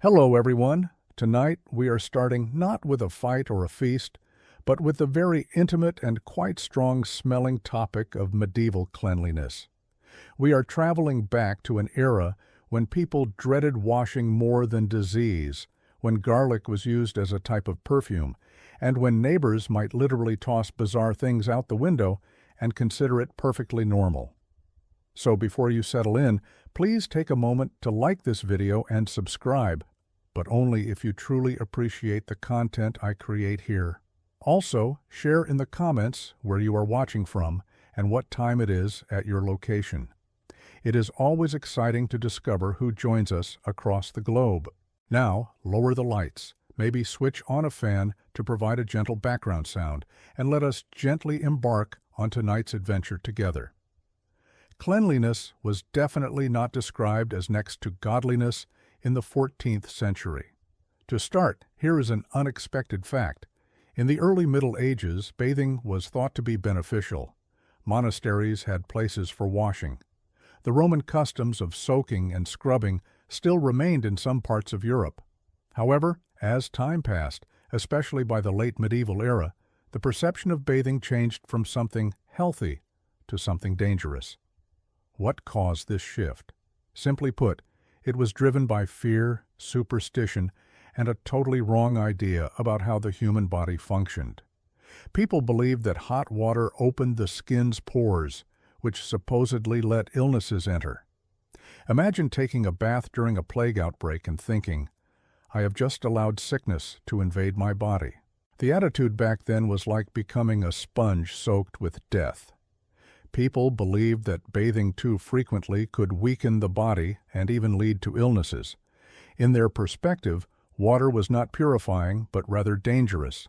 Hello, everyone. Tonight we are starting not with a fight or a feast, but with the very intimate and quite strong-smelling topic of medieval cleanliness. We are traveling back to an era when people dreaded washing more than disease, when garlic was used as a type of perfume, and when neighbors might literally toss bizarre things out the window and consider it perfectly normal. So before you settle in, please take a moment to like this video and subscribe, but only if you truly appreciate the content I create here. Also, share in the comments where you are watching from and what time it is at your location. It is always exciting to discover who joins us across the globe. Now, lower the lights, maybe switch on a fan to provide a gentle background sound, and let us gently embark on tonight's adventure together. Cleanliness was definitely not described as next to godliness in the 14th century. To start, here is an unexpected fact. In the early Middle Ages, bathing was thought to be beneficial. Monasteries had places for washing. The Roman customs of soaking and scrubbing still remained in some parts of Europe. However, as time passed, especially by the late medieval era, the perception of bathing changed from something healthy to something dangerous. What caused this shift? Simply put, it was driven by fear, superstition, and a totally wrong idea about how the human body functioned. People believed that hot water opened the skin's pores, which supposedly let illnesses enter. Imagine taking a bath during a plague outbreak and thinking, "I have just allowed sickness to invade my body." The attitude back then was like becoming a sponge soaked with death. People believed that bathing too frequently could weaken the body and even lead to illnesses. In their perspective, water was not purifying, but rather dangerous.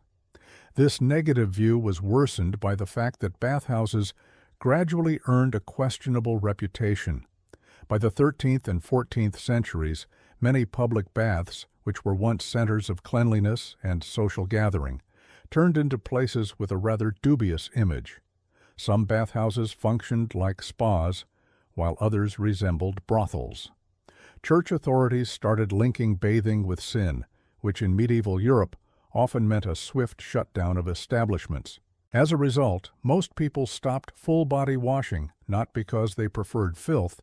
This negative view was worsened by the fact that bathhouses gradually earned a questionable reputation. By the 13th and 14th centuries, many public baths, which were once centers of cleanliness and social gathering, turned into places with a rather dubious image. Some bathhouses functioned like spas, while others resembled brothels. Church authorities started linking bathing with sin, which in medieval Europe often meant a swift shutdown of establishments. As a result, most people stopped full-body washing, not because they preferred filth,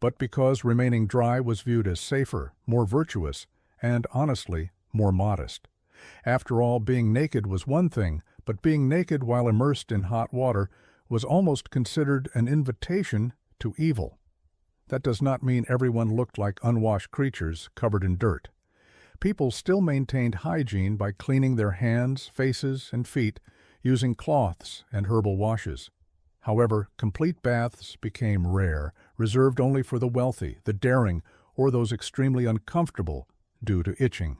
but because remaining dry was viewed as safer, more virtuous, and, honestly, more modest. After all, being naked was one thing, but being naked while immersed in hot water was almost considered an invitation to evil. That does not mean everyone looked like unwashed creatures covered in dirt. People still maintained hygiene by cleaning their hands, faces, and feet using cloths and herbal washes. However, complete baths became rare, reserved only for the wealthy, the daring, or those extremely uncomfortable due to itching.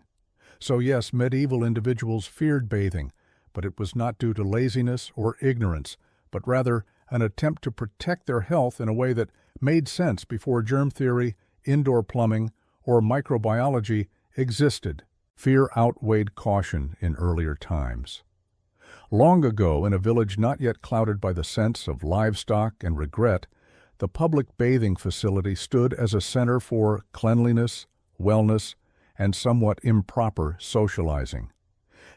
So yes, medieval individuals feared bathing, but it was not due to laziness or ignorance, but rather an attempt to protect their health in a way that made sense before germ theory, indoor plumbing, or microbiology existed. Fear outweighed caution in earlier times. Long ago, in a village not yet clouded by the sense of livestock and regret, the public bathing facility stood as a center for cleanliness, wellness, and somewhat improper socializing.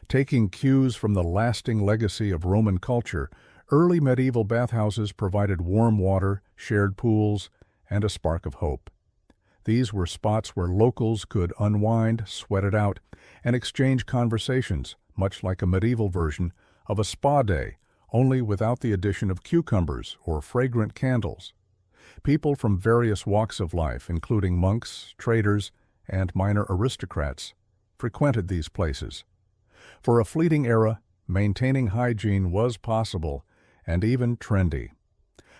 Taking cues from the lasting legacy of Roman culture, early medieval bathhouses provided warm water, shared pools, and a spark of hope. These were spots where locals could unwind, sweat it out, and exchange conversations, much like a medieval version of a spa day, only without the addition of cucumbers or fragrant candles. People from various walks of life, including monks, traders, and minor aristocrats, frequented these places. For a fleeting era, maintaining hygiene was possible and even trendy.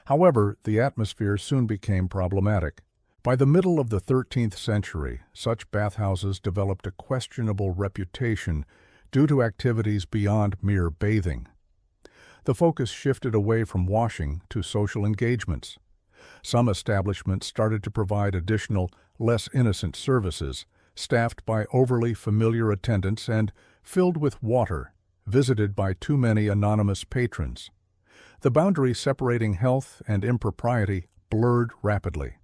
However, the atmosphere soon became problematic. By the middle of the 13th century, such bathhouses developed a questionable reputation due to activities beyond mere bathing. The focus shifted away from washing to social engagements. Some establishments started to provide additional, less innocent services, staffed by overly familiar attendants and filled with water, visited by too many anonymous patrons. The boundary separating health and impropriety blurred rapidly.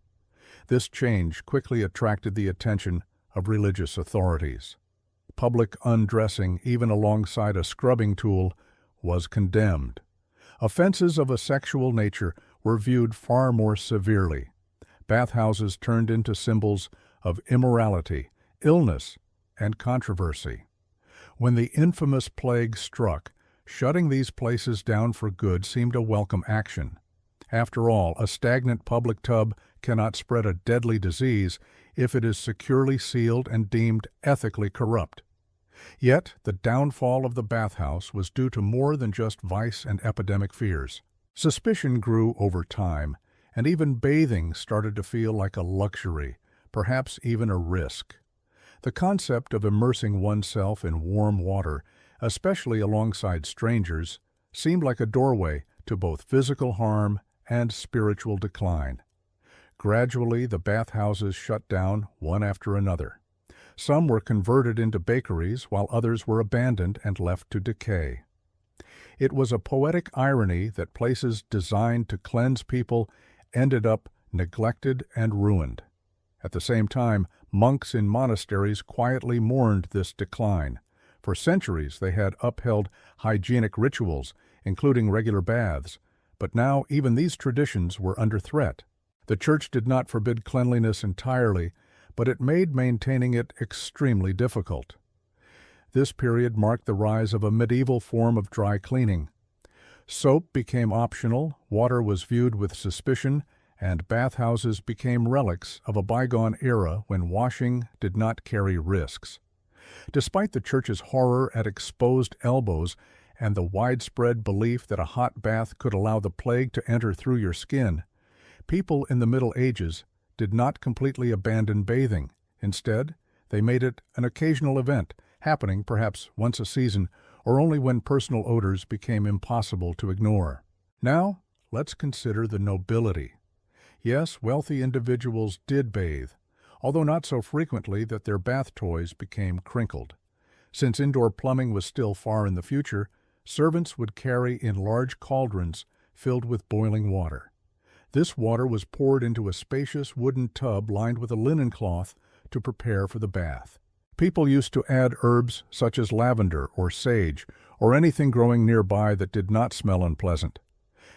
This change quickly attracted the attention of religious authorities. Public undressing, even alongside a scrubbing tool, was condemned. Offenses of a sexual nature were viewed far more severely. Bathhouses turned into symbols of immorality, illness, and controversy. When the infamous plague struck, shutting these places down for good seemed a welcome action. After all, a stagnant public tub cannot spread a deadly disease if it is securely sealed and deemed ethically corrupt. Yet, the downfall of the bathhouse was due to more than just vice and epidemic fears. Suspicion grew over time, and even bathing started to feel like a luxury, perhaps even a risk. The concept of immersing oneself in warm water, especially alongside strangers, seemed like a doorway to both physical harm and spiritual decline. Gradually, the bathhouses shut down one after another. Some were converted into bakeries, while others were abandoned and left to decay. It was a poetic irony that places designed to cleanse people ended up neglected and ruined. At the same time, monks in monasteries quietly mourned this decline. For centuries they had upheld hygienic rituals, including regular baths, but now even these traditions were under threat. The Church did not forbid cleanliness entirely, but it made maintaining it extremely difficult. This period marked the rise of a medieval form of dry cleaning. Soap became optional, water was viewed with suspicion, and bathhouses became relics of a bygone era when washing did not carry risks. Despite the Church's horror at exposed elbows and the widespread belief that a hot bath could allow the plague to enter through your skin, people in the Middle Ages did not completely abandon bathing. Instead, they made it an occasional event, happening perhaps once a season or only when personal odors became impossible to ignore. Now, let's consider the nobility. Yes, wealthy individuals did bathe, although not so frequently that their bath toys became crinkled. Since indoor plumbing was still far in the future, servants would carry in large cauldrons filled with boiling water. This water was poured into a spacious wooden tub lined with a linen cloth to prepare for the bath. People used to add herbs such as lavender or sage, or anything growing nearby that did not smell unpleasant.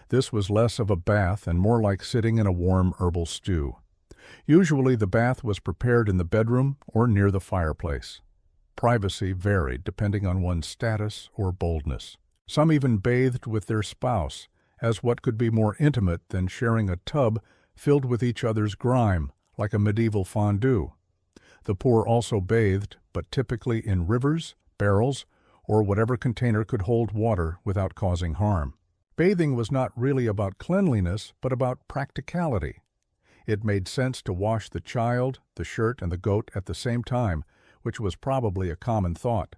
This was less of a bath and more like sitting in a warm herbal stew. Usually the bath was prepared in the bedroom or near the fireplace. Privacy varied depending on one's status or boldness. Some even bathed with their spouse, as what could be more intimate than sharing a tub filled with each other's grime, like a medieval fondue. The poor also bathed, but typically in rivers, barrels, or whatever container could hold water without causing harm. Bathing was not really about cleanliness, but about practicality. It made sense to wash the child, the shirt, and the goat at the same time, which was probably a common thought.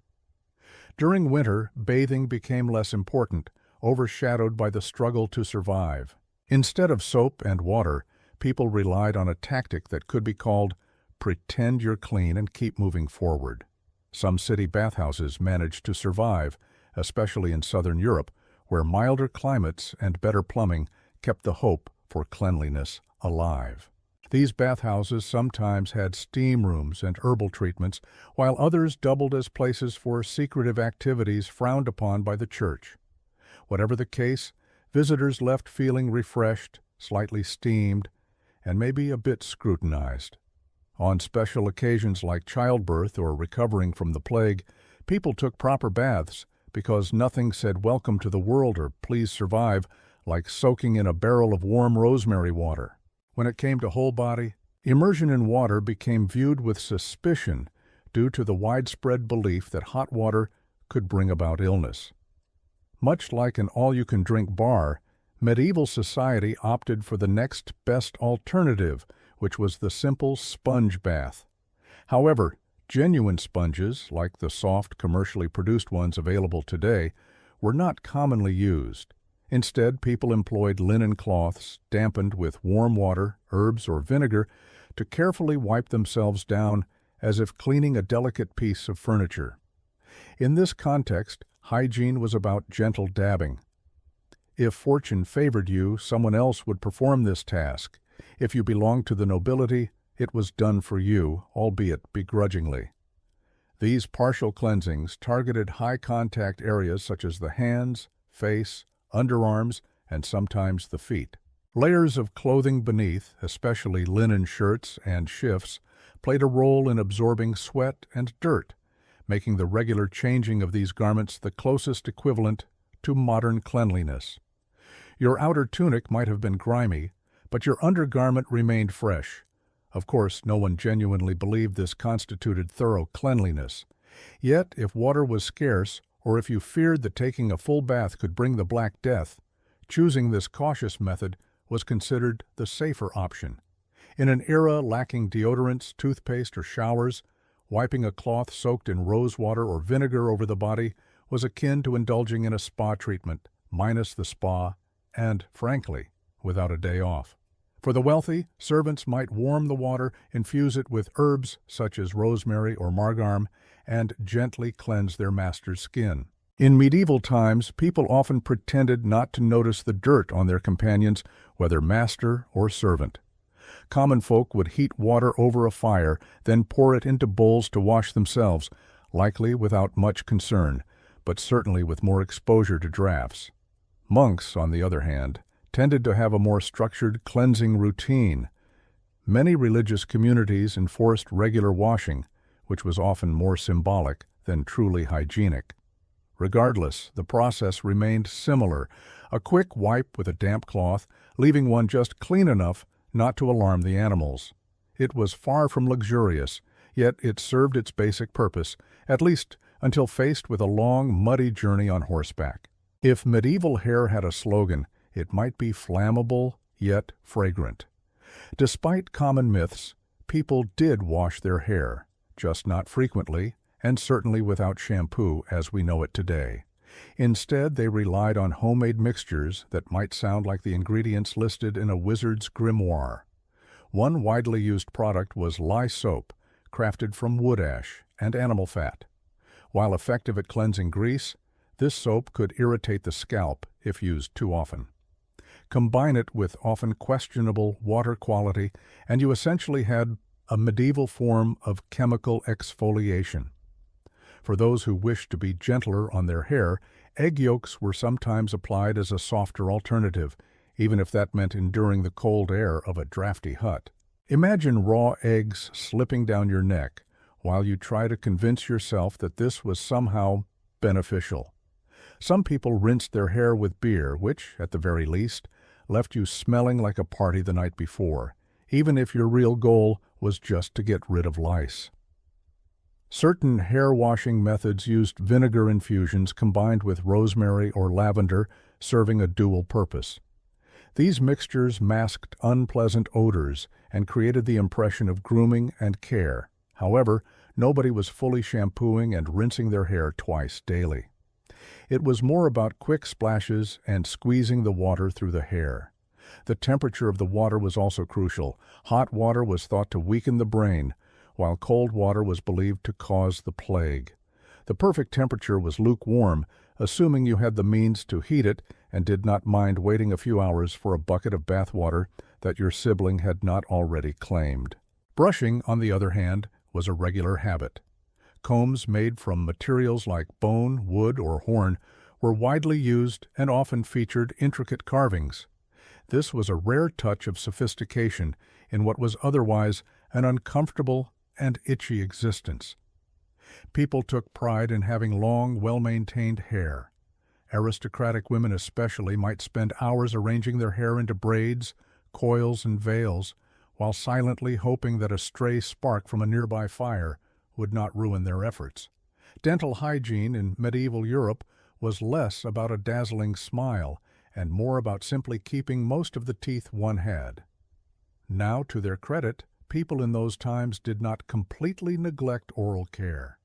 During winter, bathing became less important, overshadowed by the struggle to survive. Instead of soap and water, people relied on a tactic that could be called pretend you're clean and keep moving forward. Some city bathhouses managed to survive, especially in southern Europe, where milder climates and better plumbing kept the hope for cleanliness alive. These bathhouses sometimes had steam rooms and herbal treatments, while others doubled as places for secretive activities frowned upon by the Church. Whatever the case, visitors left feeling refreshed, slightly steamed, and maybe a bit scrutinized. On special occasions like childbirth or recovering from the plague, people took proper baths because nothing said welcome to the world or please survive like soaking in a barrel of warm rosemary water. When it came to whole body, immersion in water became viewed with suspicion due to the widespread belief that hot water could bring about illness. Much like an all-you-can-drink bar, medieval society opted for the next best alternative, which was the simple sponge bath. However, genuine sponges, like the soft, commercially produced ones available today, were not commonly used. Instead, people employed linen cloths dampened with warm water, herbs, or vinegar to carefully wipe themselves down as if cleaning a delicate piece of furniture. In this context, hygiene was about gentle dabbing. If fortune favored you, someone else would perform this task. If you belonged to the nobility, It was done for you, albeit begrudgingly. These partial cleansings targeted high-contact areas such as the hands, face, underarms, and sometimes the feet. Layers of clothing beneath, especially linen shirts and shifts, played a role in absorbing sweat and dirt, making the regular changing of these garments the closest equivalent to modern cleanliness. Your outer tunic might have been grimy, but your undergarment remained fresh. Of course, no one genuinely believed this constituted thorough cleanliness. Yet, if water was scarce, or if you feared that taking a full bath could bring the Black Death, choosing this cautious method was considered the safer option. In an era lacking deodorants, toothpaste, or showers, wiping a cloth soaked in rose water or vinegar over the body was akin to indulging in a spa treatment, minus the spa, and, frankly, without a day off. For the wealthy, servants might warm the water, infuse it with herbs such as rosemary or marjoram, and gently cleanse their master's skin. In medieval times, people often pretended not to notice the dirt on their companions, whether master or servant. Common folk would heat water over a fire, then pour it into bowls to wash themselves, likely without much concern, but certainly with more exposure to drafts. Monks, on the other hand, tended to have a more structured cleansing routine. Many religious communities enforced regular washing, which was often more symbolic than truly hygienic. Regardless, the process remained similar, a quick wipe with a damp cloth, leaving one just clean enough not to alarm the animals. It was far from luxurious, yet it served its basic purpose, at least until faced with a long, muddy journey on horseback. If medieval hair had a slogan, it might be flammable, yet fragrant. Despite common myths, people did wash their hair, just not frequently, and certainly without shampoo as we know it today. Instead, they relied on homemade mixtures that might sound like the ingredients listed in a wizard's grimoire. One widely used product was lye soap, crafted from wood ash and animal fat. While effective at cleansing grease, this soap could irritate the scalp if used too often. Combine it with often questionable water quality, and you essentially had a medieval form of chemical exfoliation. For those who wished to be gentler on their hair, egg yolks were sometimes applied as a softer alternative, even if that meant enduring the cold air of a drafty hut. Imagine raw eggs slipping down your neck while you try to convince yourself that this was somehow beneficial. Some people rinsed their hair with beer, which, at the very least, left you smelling like a party the night before, even if your real goal was just to get rid of lice. Certain hair washing methods used vinegar infusions combined with rosemary or lavender, serving a dual purpose. These mixtures masked unpleasant odors and created the impression of grooming and care. However, nobody was fully shampooing and rinsing their hair twice daily. It was more about quick splashes and squeezing the water through the hair. The temperature of the water was also crucial. Hot water was thought to weaken the brain, while cold water was believed to cause the plague. The perfect temperature was lukewarm, assuming you had the means to heat it and did not mind waiting a few hours for a bucket of bath water that your sibling had not already claimed. Brushing, on the other hand, was a regular habit. Combs made from materials like bone, wood, or horn were widely used and often featured intricate carvings. This was a rare touch of sophistication in what was otherwise an uncomfortable and itchy existence. People took pride in having long, well-maintained hair. Aristocratic women especially might spend hours arranging their hair into braids, coils, and veils, while silently hoping that a stray spark from a nearby fire would not ruin their efforts. Dental hygiene in medieval Europe was less about a dazzling smile and more about simply keeping most of the teeth one had. Now, to their credit, people in those times did not completely neglect oral care.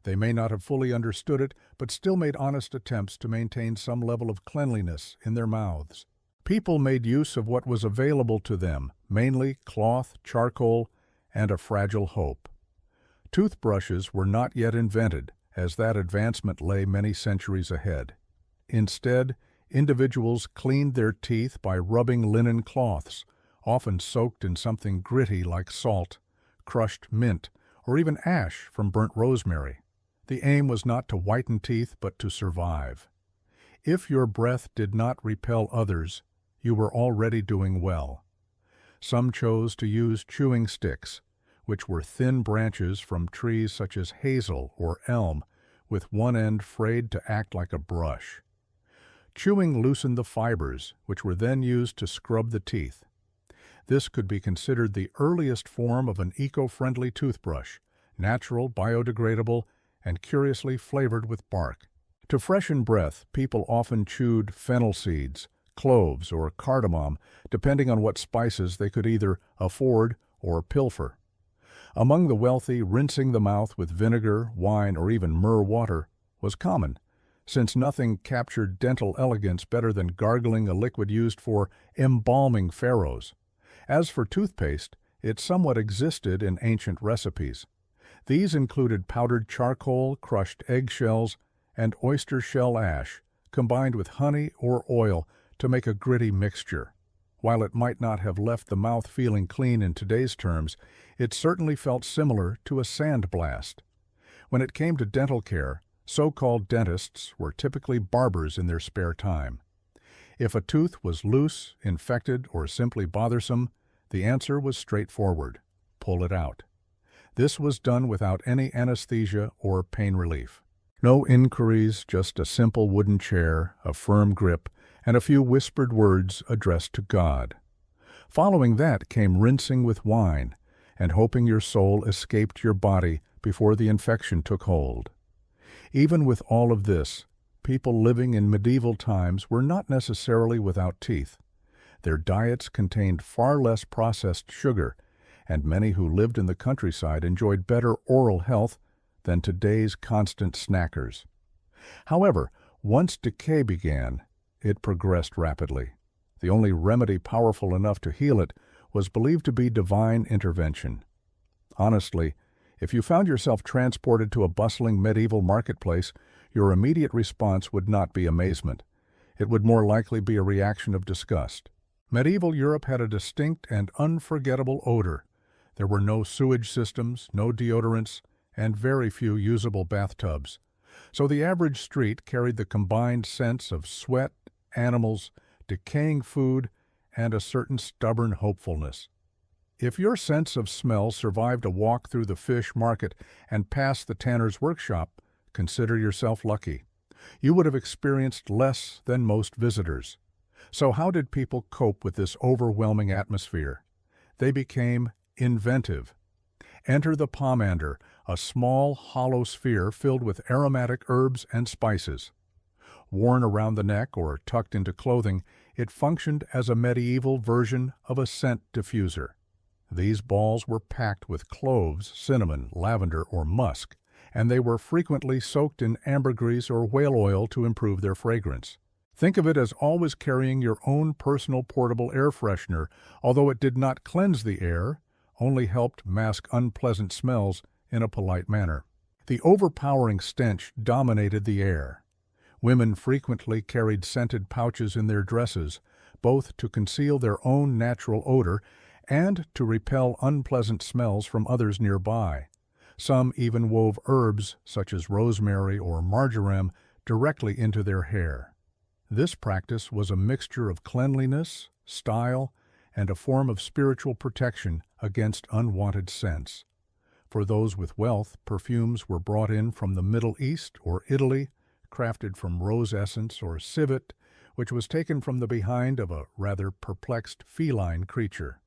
They may not have fully understood it, but still made honest attempts to maintain some level of cleanliness in their mouths. People made use of what was available to them, mainly cloth, charcoal, and a fragile hope. Toothbrushes were not yet invented, as that advancement lay many centuries ahead. Instead, individuals cleaned their teeth by rubbing linen cloths, often soaked in something gritty like salt, crushed mint, or even ash from burnt rosemary. The aim was not to whiten teeth, but to survive. If your breath did not repel others, you were already doing well. Some chose to use chewing sticks, which were thin branches from trees such as hazel or elm, with one end frayed to act like a brush. Chewing loosened the fibers, which were then used to scrub the teeth. This could be considered the earliest form of an eco-friendly toothbrush, natural, biodegradable, and curiously flavored with bark. To freshen breath, people often chewed fennel seeds, cloves, or cardamom, depending on what spices they could either afford or pilfer. Among the wealthy, rinsing the mouth with vinegar, wine, or even myrrh water was common, since nothing captured dental elegance better than gargling a liquid used for embalming pharaohs. As for toothpaste, it somewhat existed in ancient recipes. These included powdered charcoal, crushed eggshells, and oyster shell ash, combined with honey or oil to make a gritty mixture. While it might not have left the mouth feeling clean in today's terms, it certainly felt similar to a sandblast. When it came to dental care, so-called dentists were typically barbers in their spare time. If a tooth was loose, infected, or simply bothersome, the answer was straightforward: pull it out. This was done without any anesthesia or pain relief. No inquiries, just a simple wooden chair, a firm grip, and a few whispered words addressed to God. Following that came rinsing with wine, and hoping your soul escaped your body before the infection took hold. Even with all of this, people living in medieval times were not necessarily without teeth. Their diets contained far less processed sugar, and many who lived in the countryside enjoyed better oral health than today's constant snackers. However, once decay began, it progressed rapidly. The only remedy powerful enough to heal it was believed to be divine intervention. Honestly, if you found yourself transported to a bustling medieval marketplace, your immediate response would not be amazement. It would more likely be a reaction of disgust. Medieval Europe had a distinct and unforgettable odor. There were no sewage systems, no deodorants, and very few usable bathtubs. So the average street carried the combined sense of sweat, animals, decaying food, and a certain stubborn hopefulness. If your sense of smell survived a walk through the fish market and past the tanner's workshop, consider yourself lucky. You would have experienced less than most visitors. So how did people cope with this overwhelming atmosphere? They became inventive. Enter the pomander, a small, hollow sphere filled with aromatic herbs and spices. Worn around the neck or tucked into clothing, it functioned as a medieval version of a scent diffuser. These balls were packed with cloves, cinnamon, lavender, or musk, and they were frequently soaked in ambergris or whale oil to improve their fragrance. Think of it as always carrying your own personal portable air freshener, although it did not cleanse the air, only helped mask unpleasant smells in a polite manner. The overpowering stench dominated the air. Women frequently carried scented pouches in their dresses, both to conceal their own natural odor and to repel unpleasant smells from others nearby. Some even wove herbs, such as rosemary or marjoram, directly into their hair. This practice was a mixture of cleanliness, style, and a form of spiritual protection against unwanted scents. For those with wealth, perfumes were brought in from the Middle East or Italy, crafted from rose essence or civet, which was taken from the behind of a rather perplexed feline creature.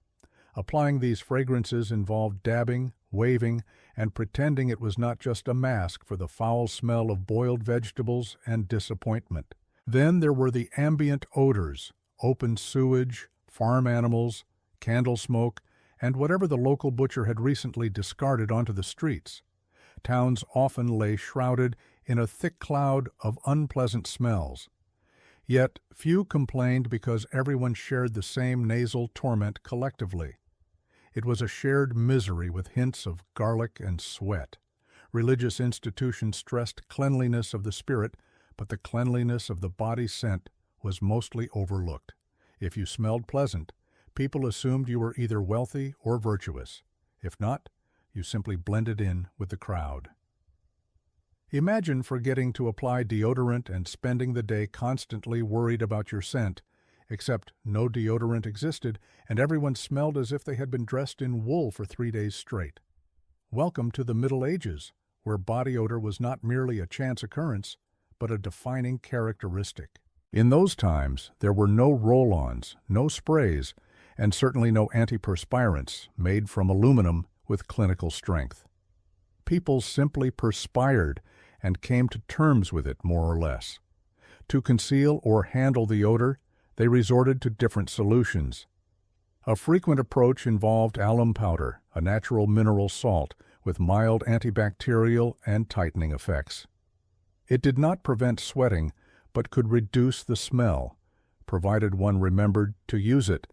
Applying these fragrances involved dabbing, waving, and pretending it was not just a mask for the foul smell of boiled vegetables and disappointment. Then there were the ambient odors, open sewage, farm animals, candle smoke, and whatever the local butcher had recently discarded onto the streets. Towns often lay shrouded in a thick cloud of unpleasant smells. Yet few complained because everyone shared the same nasal torment collectively. It was a shared misery with hints of garlic and sweat. Religious institutions stressed cleanliness of the spirit, but the cleanliness of the body scent was mostly overlooked. If you smelled pleasant, People assumed you were either wealthy or virtuous. If not, you simply blended in with the crowd. Imagine forgetting to apply deodorant and spending the day constantly worried about your scent, except no deodorant existed and everyone smelled as if they had been dressed in wool for 3 days straight. Welcome to the Middle Ages, where body odor was not merely a chance occurrence, but a defining characteristic. In those times, there were no roll-ons, no sprays, and certainly no antiperspirants made from aluminum with clinical strength. People simply perspired and came to terms with it more or less. To conceal or handle the odor, they resorted to different solutions. A frequent approach involved alum powder, a natural mineral salt with mild antibacterial and tightening effects. It did not prevent sweating, but could reduce the smell, provided one remembered to use it,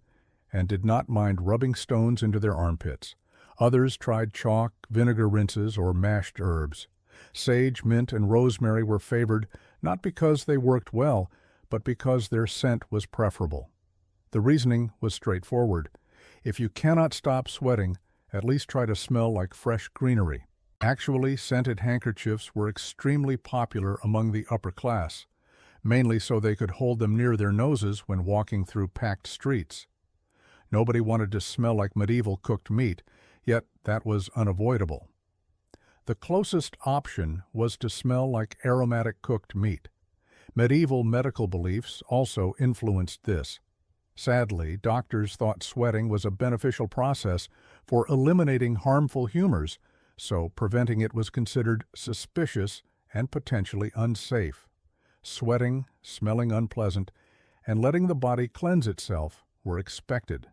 and did not mind rubbing stones into their armpits. Others tried chalk, vinegar rinses, or mashed herbs. Sage, mint, and rosemary were favored not because they worked well, but because their scent was preferable. The reasoning was straightforward. If you cannot stop sweating, at least try to smell like fresh greenery. Actually, scented handkerchiefs were extremely popular among the upper class, mainly so they could hold them near their noses when walking through packed streets. Nobody wanted to smell like medieval cooked meat, yet that was unavoidable. The closest option was to smell like aromatic cooked meat. Medieval medical beliefs also influenced this. Sadly, doctors thought sweating was a beneficial process for eliminating harmful humors, so preventing it was considered suspicious and potentially unsafe. Sweating, smelling unpleasant, and letting the body cleanse itself were expected.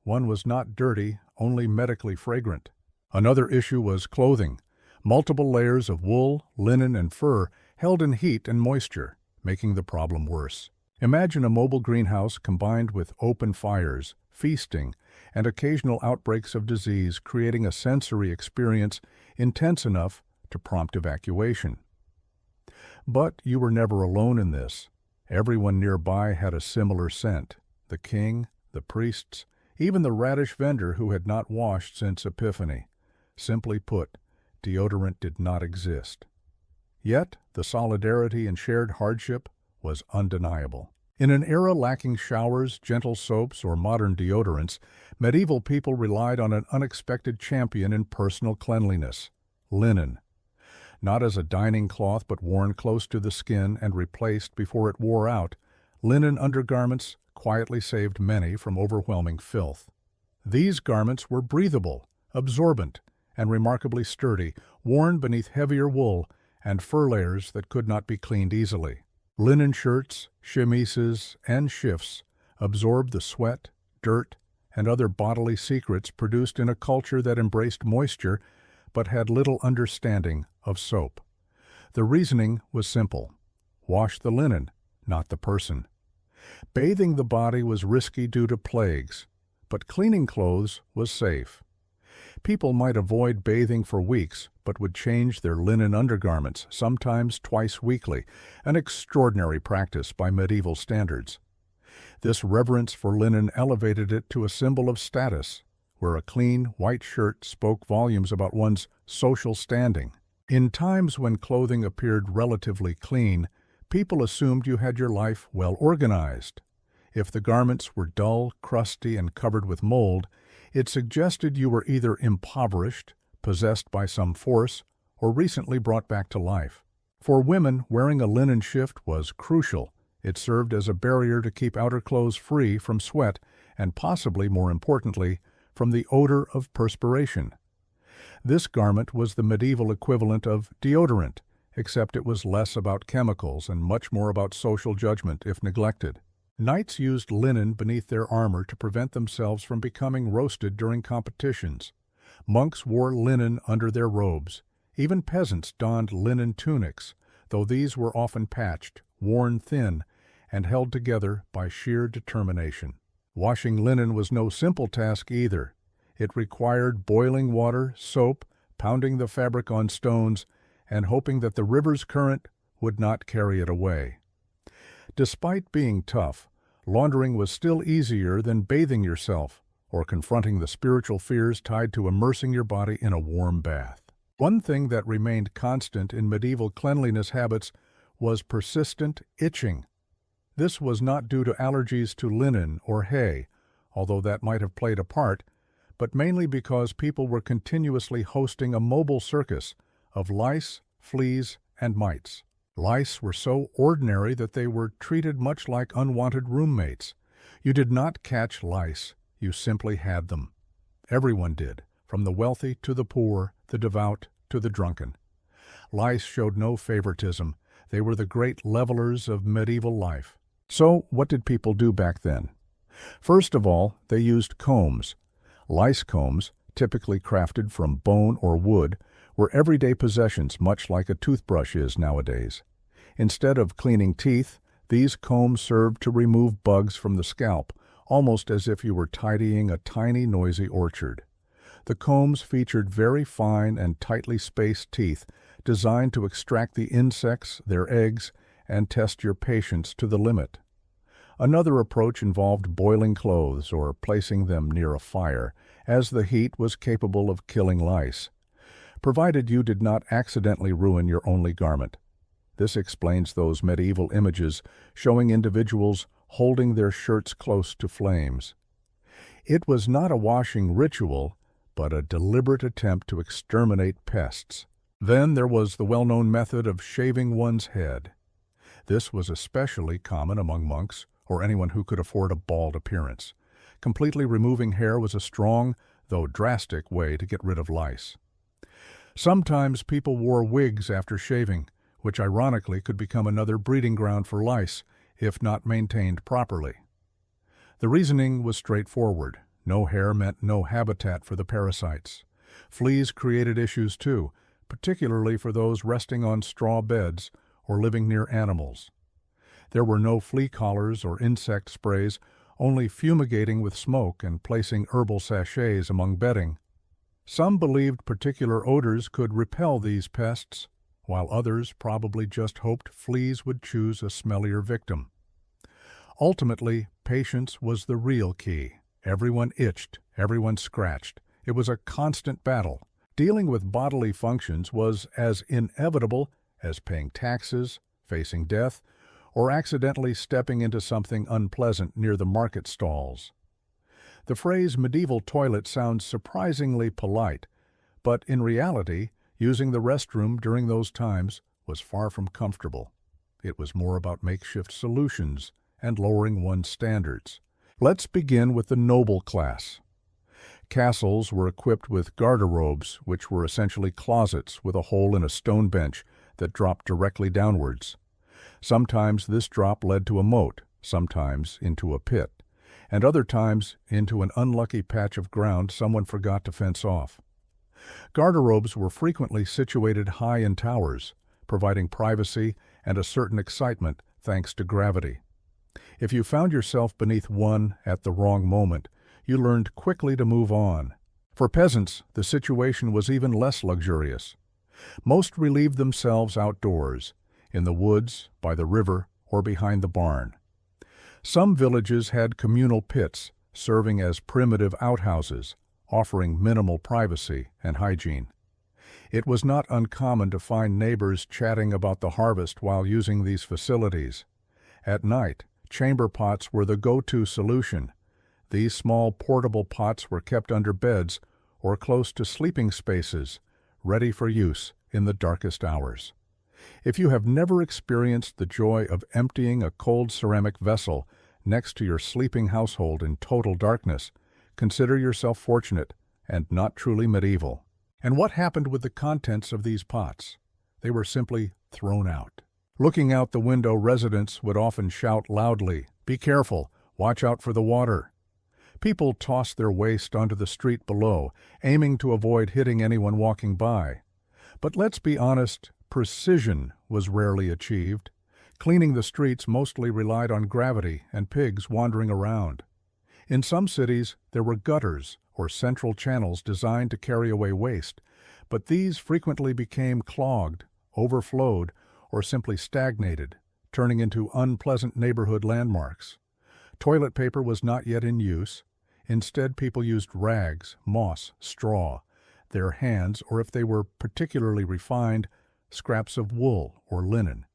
One was not dirty, only medically fragrant. Another issue was clothing. Multiple layers of wool, linen, and fur held in heat and moisture, making the problem worse. Imagine a mobile greenhouse combined with open fires, feasting, and occasional outbreaks of disease, creating a sensory experience intense enough to prompt evacuation. But you were never alone in this. Everyone nearby had a similar scent. The king, the priests, even the radish vendor who had not washed since Epiphany. Simply put, deodorant did not exist. Yet, the solidarity and shared hardship was undeniable. In an era lacking showers, gentle soaps, or modern deodorants, medieval people relied on an unexpected champion in personal cleanliness: linen. Not as a dining cloth but worn close to the skin and replaced before it wore out, linen undergarments quietly saved many from overwhelming filth. These garments were breathable, absorbent, and remarkably sturdy, worn beneath heavier wool and fur layers that could not be cleaned easily. Linen shirts, chemises, and shifts absorbed the sweat, dirt, and other bodily secrets produced in a culture that embraced moisture but had little understanding of soap. The reasoning was simple: wash the linen, not the person. Bathing the body was risky due to plagues, but cleaning clothes was safe. People might avoid bathing for weeks, but would change their linen undergarments, sometimes twice weekly, an extraordinary practice by medieval standards. This reverence for linen elevated it to a symbol of status, where a clean, white shirt spoke volumes about one's social standing. In times when clothing appeared relatively clean, people assumed you had your life well organized. If the garments were dull, crusty, and covered with mold, it suggested you were either impoverished, possessed by some force, or recently brought back to life. For women, wearing a linen shift was crucial. It served as a barrier to keep outer clothes free from sweat and, possibly more importantly, from the odor of perspiration. This garment was the medieval equivalent of deodorant, except it was less about chemicals and much more about social judgment if neglected. Knights used linen beneath their armor to prevent themselves from becoming roasted during competitions. Monks wore linen under their robes. Even peasants donned linen tunics, though these were often patched, worn thin, and held together by sheer determination. Washing linen was no simple task either. It required boiling water, soap, pounding the fabric on stones, and hoping that the river's current would not carry it away. Despite being tough, Laundering was still easier than bathing yourself or confronting the spiritual fears tied to immersing your body in a warm bath. One thing that remained constant in medieval cleanliness habits was persistent itching. This was not due to allergies to linen or hay, although that might have played a part, but mainly because people were continuously hosting a mobile circus of lice, fleas, and mites. Lice were so ordinary that they were treated much like unwanted roommates. You did not catch lice, you simply had them. Everyone did, from the wealthy to the poor, the devout to the drunken. Lice showed no favoritism. They were the great levelers of medieval life. So, what did people do back then? First of all, they used combs. Lice combs, typically crafted from bone or wood, were everyday possessions much like a toothbrush is nowadays. Instead of cleaning teeth, these combs served to remove bugs from the scalp, almost as if you were tidying a tiny, noisy orchard. The combs featured very fine and tightly spaced teeth designed to extract the insects, their eggs, and test your patience to the limit. Another approach involved boiling clothes or placing them near a fire, as the heat was capable of killing lice, provided you did not accidentally ruin your only garment. This explains those medieval images showing individuals holding their shirts close to flames. It was not a washing ritual, but a deliberate attempt to exterminate pests. Then there was the well-known method of shaving one's head. This was especially common among monks or anyone who could afford a bald appearance. Completely removing hair was a strong, though drastic, way to get rid of lice. Sometimes people wore wigs after shaving, which ironically could become another breeding ground for lice if not maintained properly. The reasoning was straightforward. No hair meant no habitat for the parasites. Fleas created issues too, particularly for those resting on straw beds or living near animals. There were no flea collars or insect sprays, only fumigating with smoke and placing herbal sachets among bedding. Some believed particular odors could repel these pests, while others probably just hoped fleas would choose a smellier victim. Ultimately, patience was the real key. Everyone itched, everyone scratched. It was a constant battle. Dealing with bodily functions was as inevitable as paying taxes, facing death, or accidentally stepping into something unpleasant near the market stalls. The phrase medieval toilet sounds surprisingly polite, but in reality, using the restroom during those times was far from comfortable. It was more about makeshift solutions and lowering one's standards. Let's begin with the noble class. Castles were equipped with garderobes, which were essentially closets with a hole in a stone bench that dropped directly downwards. Sometimes this drop led to a moat, sometimes into a pit, and other times into an unlucky patch of ground someone forgot to fence off. Garderobes were frequently situated high in towers, providing privacy and a certain excitement thanks to gravity. If you found yourself beneath one at the wrong moment, you learned quickly to move on. For peasants, the situation was even less luxurious. Most relieved themselves outdoors, in the woods, by the river, or behind the barn. Some villages had communal pits, serving as primitive outhouses, offering minimal privacy and hygiene. It was not uncommon to find neighbors chatting about the harvest while using these facilities. At night, chamber pots were the go-to solution. These small portable pots were kept under beds or close to sleeping spaces, ready for use in the darkest hours. If you have never experienced the joy of emptying a cold ceramic vessel next to your sleeping household in total darkness, consider yourself fortunate and not truly medieval. And what happened with the contents of these pots? They were simply thrown out. Looking out the window, residents would often shout loudly, "Be careful, watch out for the water." People tossed their waste onto the street below, aiming to avoid hitting anyone walking by. But let's be honest, precision was rarely achieved. Cleaning the streets mostly relied on gravity and pigs wandering around. In some cities, there were gutters or central channels designed to carry away waste, but these frequently became clogged, overflowed, or simply stagnated, turning into unpleasant neighborhood landmarks. Toilet paper was not yet in use. Instead, people used rags, moss, straw, their hands, or if they were particularly refined, scraps of wool or linen.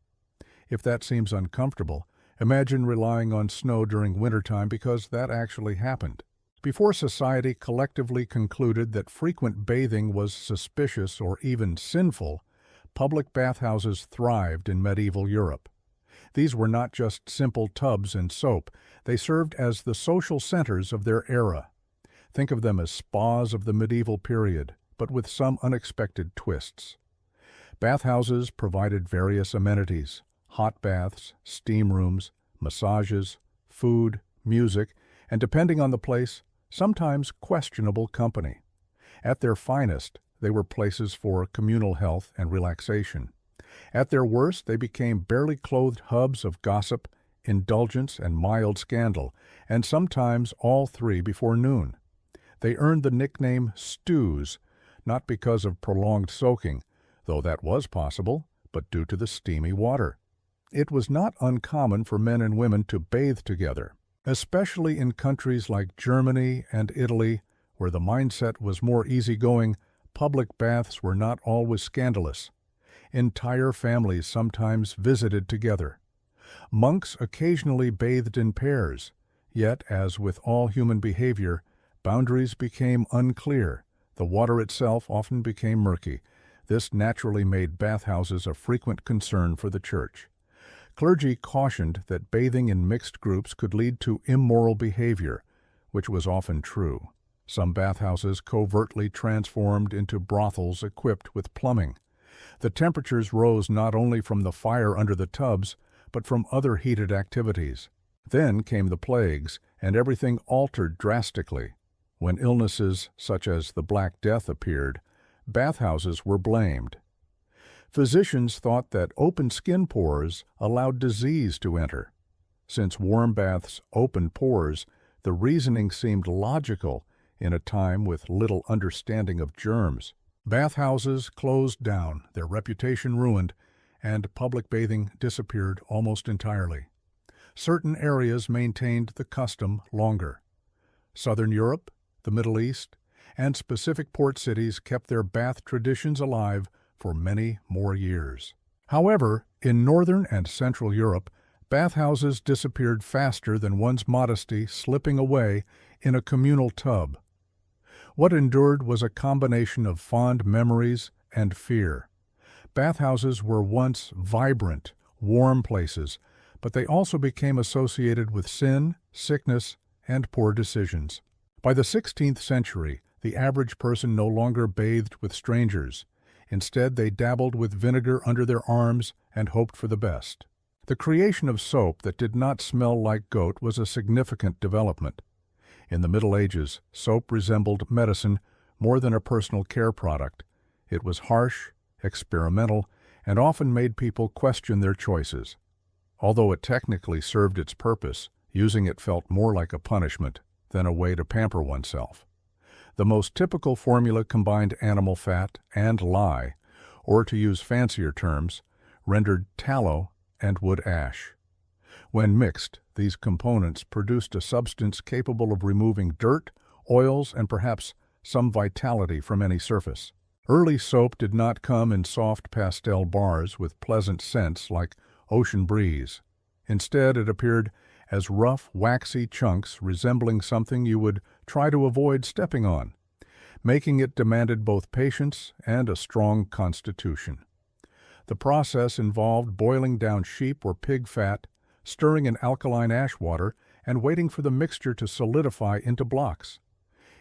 If that seems uncomfortable, imagine relying on snow during wintertime because that actually happened. Before society collectively concluded that frequent bathing was suspicious or even sinful, public bathhouses thrived in medieval Europe. These were not just simple tubs and soap. They served as the social centers of their era. Think of them as spas of the medieval period, but with some unexpected twists. Bathhouses provided various amenities: hot baths, steam rooms, massages, food, music, and depending on the place, sometimes questionable company. At their finest, they were places for communal health and relaxation. At their worst, they became barely clothed hubs of gossip, indulgence, and mild scandal, and sometimes all three before noon. They earned the nickname stews, not because of prolonged soaking, though that was possible, but due to the steamy water. It was not uncommon for men and women to bathe together, especially in countries like Germany and Italy, where the mindset was more easygoing. Public baths were not always scandalous. Entire families sometimes visited together. Monks occasionally bathed in pairs, yet, as with all human behavior, boundaries became unclear. The water itself often became murky. This naturally made bathhouses a frequent concern for the church. Clergy cautioned that bathing in mixed groups could lead to immoral behavior, which was often true. Some bathhouses covertly transformed into brothels equipped with plumbing. The temperatures rose not only from the fire under the tubs, but from other heated activities. Then came the plagues, and everything altered drastically. When illnesses such as the Black Death appeared, bathhouses were blamed. Physicians thought that open skin pores allowed disease to enter. Since warm baths opened pores, the reasoning seemed logical in a time with little understanding of germs. Bathhouses closed down, their reputation ruined, and public bathing disappeared almost entirely. Certain areas maintained the custom longer. Southern Europe, the Middle East, and specific port cities kept their bath traditions alive for many more years. However, in Northern and Central Europe, bathhouses disappeared faster than one's modesty slipping away in a communal tub. What endured was a combination of fond memories and fear. Bathhouses were once vibrant, warm places, but they also became associated with sin, sickness, and poor decisions. By the 16th century, the average person no longer bathed with strangers. Instead, they dabbled with vinegar under their arms and hoped for the best. The creation of soap that did not smell like goat was a significant development. In the Middle Ages, soap resembled medicine more than a personal care product. It was harsh, experimental, and often made people question their choices. Although it technically served its purpose, using it felt more like a punishment than a way to pamper oneself. The most typical formula combined animal fat and lye, or to use fancier terms, rendered tallow and wood ash. When mixed, these components produced a substance capable of removing dirt, oils, and perhaps some vitality from any surface. Early soap did not come in soft pastel bars with pleasant scents like ocean breeze. Instead, it appeared as rough, waxy chunks resembling something you would try to avoid stepping on. Making it demanded both patience and a strong constitution. The process involved boiling down sheep or pig fat, stirring in alkaline ash water, and waiting for the mixture to solidify into blocks.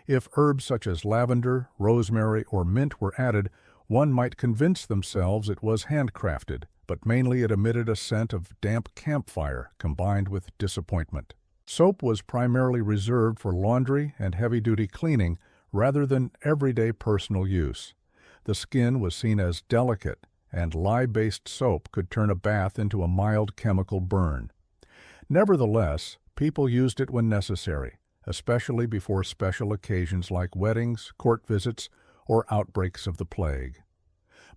If herbs such as lavender, rosemary, or mint were added, one might convince themselves it was handcrafted, but mainly it emitted a scent of damp campfire combined with disappointment. Soap was primarily reserved for laundry and heavy-duty cleaning rather than everyday personal use. The skin was seen as delicate, and lye-based soap could turn a bath into a mild chemical burn. Nevertheless, people used it when necessary, especially before special occasions like weddings, court visits, or outbreaks of the plague.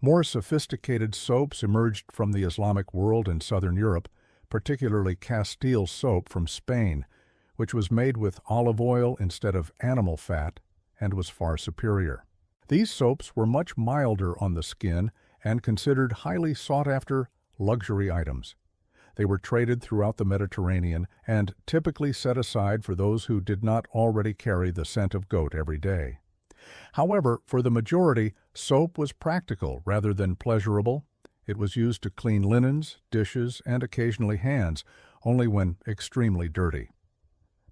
More sophisticated soaps emerged from the Islamic world in southern Europe, particularly Castile soap from Spain, which was made with olive oil instead of animal fat and was far superior. These soaps were much milder on the skin and considered highly sought-after luxury items. They were traded throughout the Mediterranean and typically set aside for those who did not already carry the scent of goat every day. However, for the majority, soap was practical rather than pleasurable. It was used to clean linens, dishes, and occasionally hands, only when extremely dirty.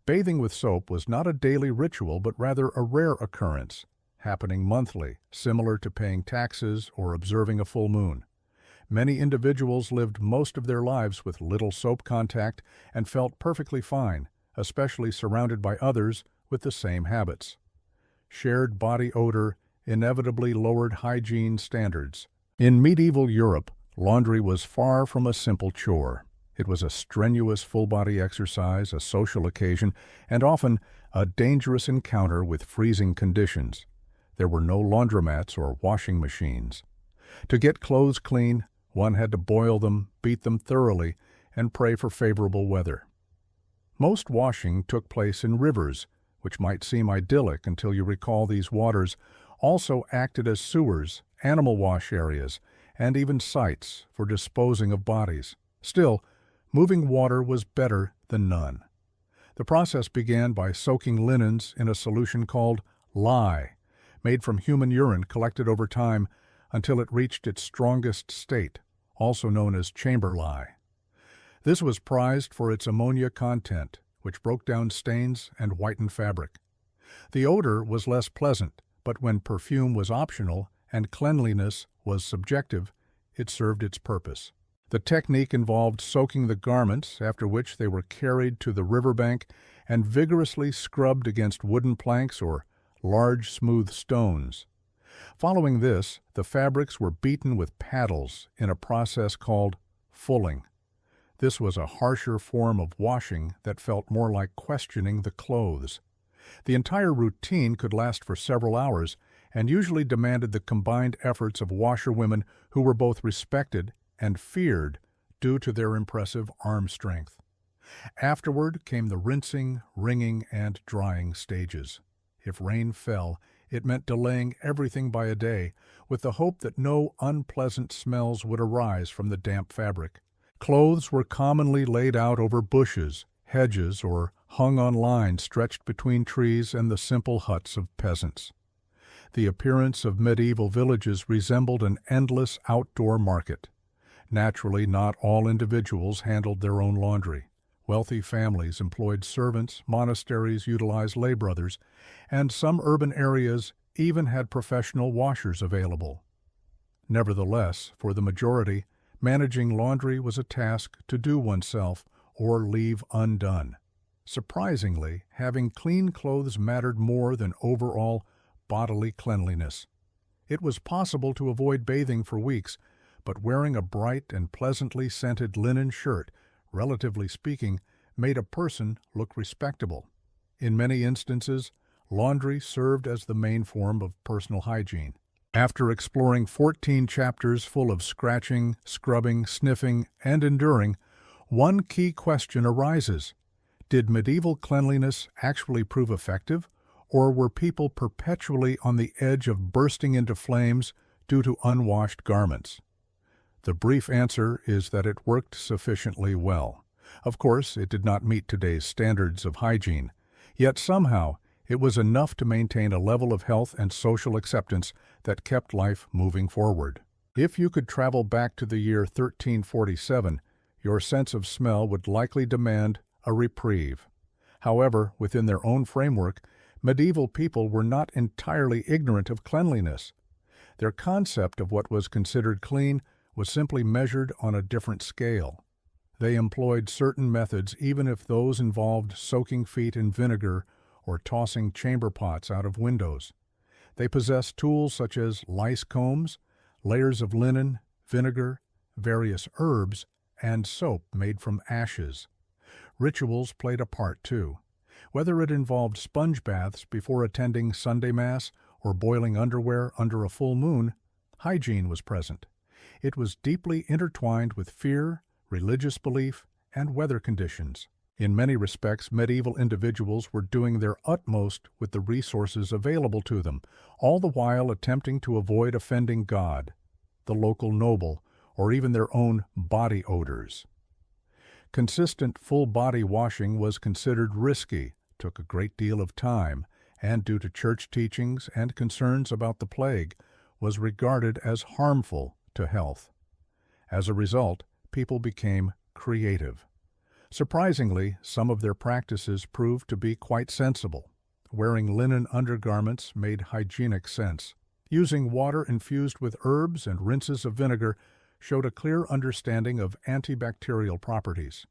Bathing with soap was not a daily ritual but rather a rare occurrence, happening monthly, similar to paying taxes or observing a full moon. Many individuals lived most of their lives with little soap contact and felt perfectly fine, especially surrounded by others with the same habits. Shared body odor inevitably lowered hygiene standards. In medieval Europe, laundry was far from a simple chore. It was a strenuous full-body exercise, a social occasion, and often a dangerous encounter with freezing conditions. There were no laundromats or washing machines. To get clothes clean, one had to boil them, beat them thoroughly, and pray for favorable weather. Most washing took place in rivers, which might seem idyllic until you recall these waters also acted as sewers, animal wash areas, and even sites for disposing of bodies. Still, moving water was better than none. The process began by soaking linens in a solution called lye, made from human urine collected over time until it reached its strongest state, also known as chamber lye. This was prized for its ammonia content, which broke down stains and whitened fabric. The odor was less pleasant, but when perfume was optional and cleanliness was subjective, it served its purpose. The technique involved soaking the garments, after which they were carried to the riverbank and vigorously scrubbed against wooden planks or large smooth stones. Following this, the fabrics were beaten with paddles in a process called fulling. This was a harsher form of washing that felt more like questioning the clothes. The entire routine could last for several hours and usually demanded the combined efforts of washerwomen who were both respected and feared due to their impressive arm strength. Afterward came the rinsing, wringing, and drying stages. If rain fell, it meant delaying everything by a day, with the hope that no unpleasant smells would arise from the damp fabric. Clothes were commonly laid out over bushes, hedges, or hung on lines stretched between trees and the simple huts of peasants. The appearance of medieval villages resembled an endless outdoor market. Naturally, not all individuals handled their own laundry. Wealthy families employed servants, monasteries utilized lay brothers, and some urban areas even had professional washers available. Nevertheless, for the majority, managing laundry was a task to do oneself or leave undone. Surprisingly, having clean clothes mattered more than overall bodily cleanliness. It was possible to avoid bathing for weeks, but wearing a bright and pleasantly scented linen shirt, relatively speaking, made a person look respectable. In many instances, laundry served as the main form of personal hygiene. After exploring 14 chapters full of scratching, scrubbing, sniffing, and enduring, one key question arises. Did medieval cleanliness actually prove effective, or were people perpetually on the edge of bursting into flames due to unwashed garments? The brief answer is that it worked sufficiently well. Of course, it did not meet today's standards of hygiene, yet somehow it was enough to maintain a level of health and social acceptance that kept life moving forward. If you could travel back to the year 1347, your sense of smell would likely demand a reprieve. However, within their own framework, medieval people were not entirely ignorant of cleanliness. Their concept of what was considered clean was simply measured on a different scale. They employed certain methods even if those involved soaking feet in vinegar or tossing chamber pots out of windows. They possessed tools such as lice combs, layers of linen, vinegar, various herbs, and soap made from ashes. Rituals played a part too. Whether it involved sponge baths before attending Sunday Mass or boiling underwear under a full moon, hygiene was present. It was deeply intertwined with fear, religious belief, and weather conditions. In many respects, medieval individuals were doing their utmost with the resources available to them, all the while attempting to avoid offending God, the local noble, or even their own body odors. Consistent full-body washing was considered risky, took a great deal of time, and due to church teachings and concerns about the plague, was regarded as harmful to health. As a result, people became creative. Surprisingly, some of their practices proved to be quite sensible. Wearing linen undergarments made hygienic sense. Using water infused with herbs and rinses of vinegar showed a clear understanding of antibacterial properties.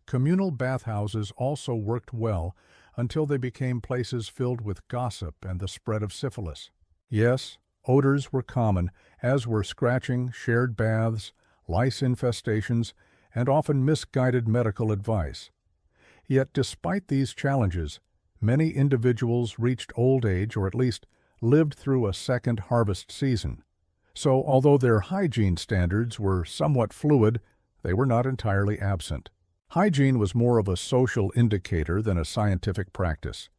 Communal bathhouses also worked well until they became places filled with gossip and the spread of syphilis. Yes, odors were common, as were scratching, shared baths, lice infestations, and often misguided medical advice. Yet despite these challenges, many individuals reached old age or at least lived through a second harvest season. So although their hygiene standards were somewhat fluid, they were not entirely absent. Hygiene was more of a social indicator than a scientific practice.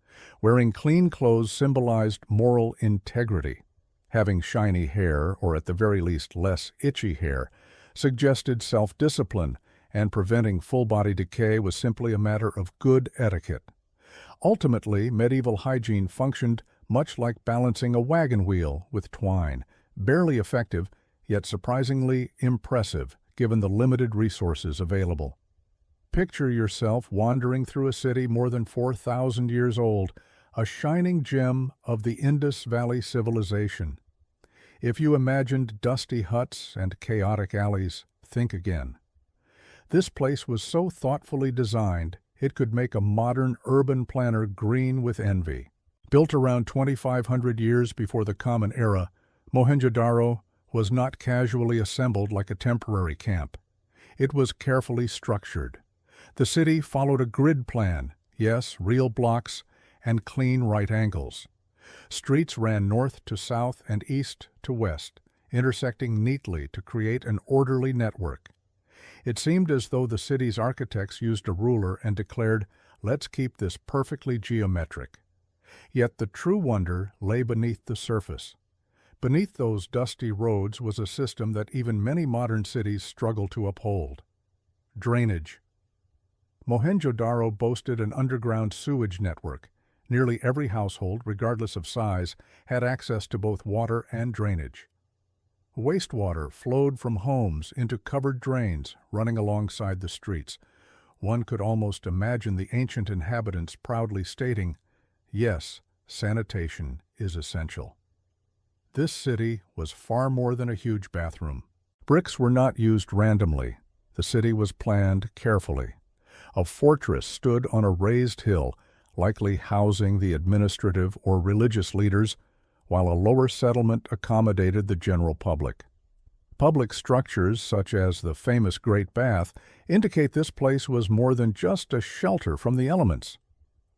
Wearing clean clothes symbolized moral integrity. Having shiny hair, or at the very least less itchy hair, suggested self-discipline, and preventing full-body decay was simply a matter of good etiquette. Ultimately, medieval hygiene functioned much like balancing a wagon wheel with twine, barely effective, yet surprisingly impressive given the limited resources available. Picture yourself wandering through a city more than 4,000 years old, a shining gem of the Indus Valley civilization. If you imagined dusty huts and chaotic alleys, think again. This place was so thoughtfully designed, it could make a modern urban planner green with envy. Built around 2,500 years before the Common Era, Mohenjo-Daro was not casually assembled like a temporary camp. It was carefully structured. The city followed a grid plan, yes, real blocks, and clean right angles. Streets ran north to south and east to west, intersecting neatly to create an orderly network. It seemed as though the city's architects used a ruler and declared, "Let's keep this perfectly geometric." Yet the true wonder lay beneath the surface. Beneath those dusty roads was a system that even many modern cities struggle to uphold. Drainage. Mohenjo-Daro boasted an underground sewage network. Nearly every household, regardless of size, had access to both water and drainage. Wastewater flowed from homes into covered drains running alongside the streets. One could almost imagine the ancient inhabitants proudly stating, "Yes, sanitation is essential." This city was far more than a huge bathroom. Bricks were not used randomly. The city was planned carefully. A fortress stood on a raised hill, likely housing the administrative or religious leaders, while a lower settlement accommodated the general public. Public structures, such as the famous Great Bath, indicate this place was more than just a shelter from the elements.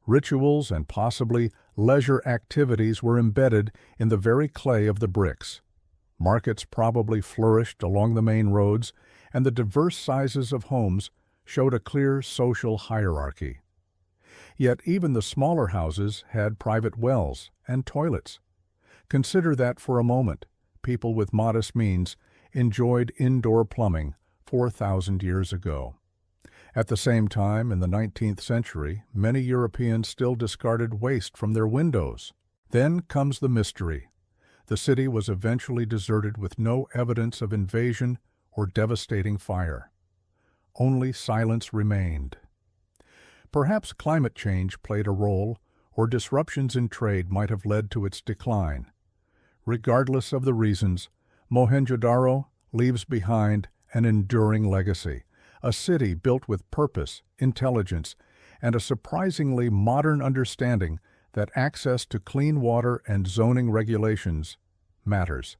Rituals and possibly leisure activities were embedded in the very clay of the bricks. Markets probably flourished along the main roads, and the diverse sizes of homes showed a clear social hierarchy. Yet even the smaller houses had private wells and toilets. Consider that for a moment. People with modest means enjoyed indoor plumbing 4,000 years ago. At the same time, in the 19th century, many Europeans still discarded waste from their windows. Then comes the mystery. The city was eventually deserted with no evidence of invasion or devastating fire. Only silence remained. Perhaps climate change played a role, or disruptions in trade might have led to its decline. Regardless of the reasons, Mohenjo-Daro leaves behind an enduring legacy, a city built with purpose, intelligence, and a surprisingly modern understanding that access to clean water and zoning regulations matters.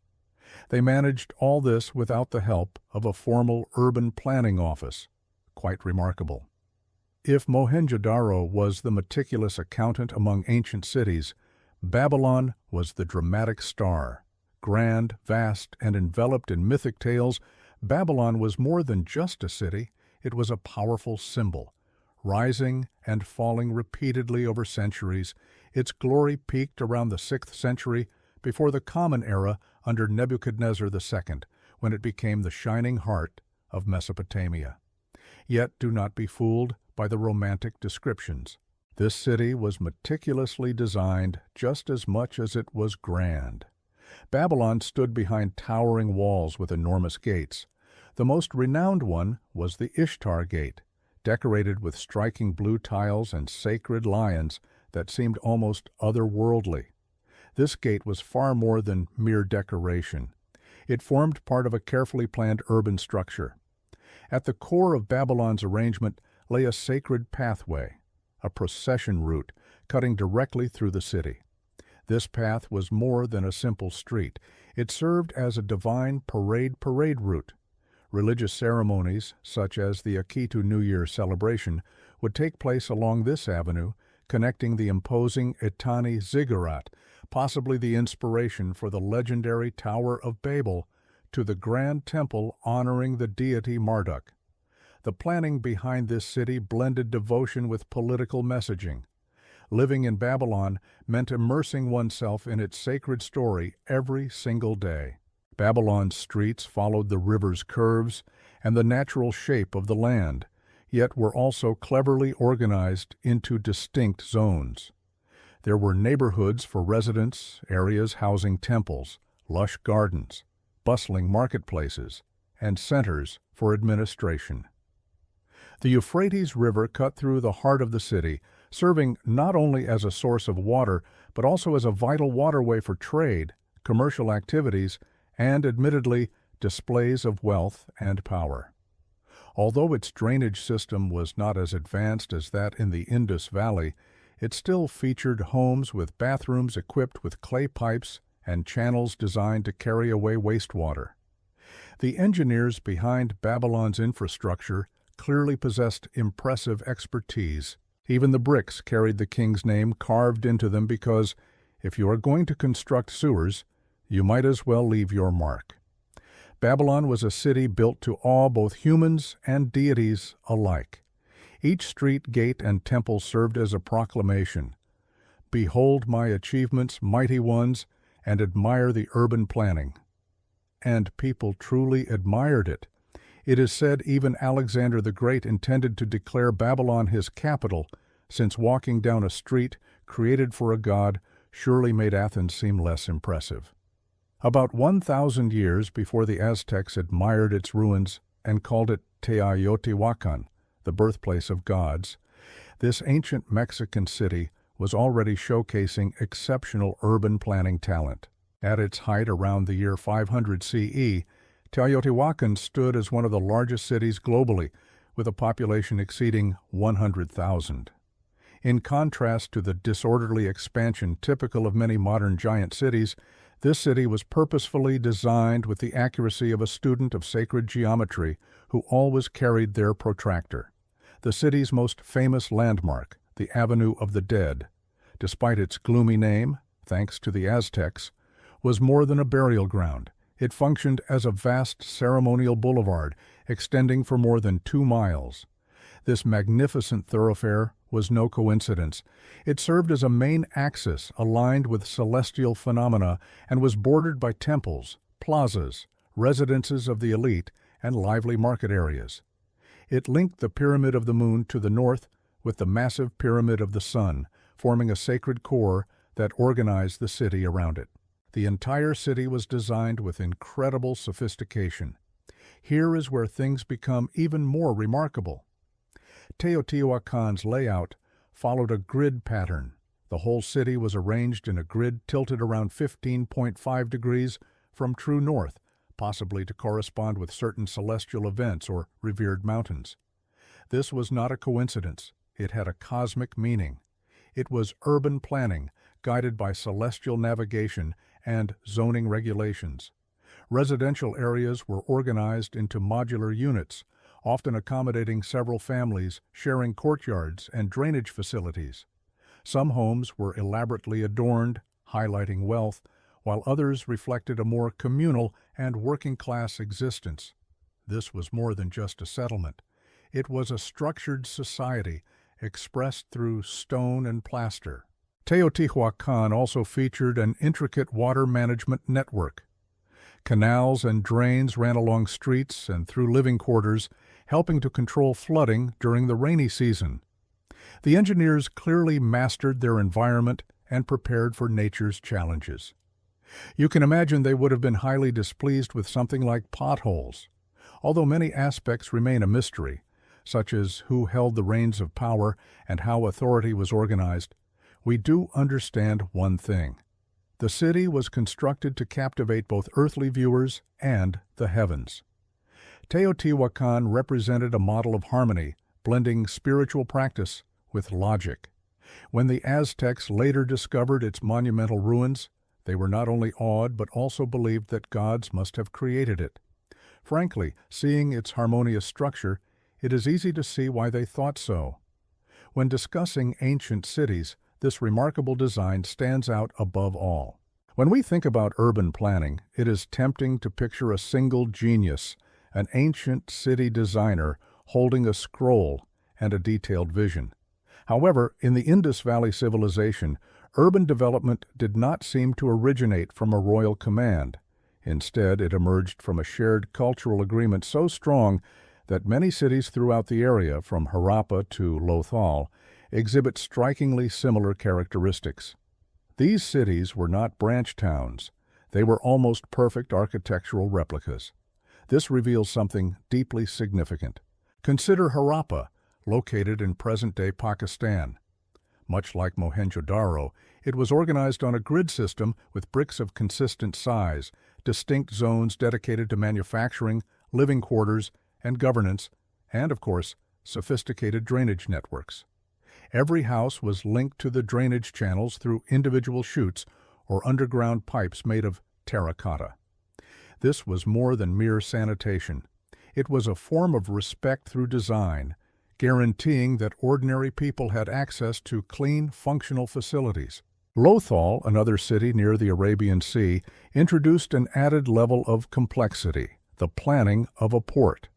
They managed all this without the help of a formal urban planning office. Quite remarkable. If Mohenjo-Daro was the meticulous accountant among ancient cities, Babylon was the dramatic star. Grand, vast, and enveloped in mythic tales, Babylon was more than just a city. It was a powerful symbol. Rising and falling repeatedly over centuries, its glory peaked around the 6th century before the Common Era under Nebuchadnezzar II, when it became the shining heart of Mesopotamia. Yet do not be fooled by the romantic descriptions. This city was meticulously designed just as much as it was grand. Babylon stood behind towering walls with enormous gates. The most renowned one was the Ishtar Gate, decorated with striking blue tiles and sacred lions that seemed almost otherworldly. This gate was far more than mere decoration. It formed part of a carefully planned urban structure. At the core of Babylon's arrangement lay a sacred pathway, a procession route cutting directly through the city. This path was more than a simple street. It served as a divine parade route. Religious ceremonies, such as the Akitu New Year celebration, would take place along this avenue, connecting the imposing Etani Ziggurat, possibly the inspiration for the legendary Tower of Babel, to the grand temple honoring the deity Marduk. The planning behind this city blended devotion with political messaging. Living in Babylon meant immersing oneself in its sacred story every single day. Babylon's streets followed the river's curves and the natural shape of the land, yet were also cleverly organized into distinct zones. There were neighborhoods for residents, areas housing temples, lush gardens, bustling marketplaces, and centers for administration. The Euphrates River cut through the heart of the city, serving not only as a source of water, but also as a vital waterway for trade, commercial activities, and, admittedly, displays of wealth and power. Although its drainage system was not as advanced as that in the Indus Valley, it still featured homes with bathrooms equipped with clay pipes and channels designed to carry away wastewater. The engineers behind Babylon's infrastructure clearly possessed impressive expertise. Even the bricks carried the king's name carved into them because, if you are going to construct sewers, you might as well leave your mark. Babylon was a city built to awe both humans and deities alike. Each street, gate, and temple served as a proclamation. Behold my achievements, mighty ones, and admire the urban planning. And people truly admired it. It is said even Alexander the Great intended to declare Babylon his capital, since walking down a street created for a god surely made Athens seem less impressive. About 1,000 years before the Aztecs admired its ruins and called it Teotihuacan, the birthplace of gods, this ancient Mexican city was already showcasing exceptional urban planning talent. At its height around the year 500 CE, Teotihuacan stood as one of the largest cities globally, with a population exceeding 100,000. In contrast to the disorderly expansion typical of many modern giant cities, this city was purposefully designed with the accuracy of a student of sacred geometry who always carried their protractor. The city's most famous landmark, the Avenue of the Dead, despite its gloomy name, thanks to the Aztecs, was more than a burial ground. It functioned as a vast ceremonial boulevard extending for more than 2 miles. This magnificent thoroughfare was no coincidence. It served as a main axis aligned with celestial phenomena and was bordered by temples, plazas, residences of the elite, and lively market areas. It linked the Pyramid of the Moon to the north with the massive Pyramid of the Sun, forming a sacred core that organized the city around it. The entire city was designed with incredible sophistication. Here is where things become even more remarkable. Teotihuacan's layout followed a grid pattern. The whole city was arranged in a grid tilted around 15.5 degrees from true north, possibly to correspond with certain celestial events or revered mountains. This was not a coincidence. It had a cosmic meaning. It was urban planning, guided by celestial navigation and zoning regulations. Residential areas were organized into modular units, often accommodating several families, sharing courtyards and drainage facilities. Some homes were elaborately adorned, highlighting wealth, while others reflected a more communal and working-class existence. This was more than just a settlement. It was a structured society expressed through stone and plaster. Teotihuacan also featured an intricate water management network. Canals and drains ran along streets and through living quarters, helping to control flooding during the rainy season. The engineers clearly mastered their environment and prepared for nature's challenges. You can imagine they would have been highly displeased with something like potholes. Although many aspects remain a mystery, such as who held the reins of power and how authority was organized, we do understand one thing. The city was constructed to captivate both earthly viewers and the heavens. Teotihuacan represented a model of harmony, blending spiritual practice with logic. When the Aztecs later discovered its monumental ruins, they were not only awed but also believed that gods must have created it. Frankly, seeing its harmonious structure, it is easy to see why they thought so. When discussing ancient cities, this remarkable design stands out above all. When we think about urban planning, it is tempting to picture a single genius, an ancient city designer holding a scroll and a detailed vision. However, in the Indus Valley civilization, urban development did not seem to originate from a royal command. Instead, it emerged from a shared cultural agreement so strong that many cities throughout the area, from Harappa to Lothal, exhibit strikingly similar characteristics. These cities were not branch towns. They were almost perfect architectural replicas. This reveals something deeply significant. Consider Harappa, located in present-day Pakistan. Much like Mohenjo-Daro, it was organized on a grid system with bricks of consistent size, distinct zones dedicated to manufacturing, living quarters, and governance, and, of course, sophisticated drainage networks. Every house was linked to the drainage channels through individual chutes or underground pipes made of terracotta. This was more than mere sanitation. It was a form of respect through design, guaranteeing that ordinary people had access to clean, functional facilities. Lothal, another city near the Arabian Sea, introduced an added level of complexity, the planning of a port.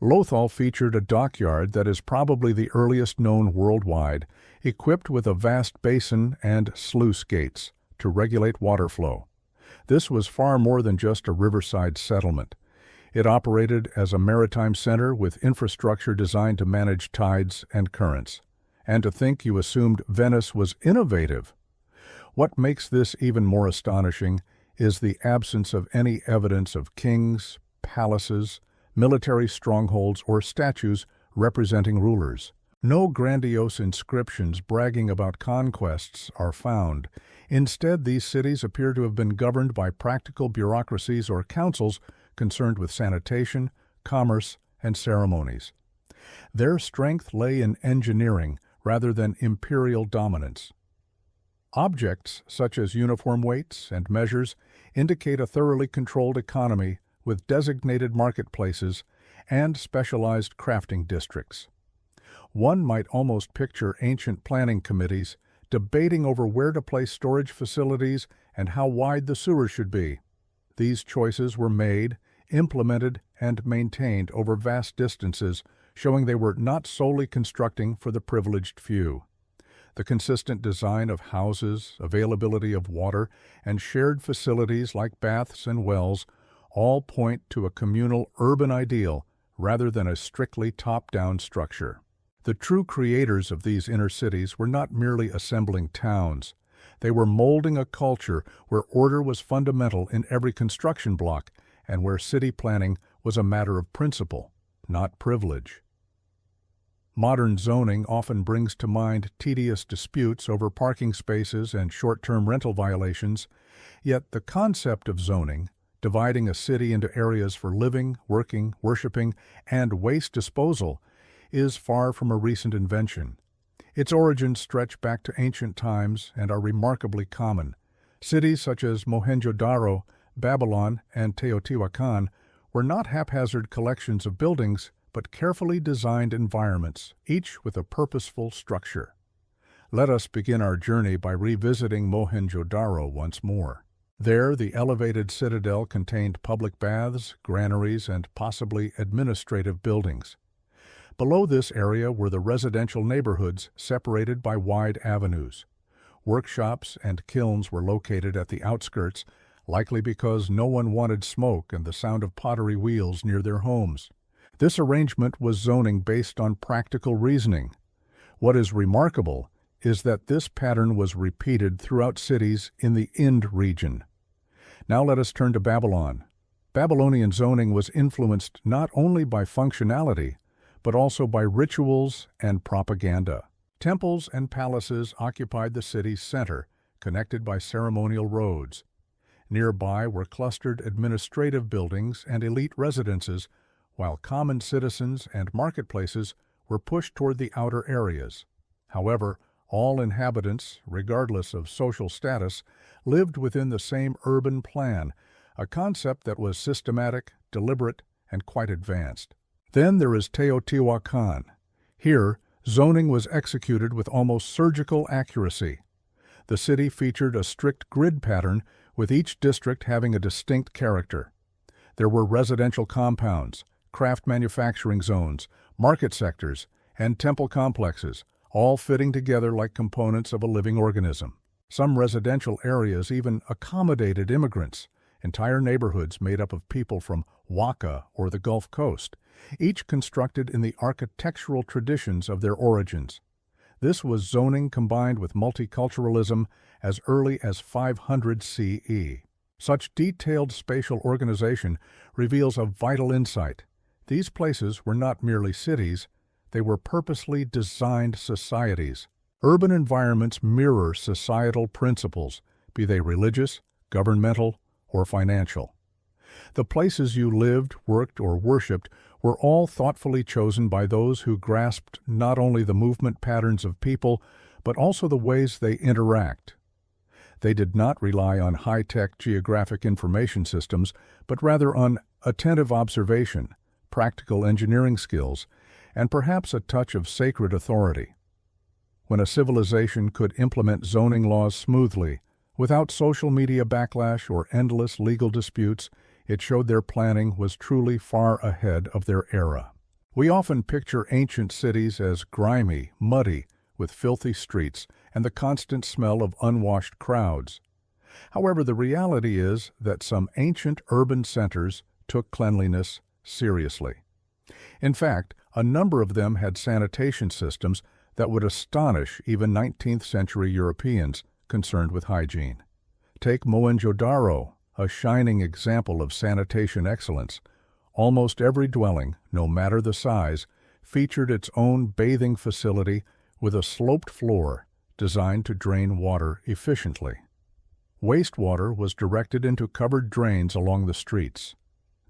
Lothal featured a dockyard that is probably the earliest known worldwide, equipped with a vast basin and sluice gates to regulate water flow. This was far more than just a riverside settlement. It operated as a maritime center with infrastructure designed to manage tides and currents. And to think you assumed Venice was innovative. What makes this even more astonishing is the absence of any evidence of kings, palaces, military strongholds, or statues representing rulers. No grandiose inscriptions bragging about conquests are found. Instead, these cities appear to have been governed by practical bureaucracies or councils concerned with sanitation, commerce, and ceremonies. Their strength lay in engineering rather than imperial dominance. Objects such as uniform weights and measures indicate a thoroughly controlled economy with designated marketplaces and specialized crafting districts. One might almost picture ancient planning committees debating over where to place storage facilities and how wide the sewer should be. These choices were made, implemented, and maintained over vast distances, showing they were not solely constructing for the privileged few. The consistent design of houses, availability of water, and shared facilities like baths and wells all point to a communal urban ideal rather than a strictly top-down structure. The true creators of these inner cities were not merely assembling towns. They were molding a culture where order was fundamental in every construction block and where city planning was a matter of principle, not privilege. Modern zoning often brings to mind tedious disputes over parking spaces and short-term rental violations, yet the concept of zoning, dividing a city into areas for living, working, worshiping, and waste disposal, is far from a recent invention. Its origins stretch back to ancient times and are remarkably common. Cities such as Mohenjo-Daro, Babylon, and Teotihuacan were not haphazard collections of buildings, but carefully designed environments, each with a purposeful structure. Let us begin our journey by revisiting Mohenjo-Daro once more. There, the elevated citadel contained public baths, granaries, and possibly administrative buildings. Below this area were the residential neighborhoods separated by wide avenues. Workshops and kilns were located at the outskirts, likely because no one wanted smoke and the sound of pottery wheels near their homes. This arrangement was zoning based on practical reasoning. What is remarkable is that this pattern was repeated throughout cities in the Ind region. Now let us turn to Babylon. Babylonian zoning was influenced not only by functionality, but also by rituals and propaganda. Temples and palaces occupied the city's center, connected by ceremonial roads. Nearby were clustered administrative buildings and elite residences, while common citizens and marketplaces were pushed toward the outer areas. However, all inhabitants, regardless of social status, lived within the same urban plan, a concept that was systematic, deliberate, and quite advanced. Then there is Teotihuacan. Here, zoning was executed with almost surgical accuracy. The city featured a strict grid pattern, with each district having a distinct character. There were residential compounds, craft manufacturing zones, market sectors, and temple complexes, all fitting together like components of a living organism. Some residential areas even accommodated immigrants, entire neighborhoods made up of people from Oaxaca or the Gulf Coast, each constructed in the architectural traditions of their origins. This was zoning combined with multiculturalism as early as 500 CE. Such detailed spatial organization reveals a vital insight. These places were not merely cities, they were purposely designed societies. Urban environments mirror societal principles, be they religious, governmental, or financial. The places you lived, worked, or worshipped were all thoughtfully chosen by those who grasped not only the movement patterns of people, but also the ways they interact. They did not rely on high-tech geographic information systems, but rather on attentive observation, practical engineering skills, and perhaps a touch of sacred authority. When a civilization could implement zoning laws smoothly, without social media backlash or endless legal disputes, it showed their planning was truly far ahead of their era. We often picture ancient cities as grimy, muddy, with filthy streets and the constant smell of unwashed crowds. However, the reality is that some ancient urban centers took cleanliness seriously. In fact, a number of them had sanitation systems that would astonish even 19th century Europeans concerned with hygiene. Take Mohenjo-Daro, a shining example of sanitation excellence. Almost every dwelling, no matter the size, featured its own bathing facility with a sloped floor designed to drain water efficiently. Wastewater was directed into covered drains along the streets.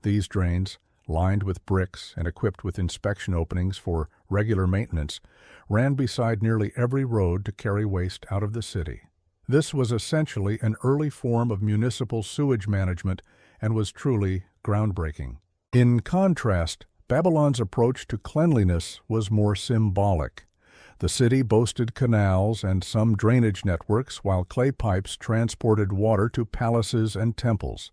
These drains, lined with bricks and equipped with inspection openings for regular maintenance, ran beside nearly every road to carry waste out of the city. This was essentially an early form of municipal sewage management and was truly groundbreaking. In contrast, Babylon's approach to cleanliness was more symbolic. The city boasted canals and some drainage networks, while clay pipes transported water to palaces and temples.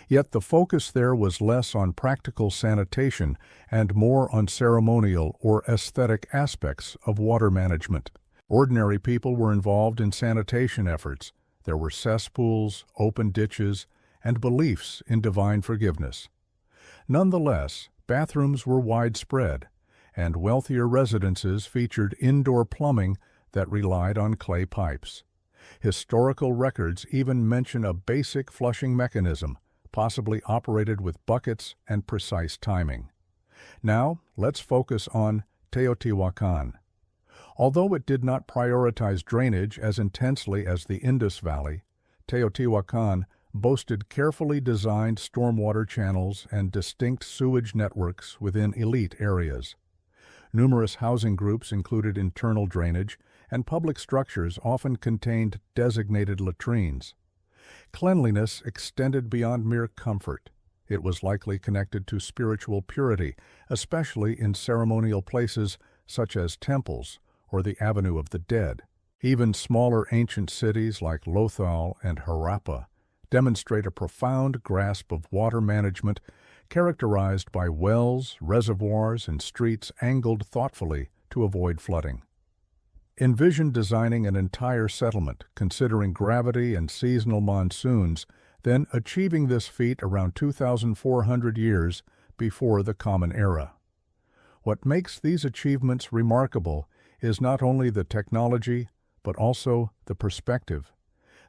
Yet the focus there was less on practical sanitation and more on ceremonial or aesthetic aspects of water management. Ordinary people were involved in sanitation efforts. There were cesspools, open ditches, and beliefs in divine forgiveness. Nonetheless, bathrooms were widespread, and wealthier residences featured indoor plumbing that relied on clay pipes. Historical records even mention a basic flushing mechanism, possibly operated with buckets and precise timing. Now, let's focus on Teotihuacan. Although it did not prioritize drainage as intensely as the Indus Valley, Teotihuacan boasted carefully designed stormwater channels and distinct sewage networks within elite areas. Numerous housing groups included internal drainage, and public structures often contained designated latrines. Cleanliness extended beyond mere comfort. It was likely connected to spiritual purity, especially in ceremonial places such as temples or the Avenue of the Dead. Even smaller ancient cities like Lothal and Harappa demonstrate a profound grasp of water management, characterized by wells, reservoirs, and streets angled thoughtfully to avoid flooding. Envision designing an entire settlement, considering gravity and seasonal monsoons, then achieving this feat around 2,400 years before the Common Era. What makes these achievements remarkable is not only the technology, but also the perspective.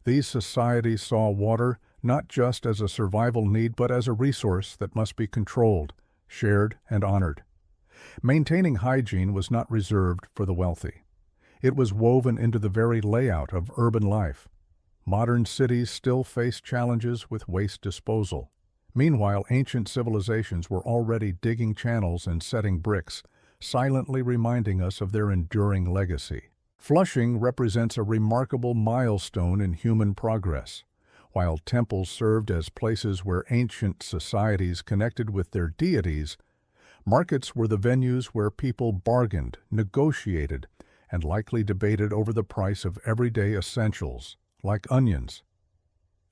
These societies saw water not just as a survival need, but as a resource that must be controlled, shared, and honored. Maintaining hygiene was not reserved for the wealthy. It was woven into the very layout of urban life. Modern cities still face challenges with waste disposal. Meanwhile, ancient civilizations were already digging channels and setting bricks, silently reminding us of their enduring legacy. Flushing represents a remarkable milestone in human progress. While temples served as places where ancient societies connected with their deities, markets were the venues where people bargained, negotiated, and likely debated over the price of everyday essentials, like onions.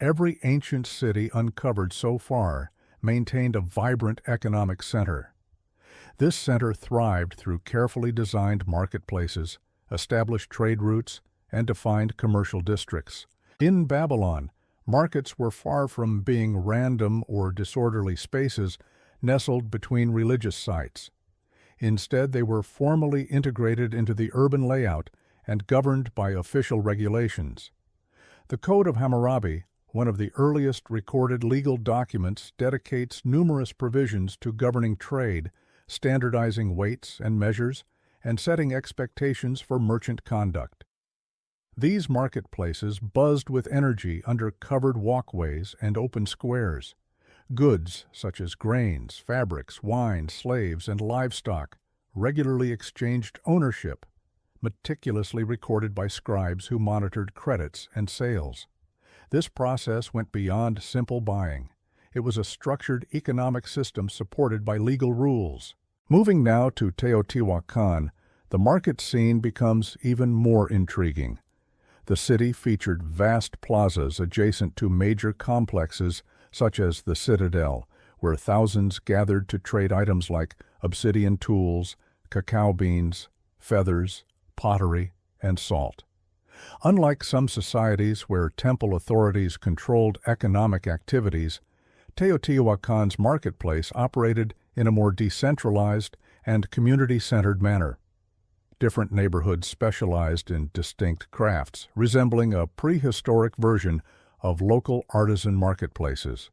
Every ancient city uncovered so far maintained a vibrant economic center. This center thrived through carefully designed marketplaces, established trade routes, and defined commercial districts. In Babylon, markets were far from being random or disorderly spaces nestled between religious sites. Instead, they were formally integrated into the urban layout and governed by official regulations. The Code of Hammurabi, one of the earliest recorded legal documents, dedicates numerous provisions to governing trade, standardizing weights and measures, and setting expectations for merchant conduct. These marketplaces buzzed with energy under covered walkways and open squares. Goods such as grains, fabrics, wine, slaves, and livestock regularly exchanged ownership, meticulously recorded by scribes who monitored credits and sales. This process went beyond simple buying. It was a structured economic system supported by legal rules. Moving now to Teotihuacan, the market scene becomes even more intriguing. The city featured vast plazas adjacent to major complexes such as the Citadel, where thousands gathered to trade items like obsidian tools, cacao beans, feathers, pottery, and salt. Unlike some societies where temple authorities controlled economic activities, Teotihuacan's marketplace operated in a more decentralized and community-centered manner. Different neighborhoods specialized in distinct crafts, resembling a prehistoric version of local artisan marketplaces.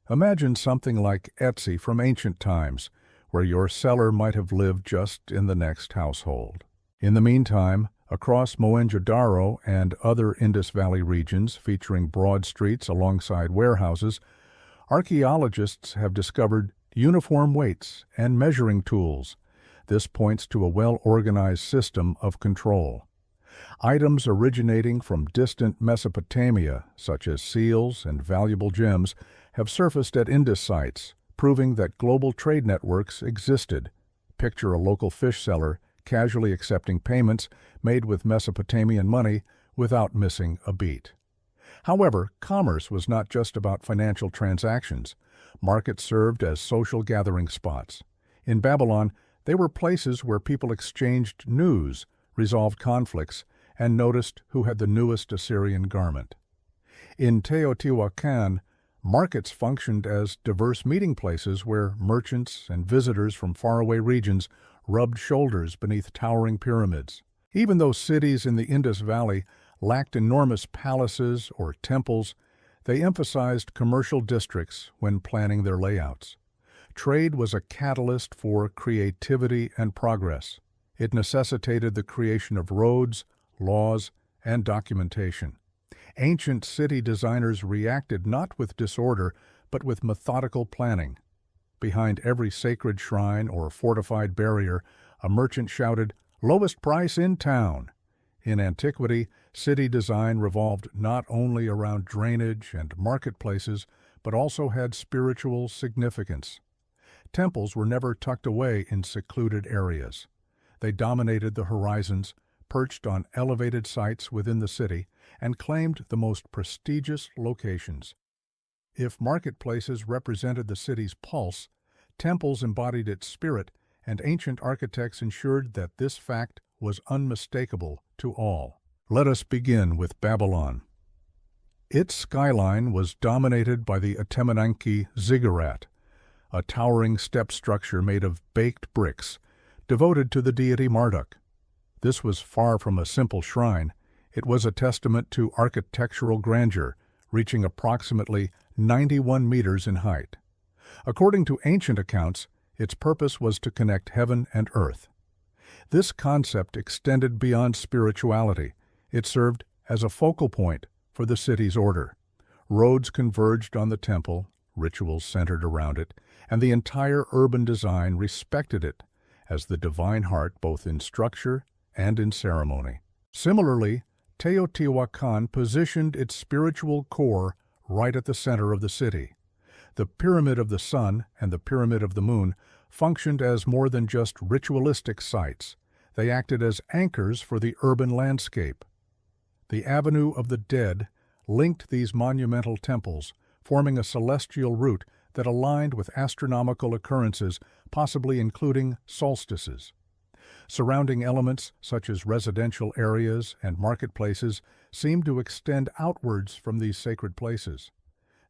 Imagine something like Etsy from ancient times, where your seller might have lived just in the next household. In the meantime, across Mohenjo-Daro and other Indus Valley regions featuring broad streets alongside warehouses, archaeologists have discovered uniform weights and measuring tools. This points to a well-organized system of control. Items originating from distant Mesopotamia, such as seals and valuable gems, have surfaced at Indus sites, proving that global trade networks existed. Picture a local fish seller casually accepting payments made with Mesopotamian money without missing a beat. However, commerce was not just about financial transactions. Markets served as social gathering spots. In Babylon, they were places where people exchanged news, resolved conflicts, and noticed who had the newest Assyrian garment. In Teotihuacan, markets functioned as diverse meeting places where merchants and visitors from faraway regions rubbed shoulders beneath towering pyramids. Even though cities in the Indus Valley lacked enormous palaces or temples, they emphasized commercial districts when planning their layouts. Trade was a catalyst for creativity and progress. It necessitated the creation of roads, laws, and documentation. Ancient city designers reacted not with disorder, but with methodical planning. Behind every sacred shrine or fortified barrier, a merchant shouted, "Lowest price in town." In antiquity, city design revolved not only around drainage and marketplaces, but also had spiritual significance. Temples were never tucked away in secluded areas. They dominated the horizons, perched on elevated sites within the city, and claimed the most prestigious locations. If marketplaces represented the city's pulse, temples embodied its spirit, and ancient architects ensured that this fact was unmistakable to all. Let us begin with Babylon. Its skyline was dominated by the Atemenanki ziggurat, a towering step structure made of baked bricks, devoted to the deity Marduk. This was far from a simple shrine. It was a testament to architectural grandeur, reaching approximately 91 meters in height. According to ancient accounts, its purpose was to connect heaven and earth. This concept extended beyond spirituality. It served as a focal point for the city's order. Roads converged on the temple, rituals centered around it, and the entire urban design respected it as the divine heart both in structure and in ceremony. Similarly, Teotihuacan positioned its spiritual core right at the center of the city. The Pyramid of the Sun and the Pyramid of the Moon functioned as more than just ritualistic sites. They acted as anchors for the urban landscape. The Avenue of the Dead linked these monumental temples, forming a celestial route that aligned with astronomical occurrences, possibly including solstices. Surrounding elements, such as residential areas and marketplaces, seemed to extend outwards from these sacred places.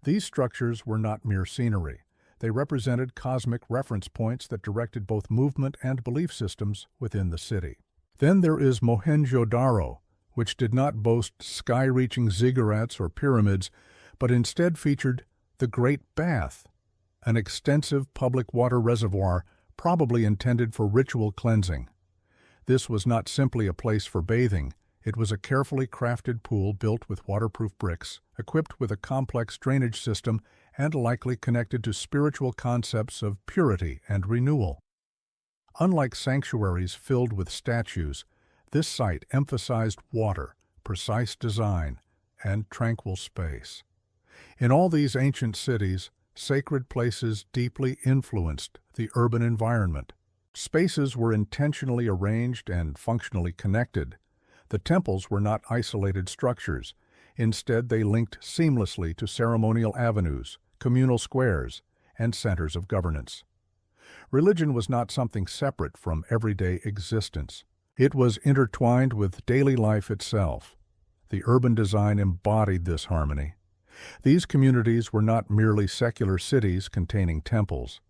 These structures were not mere scenery. They represented cosmic reference points that directed both movement and belief systems within the city. Then there is Mohenjo-Daro, which did not boast sky-reaching ziggurats or pyramids, but instead featured the Great Bath, an extensive public water reservoir probably intended for ritual cleansing. This was not simply a place for bathing. It was a carefully crafted pool built with waterproof bricks, equipped with a complex drainage system, and likely connected to spiritual concepts of purity and renewal. Unlike sanctuaries filled with statues, this site emphasized water, precise design, and tranquil space. In all these ancient cities, sacred places deeply influenced the urban environment. Spaces were intentionally arranged and functionally connected. The temples were not isolated structures. Instead, they linked seamlessly to ceremonial avenues, communal squares, and centers of governance. Religion was not something separate from everyday existence. It was intertwined with daily life itself. The urban design embodied this harmony. These communities were not merely secular cities containing temples.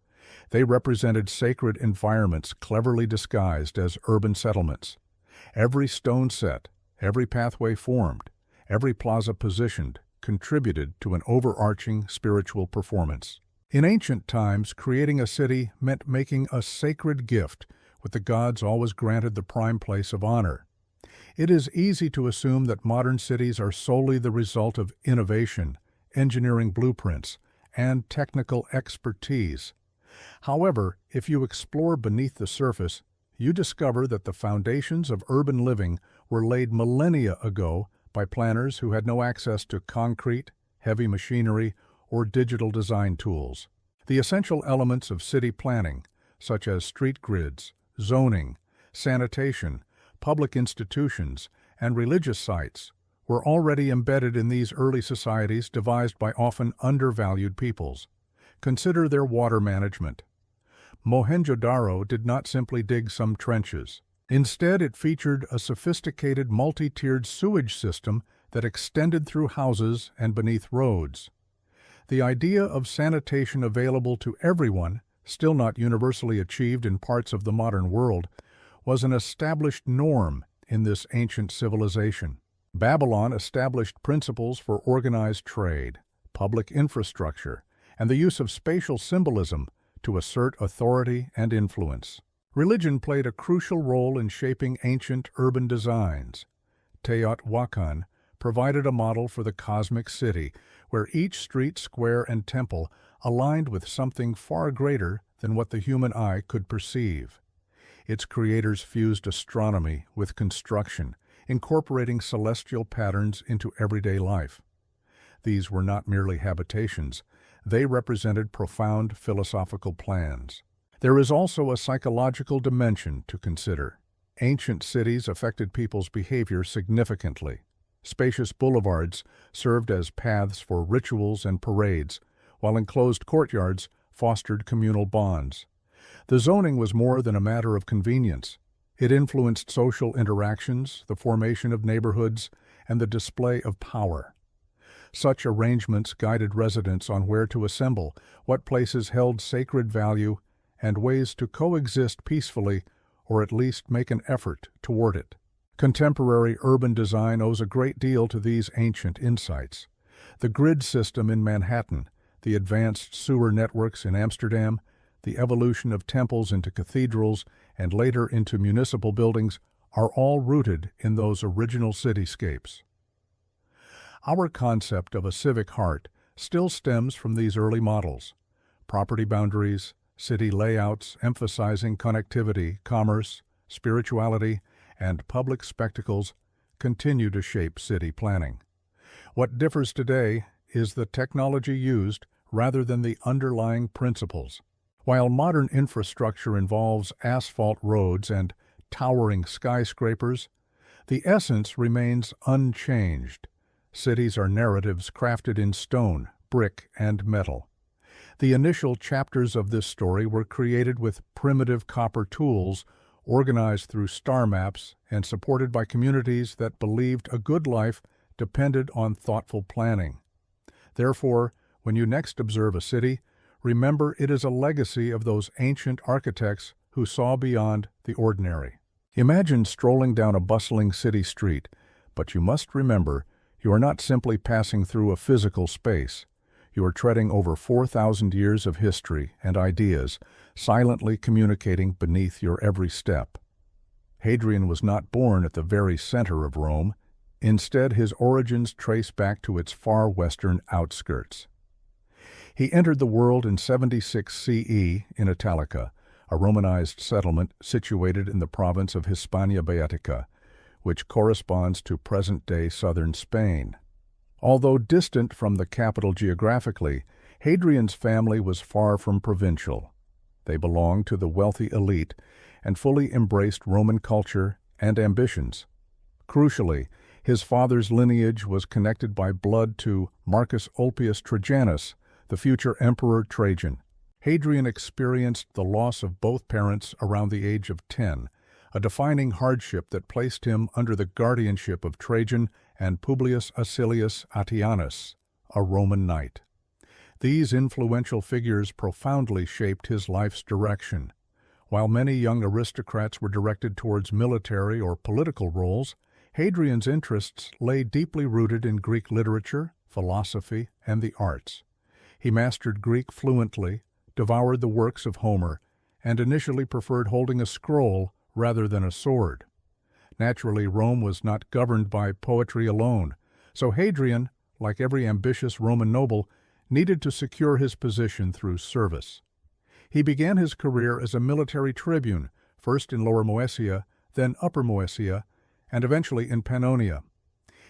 They represented sacred environments cleverly disguised as urban settlements. Every stone set, every pathway formed, every plaza positioned, contributed to an overarching spiritual performance. In ancient times, creating a city meant making a sacred gift, with the gods always granted the prime place of honor. It is easy to assume that modern cities are solely the result of innovation, engineering blueprints, and technical expertise. However, if you explore beneath the surface, you discover that the foundations of urban living were laid millennia ago by planners who had no access to concrete, heavy machinery, or digital design tools. The essential elements of city planning, such as street grids, zoning, sanitation, public institutions, and religious sites, were already embedded in these early societies devised by often undervalued peoples. Consider their water management. Mohenjo-Daro did not simply dig some trenches. Instead, it featured a sophisticated multi-tiered sewage system that extended through houses and beneath roads. The idea of sanitation available to everyone, still not universally achieved in parts of the modern world, was an established norm in this ancient civilization. Babylon established principles for organized trade, public infrastructure, and the use of spatial symbolism to assert authority and influence. Religion played a crucial role in shaping ancient urban designs. Teotihuacan provided a model for the cosmic city, where each street, square, and temple aligned with something far greater than what the human eye could perceive. Its creators fused astronomy with construction, incorporating celestial patterns into everyday life. These were not merely habitations. They represented profound philosophical plans. There is also a psychological dimension to consider. Ancient cities affected people's behavior significantly. Spacious boulevards served as paths for rituals and parades, while enclosed courtyards fostered communal bonds. The zoning was more than a matter of convenience. It influenced social interactions, the formation of neighborhoods, and the display of power. Such arrangements guided residents on where to assemble, what places held sacred value, and ways to coexist peacefully or at least make an effort toward it. Contemporary urban design owes a great deal to these ancient insights. The grid system in Manhattan, the advanced sewer networks in Amsterdam, the evolution of temples into cathedrals and later into municipal buildings are all rooted in those original cityscapes. Our concept of a civic heart still stems from these early models. Property boundaries, city layouts emphasizing connectivity, commerce, spirituality, and public spectacles continue to shape city planning. What differs today is the technology used rather than the underlying principles. While modern infrastructure involves asphalt roads and towering skyscrapers, the essence remains unchanged. Cities are narratives crafted in stone, brick, and metal. The initial chapters of this story were created with primitive copper tools, organized through star maps and supported by communities that believed a good life depended on thoughtful planning. Therefore, when you next observe a city, remember it is a legacy of those ancient architects who saw beyond the ordinary. Imagine strolling down a bustling city street, but you must remember you are not simply passing through a physical space. You are treading over 4,000 years of history and ideas, silently communicating beneath your every step. Hadrian was not born at the very center of Rome. Instead, his origins trace back to its far western outskirts. He entered the world in 76 CE in Italica, a Romanized settlement situated in the province of Hispania Baetica, which corresponds to present-day southern Spain. Although distant from the capital geographically, Hadrian's family was far from provincial. They belonged to the wealthy elite and fully embraced Roman culture and ambitions. Crucially, his father's lineage was connected by blood to Marcus Ulpius Trajanus, the future Emperor Trajan. Hadrian experienced the loss of both parents around the age of 10, a defining hardship that placed him under the guardianship of Trajan and Publius Acilius Attianus, a Roman knight. These influential figures profoundly shaped his life's direction. While many young aristocrats were directed towards military or political roles, Hadrian's interests lay deeply rooted in Greek literature, philosophy, and the arts. He mastered Greek fluently, devoured the works of Homer, and initially preferred holding a scroll rather than a sword. Naturally, Rome was not governed by poetry alone, so Hadrian, like every ambitious Roman noble, needed to secure his position through service. He began his career as a military tribune, first in Lower Moesia, then Upper Moesia, and eventually in Pannonia.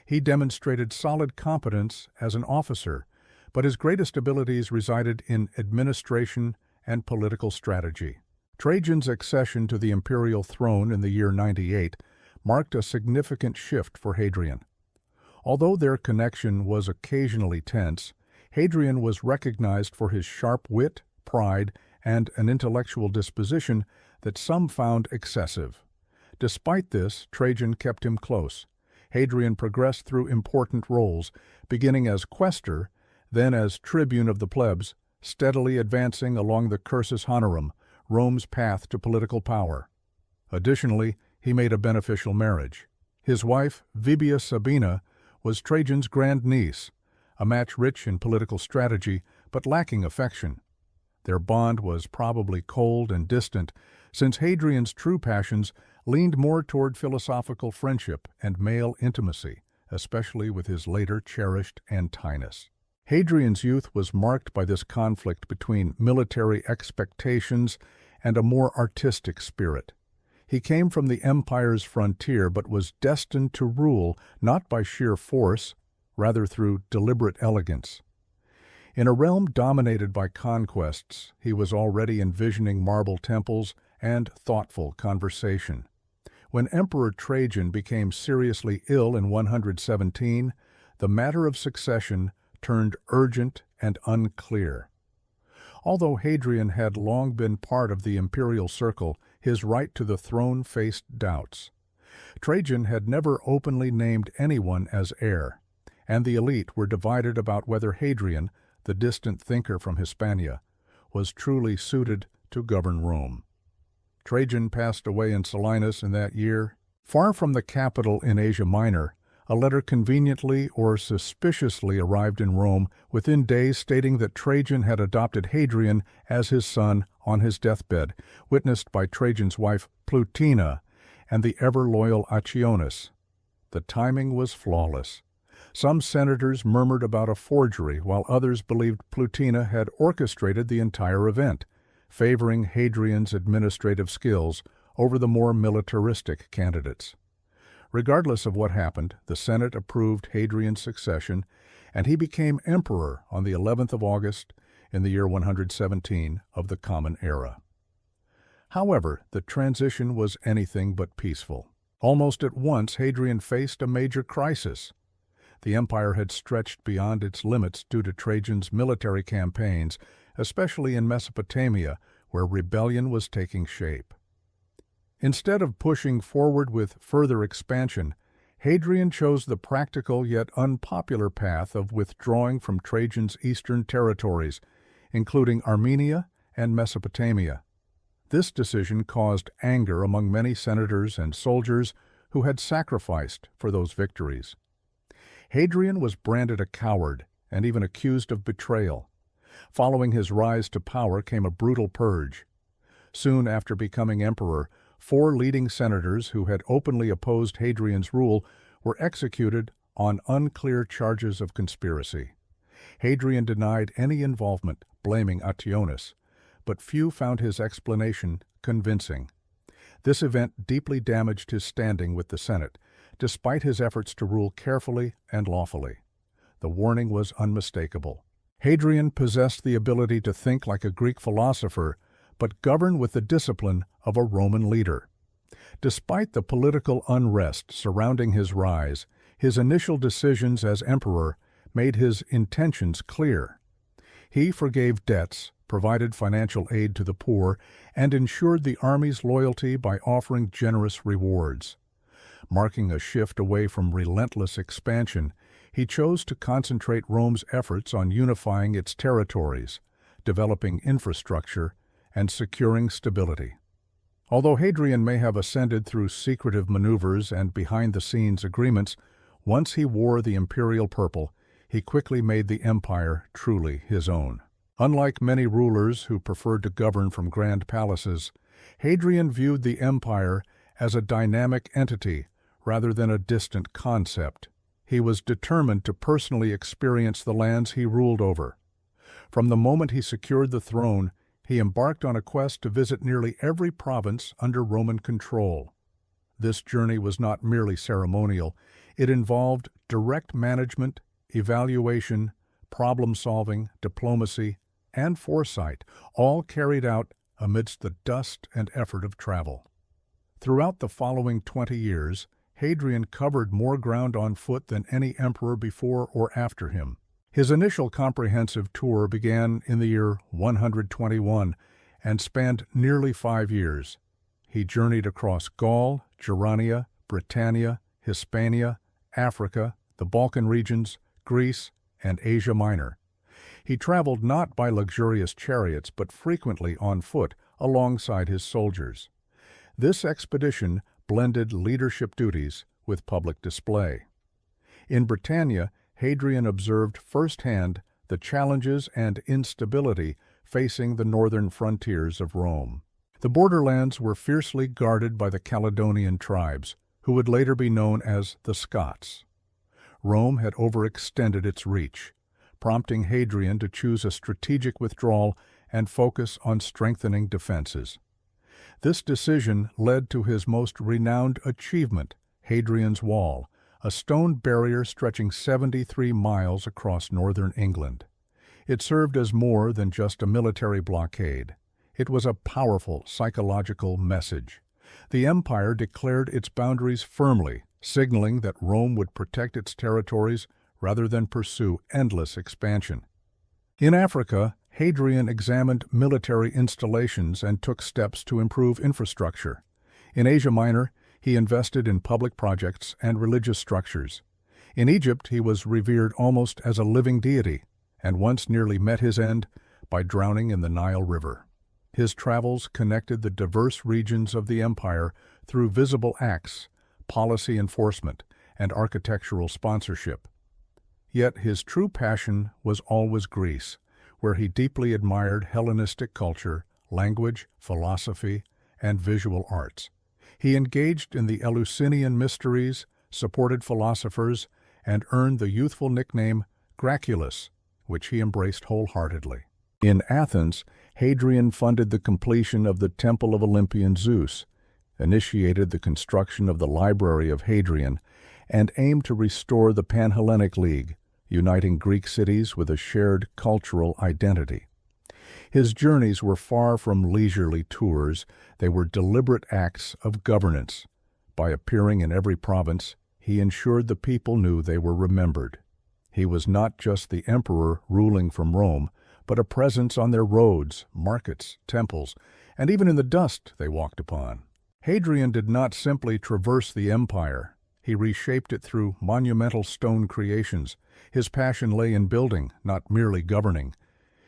He demonstrated solid competence as an officer, but his greatest abilities resided in administration and political strategy. Trajan's accession to the imperial throne in the year 98 marked a significant shift for Hadrian. Although their connection was occasionally tense, Hadrian was recognized for his sharp wit, pride, and an intellectual disposition that some found excessive. Despite this, Trajan kept him close. Hadrian progressed through important roles, beginning as quaestor, then as tribune of the plebs, steadily advancing along the cursus honorum, Rome's path to political power. Additionally, he made a beneficial marriage. His wife, Vibia Sabina, was Trajan's grandniece, a match rich in political strategy but lacking affection. Their bond was probably cold and distant, since Hadrian's true passions leaned more toward philosophical friendship and male intimacy, especially with his later cherished Antinous. Hadrian's youth was marked by this conflict between military expectations and a more artistic spirit. He came from the empire's frontier but was destined to rule not by sheer force, rather through deliberate elegance. In a realm dominated by conquests, he was already envisioning marble temples and thoughtful conversation. When Emperor Trajan became seriously ill in 117, the matter of succession turned urgent and unclear. Although Hadrian had long been part of the imperial circle, his right to the throne faced doubts. Trajan had never openly named anyone as heir, and the elite were divided about whether Hadrian, the distant thinker from Hispania, was truly suited to govern Rome. Trajan passed away in Selinus in that year. Far from the capital in Asia Minor, a letter conveniently or suspiciously arrived in Rome within days stating that Trajan had adopted Hadrian as his son on his deathbed, witnessed by Trajan's wife Plutina and the ever-loyal Accionis. The timing was flawless. Some senators murmured about a forgery, while others believed Plutina had orchestrated the entire event, favoring Hadrian's administrative skills over the more militaristic candidates. Regardless of what happened, the Senate approved Hadrian's succession, and he became emperor on the 11th of August in the year 117 of the Common Era. However, the transition was anything but peaceful. Almost at once, Hadrian faced a major crisis. The empire had stretched beyond its limits due to Trajan's military campaigns, especially in Mesopotamia, where rebellion was taking shape. Instead of pushing forward with further expansion, Hadrian chose the practical yet unpopular path of withdrawing from Trajan's eastern territories, including Armenia and Mesopotamia. This decision caused anger among many senators and soldiers who had sacrificed for those victories. Hadrian was branded a coward and even accused of betrayal. Following his rise to power came a brutal purge. Soon after becoming emperor, 4 leading senators who had openly opposed Hadrian's rule were executed on unclear charges of conspiracy. Hadrian denied any involvement, blaming Accionis, but few found his explanation convincing. This event deeply damaged his standing with the Senate, despite his efforts to rule carefully and lawfully. The warning was unmistakable. Hadrian possessed the ability to think like a Greek philosopher, but govern with the discipline of a Roman leader. Despite the political unrest surrounding his rise, his initial decisions as emperor made his intentions clear. He forgave debts, provided financial aid to the poor, and ensured the army's loyalty by offering generous rewards. Marking a shift away from relentless expansion, he chose to concentrate Rome's efforts on unifying its territories, developing infrastructure, and securing stability. Although Hadrian may have ascended through secretive maneuvers and behind-the-scenes agreements, once he wore the imperial purple, he quickly made the empire truly his own. Unlike many rulers who preferred to govern from grand palaces, Hadrian viewed the empire as a dynamic entity rather than a distant concept. He was determined to personally experience the lands he ruled over. From the moment he secured the throne, he embarked on a quest to visit nearly every province under Roman control. This journey was not merely ceremonial. It involved direct management, evaluation, problem-solving, diplomacy, and foresight, all carried out amidst the dust and effort of travel. Throughout the following 20 years, Hadrian covered more ground on foot than any emperor before or after him. His initial comprehensive tour began in the year 121 and spanned nearly 5 years. He journeyed across Gaul, Germania, Britannia, Hispania, Africa, the Balkan regions, Greece, and Asia Minor. He traveled not by luxurious chariots but frequently on foot alongside his soldiers. This expedition blended leadership duties with public display. In Britannia, Hadrian observed firsthand the challenges and instability facing the northern frontiers of Rome. The borderlands were fiercely guarded by the Caledonian tribes, who would later be known as the Scots. Rome had overextended its reach, prompting Hadrian to choose a strategic withdrawal and focus on strengthening defenses. This decision led to his most renowned achievement, Hadrian's Wall, a stone barrier stretching 73 miles across northern England. It served as more than just a military blockade. It was a powerful psychological message. The empire declared its boundaries firmly, signaling that Rome would protect its territories rather than pursue endless expansion. In Africa, Hadrian examined military installations and took steps to improve infrastructure. In Asia Minor, he invested in public projects and religious structures. In Egypt, he was revered almost as a living deity, and once nearly met his end by drowning in the Nile River. His travels connected the diverse regions of the empire through visible acts, policy enforcement, and architectural sponsorship. Yet his true passion was always Greece, where he deeply admired Hellenistic culture, language, philosophy, and visual arts. He engaged in the Eleusinian mysteries, supported philosophers, and earned the youthful nickname Graculus, which he embraced wholeheartedly. In Athens, Hadrian funded the completion of the Temple of Olympian Zeus, initiated the construction of the Library of Hadrian, and aimed to restore the Panhellenic League, uniting Greek cities with a shared cultural identity. His journeys were far from leisurely tours, they were deliberate acts of governance. By appearing in every province, he ensured the people knew they were remembered. He was not just the emperor ruling from Rome, but a presence on their roads, markets, temples, and even in the dust they walked upon. Hadrian did not simply traverse the empire. He reshaped it through monumental stone creations. His passion lay in building, not merely governing.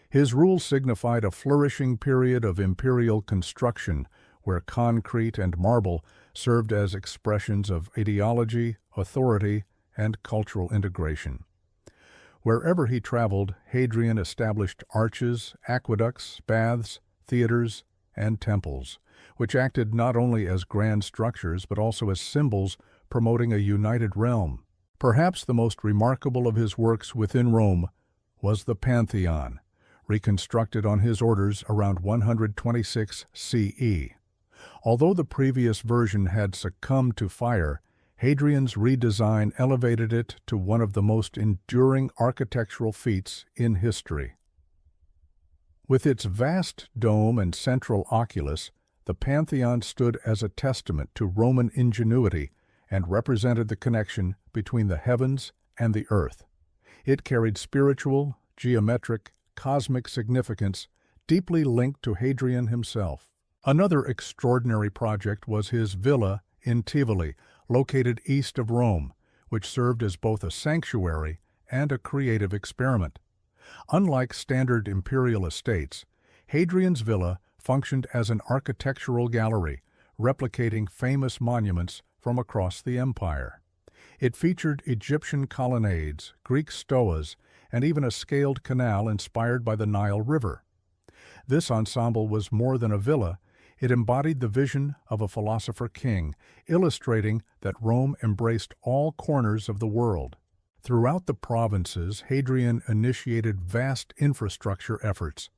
His rule signified a flourishing period of imperial construction, where concrete and marble served as expressions of ideology, authority, and cultural integration. Wherever he traveled, Hadrian established arches, aqueducts, baths, theaters, and temples, which acted not only as grand structures but also as symbols promoting a united realm. Perhaps the most remarkable of his works within Rome was the Pantheon, reconstructed on his orders around 126 CE. Although the previous version had succumbed to fire, Hadrian's redesign elevated it to one of the most enduring architectural feats in history. With its vast dome and central oculus, the Pantheon stood as a testament to Roman ingenuity and represented the connection between the heavens and the earth. It carried spiritual, geometric, cosmic significance deeply linked to Hadrian himself. Another extraordinary project was his villa in Tivoli, located east of Rome, which served as both a sanctuary and a creative experiment. Unlike standard imperial estates, Hadrian's villa functioned as an architectural gallery, replicating famous monuments from across the empire. It featured Egyptian colonnades, Greek stoas, and even a scaled canal inspired by the Nile River. This ensemble was more than a villa. It embodied the vision of a philosopher king, illustrating that Rome embraced all corners of the world. Throughout the provinces, Hadrian initiated vast infrastructure efforts.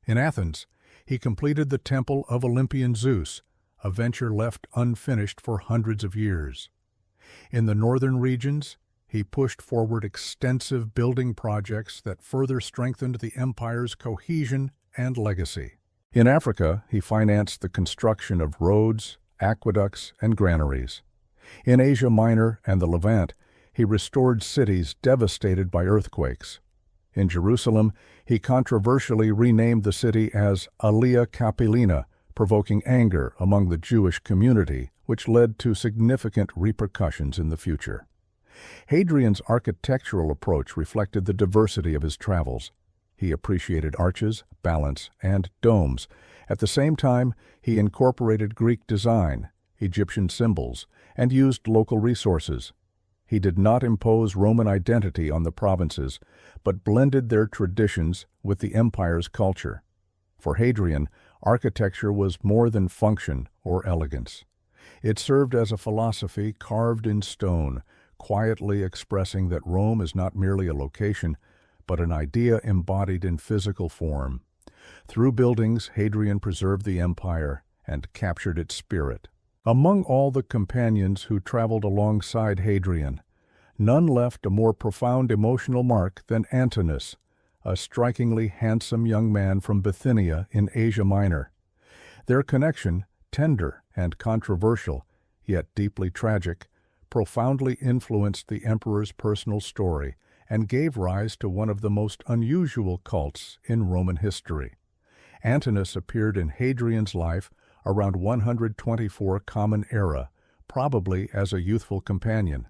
In Athens, he completed the Temple of Olympian Zeus, a venture left unfinished for hundreds of years. In the northern regions, he pushed forward extensive building projects that further strengthened the empire's cohesion and legacy. In Africa, he financed the construction of roads, aqueducts, and granaries. In Asia Minor and the Levant, he restored cities devastated by earthquakes. In Jerusalem, he controversially renamed the city as Aelia Capitolina, provoking anger among the Jewish community, which led to significant repercussions in the future. Hadrian's architectural approach reflected the diversity of his travels. He appreciated arches, balance, and domes. At the same time, he incorporated Greek design, Egyptian symbols, and used local resources. He did not impose Roman identity on the provinces, but blended their traditions with the empire's culture. For Hadrian, architecture was more than function or elegance. It served as a philosophy carved in stone, quietly expressing that Rome is not merely a location, but an idea embodied in physical form. Through buildings, Hadrian preserved the empire and captured its spirit. Among all the companions who traveled alongside Hadrian, none left a more profound emotional mark than Antinous, a strikingly handsome young man from Bithynia in Asia Minor. Their connection, tender and controversial, yet deeply tragic, profoundly influenced the emperor's personal story and gave rise to one of the most unusual cults in Roman history. Antinous appeared in Hadrian's life around 124 Common Era, probably as a youthful companion.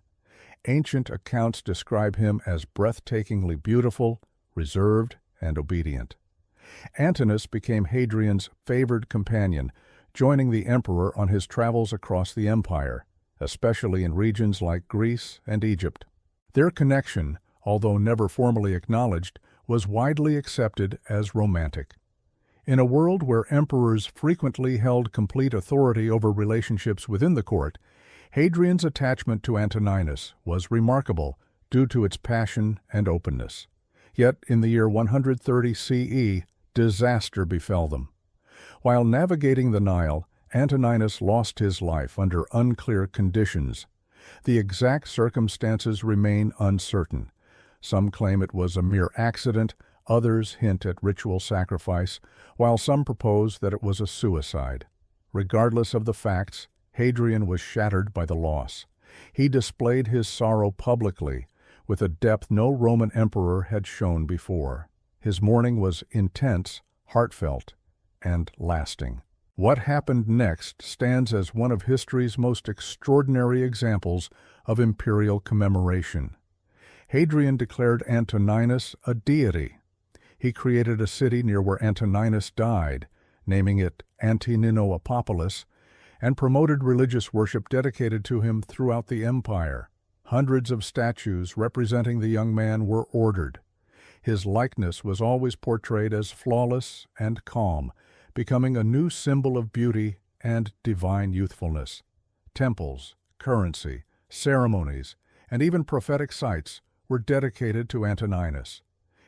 Ancient accounts describe him as breathtakingly beautiful, reserved, and obedient. Antinous became Hadrian's favored companion, joining the emperor on his travels across the empire, especially in regions like Greece and Egypt. Their connection, although never formally acknowledged, was widely accepted as romantic. In a world where emperors frequently held complete authority over relationships within the court, Hadrian's attachment to Antoninus was remarkable due to its passion and openness. Yet, in the year 130 CE, disaster befell them. While navigating the Nile, Antoninus lost his life under unclear conditions. The exact circumstances remain uncertain. Some claim it was a mere accident, others hint at ritual sacrifice, while some propose that it was a suicide. Regardless of the facts, Hadrian was shattered by the loss. He displayed his sorrow publicly, with a depth no Roman emperor had shown before. His mourning was intense, heartfelt, and lasting. What happened next stands as one of history's most extraordinary examples of imperial commemoration. Hadrian declared Antoninus a deity. He created a city near where Antoninus died, naming it Antininopolis, and promoted religious worship dedicated to him throughout the empire. Hundreds of statues representing the young man were ordered. His likeness was always portrayed as flawless and calm, becoming a new symbol of beauty and divine youthfulness. Temples, currency, ceremonies, and even prophetic sites were dedicated to Antoninus.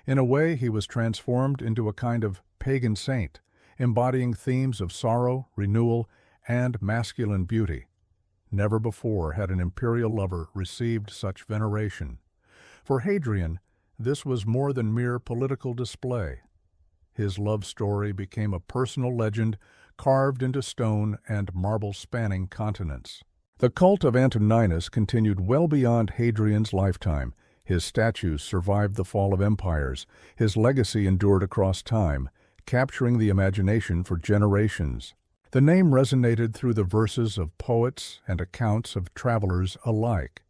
In a way, he was transformed into a kind of pagan saint, embodying themes of sorrow, renewal, and masculine beauty. Never before had an imperial lover received such veneration. For Hadrian, this was more than mere political display. His love story became a personal legend carved into stone and marble spanning continents. The cult of Antoninus continued well beyond Hadrian's lifetime. His statues survived the fall of empires. His legacy endured across time, capturing the imagination for generations. The name resonated through the verses of poets and accounts of travelers alike.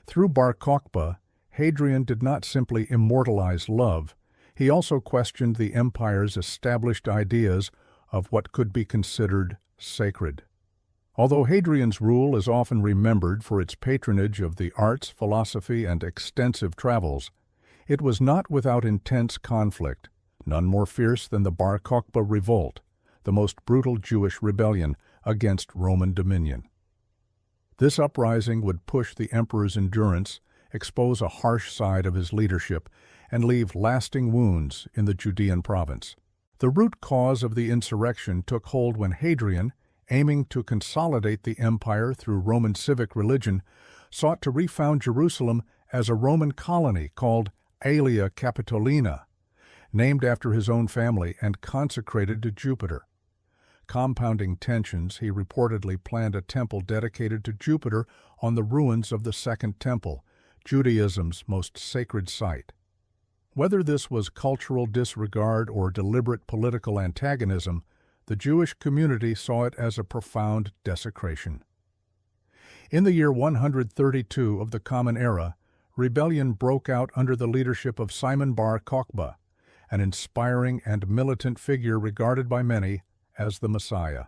Through Bar Kokhba, Hadrian did not simply immortalize love, he also questioned the empire's established ideas of what could be considered sacred. Although Hadrian's rule is often remembered for its patronage of the arts, philosophy, and extensive travels, it was not without intense conflict, none more fierce than the Bar Kokhba revolt, the most brutal Jewish rebellion against Roman dominion. This uprising would push the emperor's endurance, expose a harsh side of his leadership, and leave lasting wounds in the Judean province. The root cause of the insurrection took hold when Hadrian, aiming to consolidate the empire through Roman civic religion, sought to refound Jerusalem as a Roman colony called Aelia Capitolina, named after his own family and consecrated to Jupiter. Compounding tensions, he reportedly planned a temple dedicated to Jupiter on the ruins of the Second Temple, Judaism's most sacred site. Whether this was cultural disregard or deliberate political antagonism, the Jewish community saw it as a profound desecration. In the year 132 of the Common Era, rebellion broke out under the leadership of Simon Bar Kokhba, an inspiring and militant figure regarded by many as the Messiah.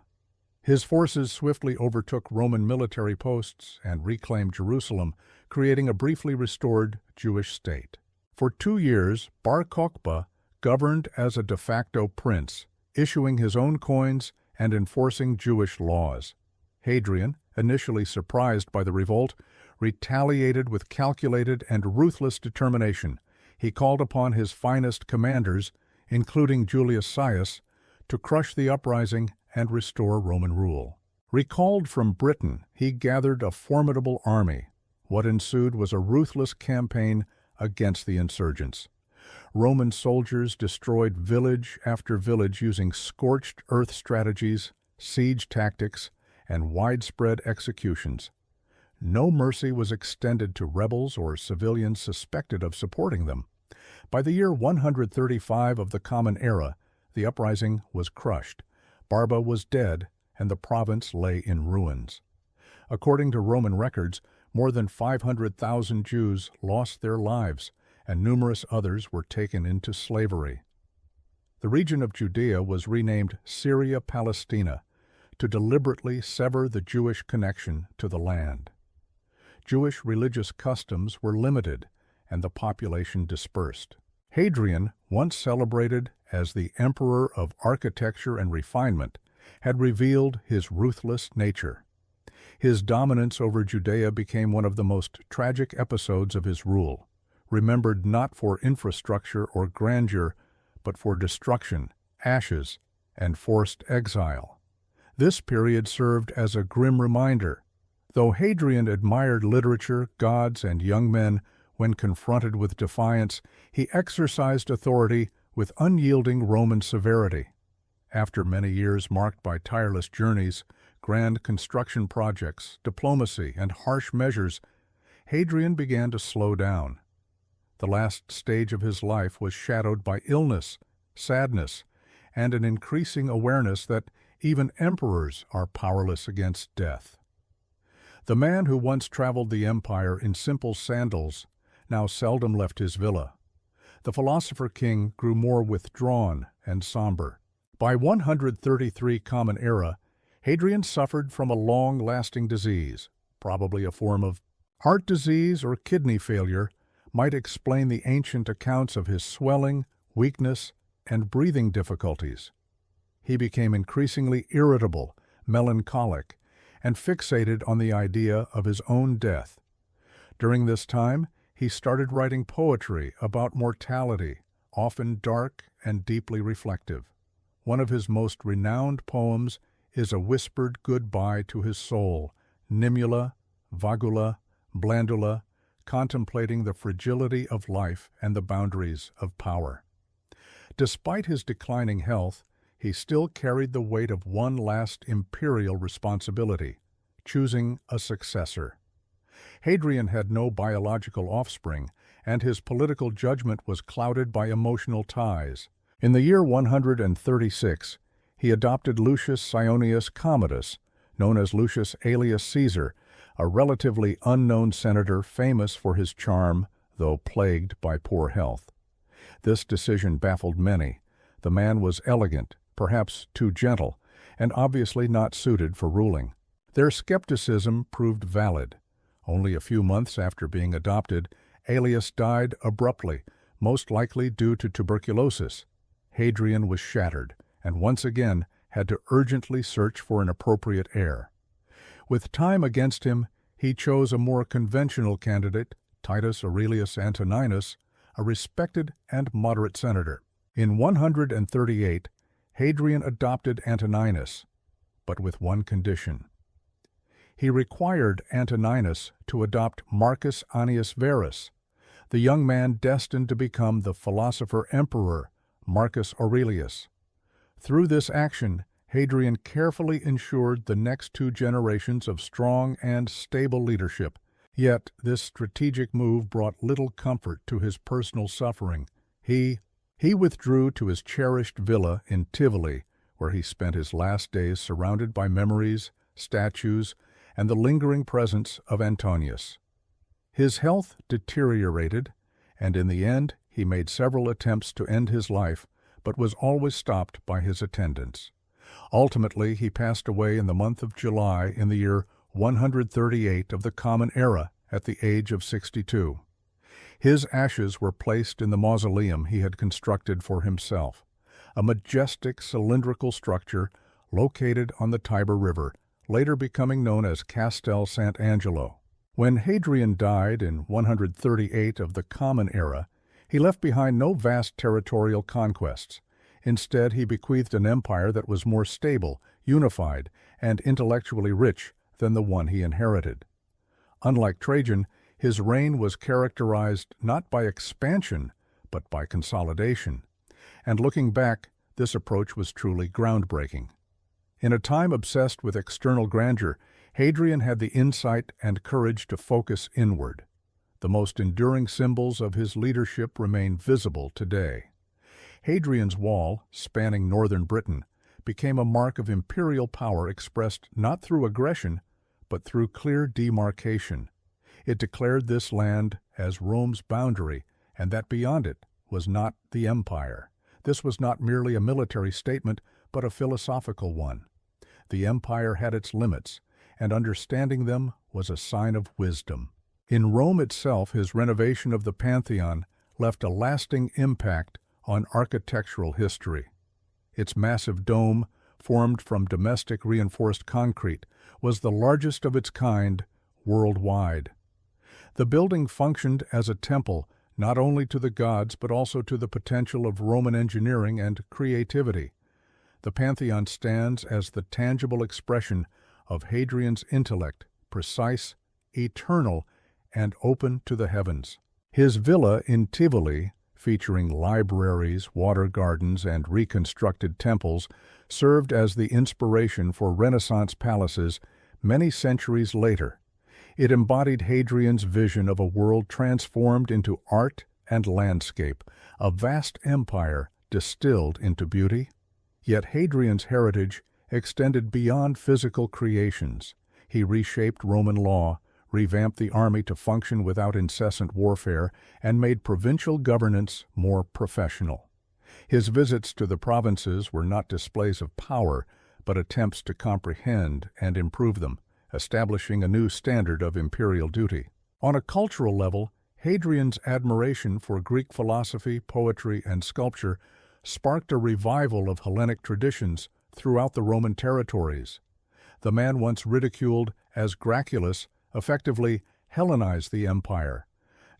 His forces swiftly overtook Roman military posts and reclaimed Jerusalem, creating a briefly restored Jewish state. For 2 years, Bar Kokhba governed as a de facto prince, issuing his own coins and enforcing Jewish laws. Hadrian, initially surprised by the revolt, retaliated with calculated and ruthless determination. He called upon his finest commanders, including Julius Caius, to crush the uprising and restore Roman rule. Recalled from Britain, he gathered a formidable army. What ensued was a ruthless campaign against the insurgents. Roman soldiers destroyed village after village using scorched earth strategies, siege tactics, and widespread executions. No mercy was extended to rebels or civilians suspected of supporting them. By the year 135 of the Common Era, the uprising was crushed. Barba was dead, and the province lay in ruins. According to Roman records, more than 500,000 Jews lost their lives, and numerous others were taken into slavery. The region of Judea was renamed Syria Palestina to deliberately sever the Jewish connection to the land. Jewish religious customs were limited, and the population dispersed. Hadrian, once celebrated as the emperor of architecture and refinement, had revealed his ruthless nature. His dominance over Judea became one of the most tragic episodes of his rule, remembered not for infrastructure or grandeur, but for destruction, ashes, and forced exile. This period served as a grim reminder. Though Hadrian admired literature, gods, and young men, when confronted with defiance, he exercised authority with unyielding Roman severity. After many years marked by tireless journeys, grand construction projects, diplomacy, and harsh measures, Hadrian began to slow down. The last stage of his life was shadowed by illness, sadness, and an increasing awareness that even emperors are powerless against death. The man who once traveled the empire in simple sandals now seldom left his villa. The philosopher-king grew more withdrawn and somber. By 133 Common Era, Hadrian suffered from a long-lasting disease, probably a form of heart disease or kidney failure, might explain the ancient accounts of his swelling, weakness, and breathing difficulties. He became increasingly irritable, melancholic, and fixated on the idea of his own death. During this time, he started writing poetry about mortality, often dark and deeply reflective. One of his most renowned poems is a whispered goodbye to his soul, Nimula, Vagula, Blandula, contemplating the fragility of life and the boundaries of power. Despite his declining health, he still carried the weight of one last imperial responsibility, choosing a successor. Hadrian had no biological offspring, and his political judgment was clouded by emotional ties. In the year 136, he adopted Lucius Ceionius Commodus, known as Lucius Aelius Caesar, a relatively unknown senator famous for his charm, though plagued by poor health. This decision baffled many. The man was elegant, perhaps too gentle, and obviously not suited for ruling. Their skepticism proved valid. Only a few months after being adopted, Aelius died abruptly, most likely due to tuberculosis. Hadrian was shattered, and once again had to urgently search for an appropriate heir. With time against him, he chose a more conventional candidate, Titus Aurelius Antoninus, a respected and moderate senator. In 138, Hadrian adopted Antoninus, but with one condition. He required Antoninus to adopt Marcus Annius Verus, the young man destined to become the philosopher-emperor Marcus Aurelius. Through this action, Hadrian carefully ensured the next two generations of strong and stable leadership. Yet this strategic move brought little comfort to his personal suffering. He withdrew to his cherished villa in Tivoli, where he spent his last days surrounded by memories, statues, and the lingering presence of Antonius. His health deteriorated, and in the end he made several attempts to end his life, but was always stopped by his attendants. Ultimately, he passed away in the month of July in the year 138 of the Common Era at the age of 62. His ashes were placed in the mausoleum he had constructed for himself, a majestic cylindrical structure located on the Tiber River, later becoming known as Castel Sant'Angelo. When Hadrian died in 138 of the Common Era, he left behind no vast territorial conquests. Instead, he bequeathed an empire that was more stable, unified, and intellectually rich than the one he inherited. Unlike Trajan, his reign was characterized not by expansion, but by consolidation. And looking back, this approach was truly groundbreaking. In a time obsessed with external grandeur, Hadrian had the insight and courage to focus inward. The most enduring symbols of his leadership remain visible today. Hadrian's Wall, spanning northern Britain, became a mark of imperial power expressed not through aggression, but through clear demarcation. It declared this land as Rome's boundary, and that beyond it was not the empire. This was not merely a military statement, but a philosophical one. The empire had its limits, and understanding them was a sign of wisdom. In Rome itself, his renovation of the Pantheon left a lasting impact on architectural history. Its massive dome, formed from domestic reinforced concrete, was the largest of its kind worldwide. The building functioned as a temple not only to the gods but also to the potential of Roman engineering and creativity. The Pantheon stands as the tangible expression of Hadrian's intellect, precise, eternal, and open to the heavens. His villa in Tivoli, featuring libraries, water gardens, and reconstructed temples, served as the inspiration for Renaissance palaces many centuries later. It embodied Hadrian's vision of a world transformed into art and landscape, a vast empire distilled into beauty. Yet Hadrian's heritage extended beyond physical creations. He reshaped Roman law, revamped the army to function without incessant warfare, and made provincial governance more professional. His visits to the provinces were not displays of power, but attempts to comprehend and improve them, establishing a new standard of imperial duty. On a cultural level, Hadrian's admiration for Greek philosophy, poetry, and sculpture sparked a revival of Hellenic traditions throughout the Roman territories. The man once ridiculed as Graculus effectively Hellenized the empire,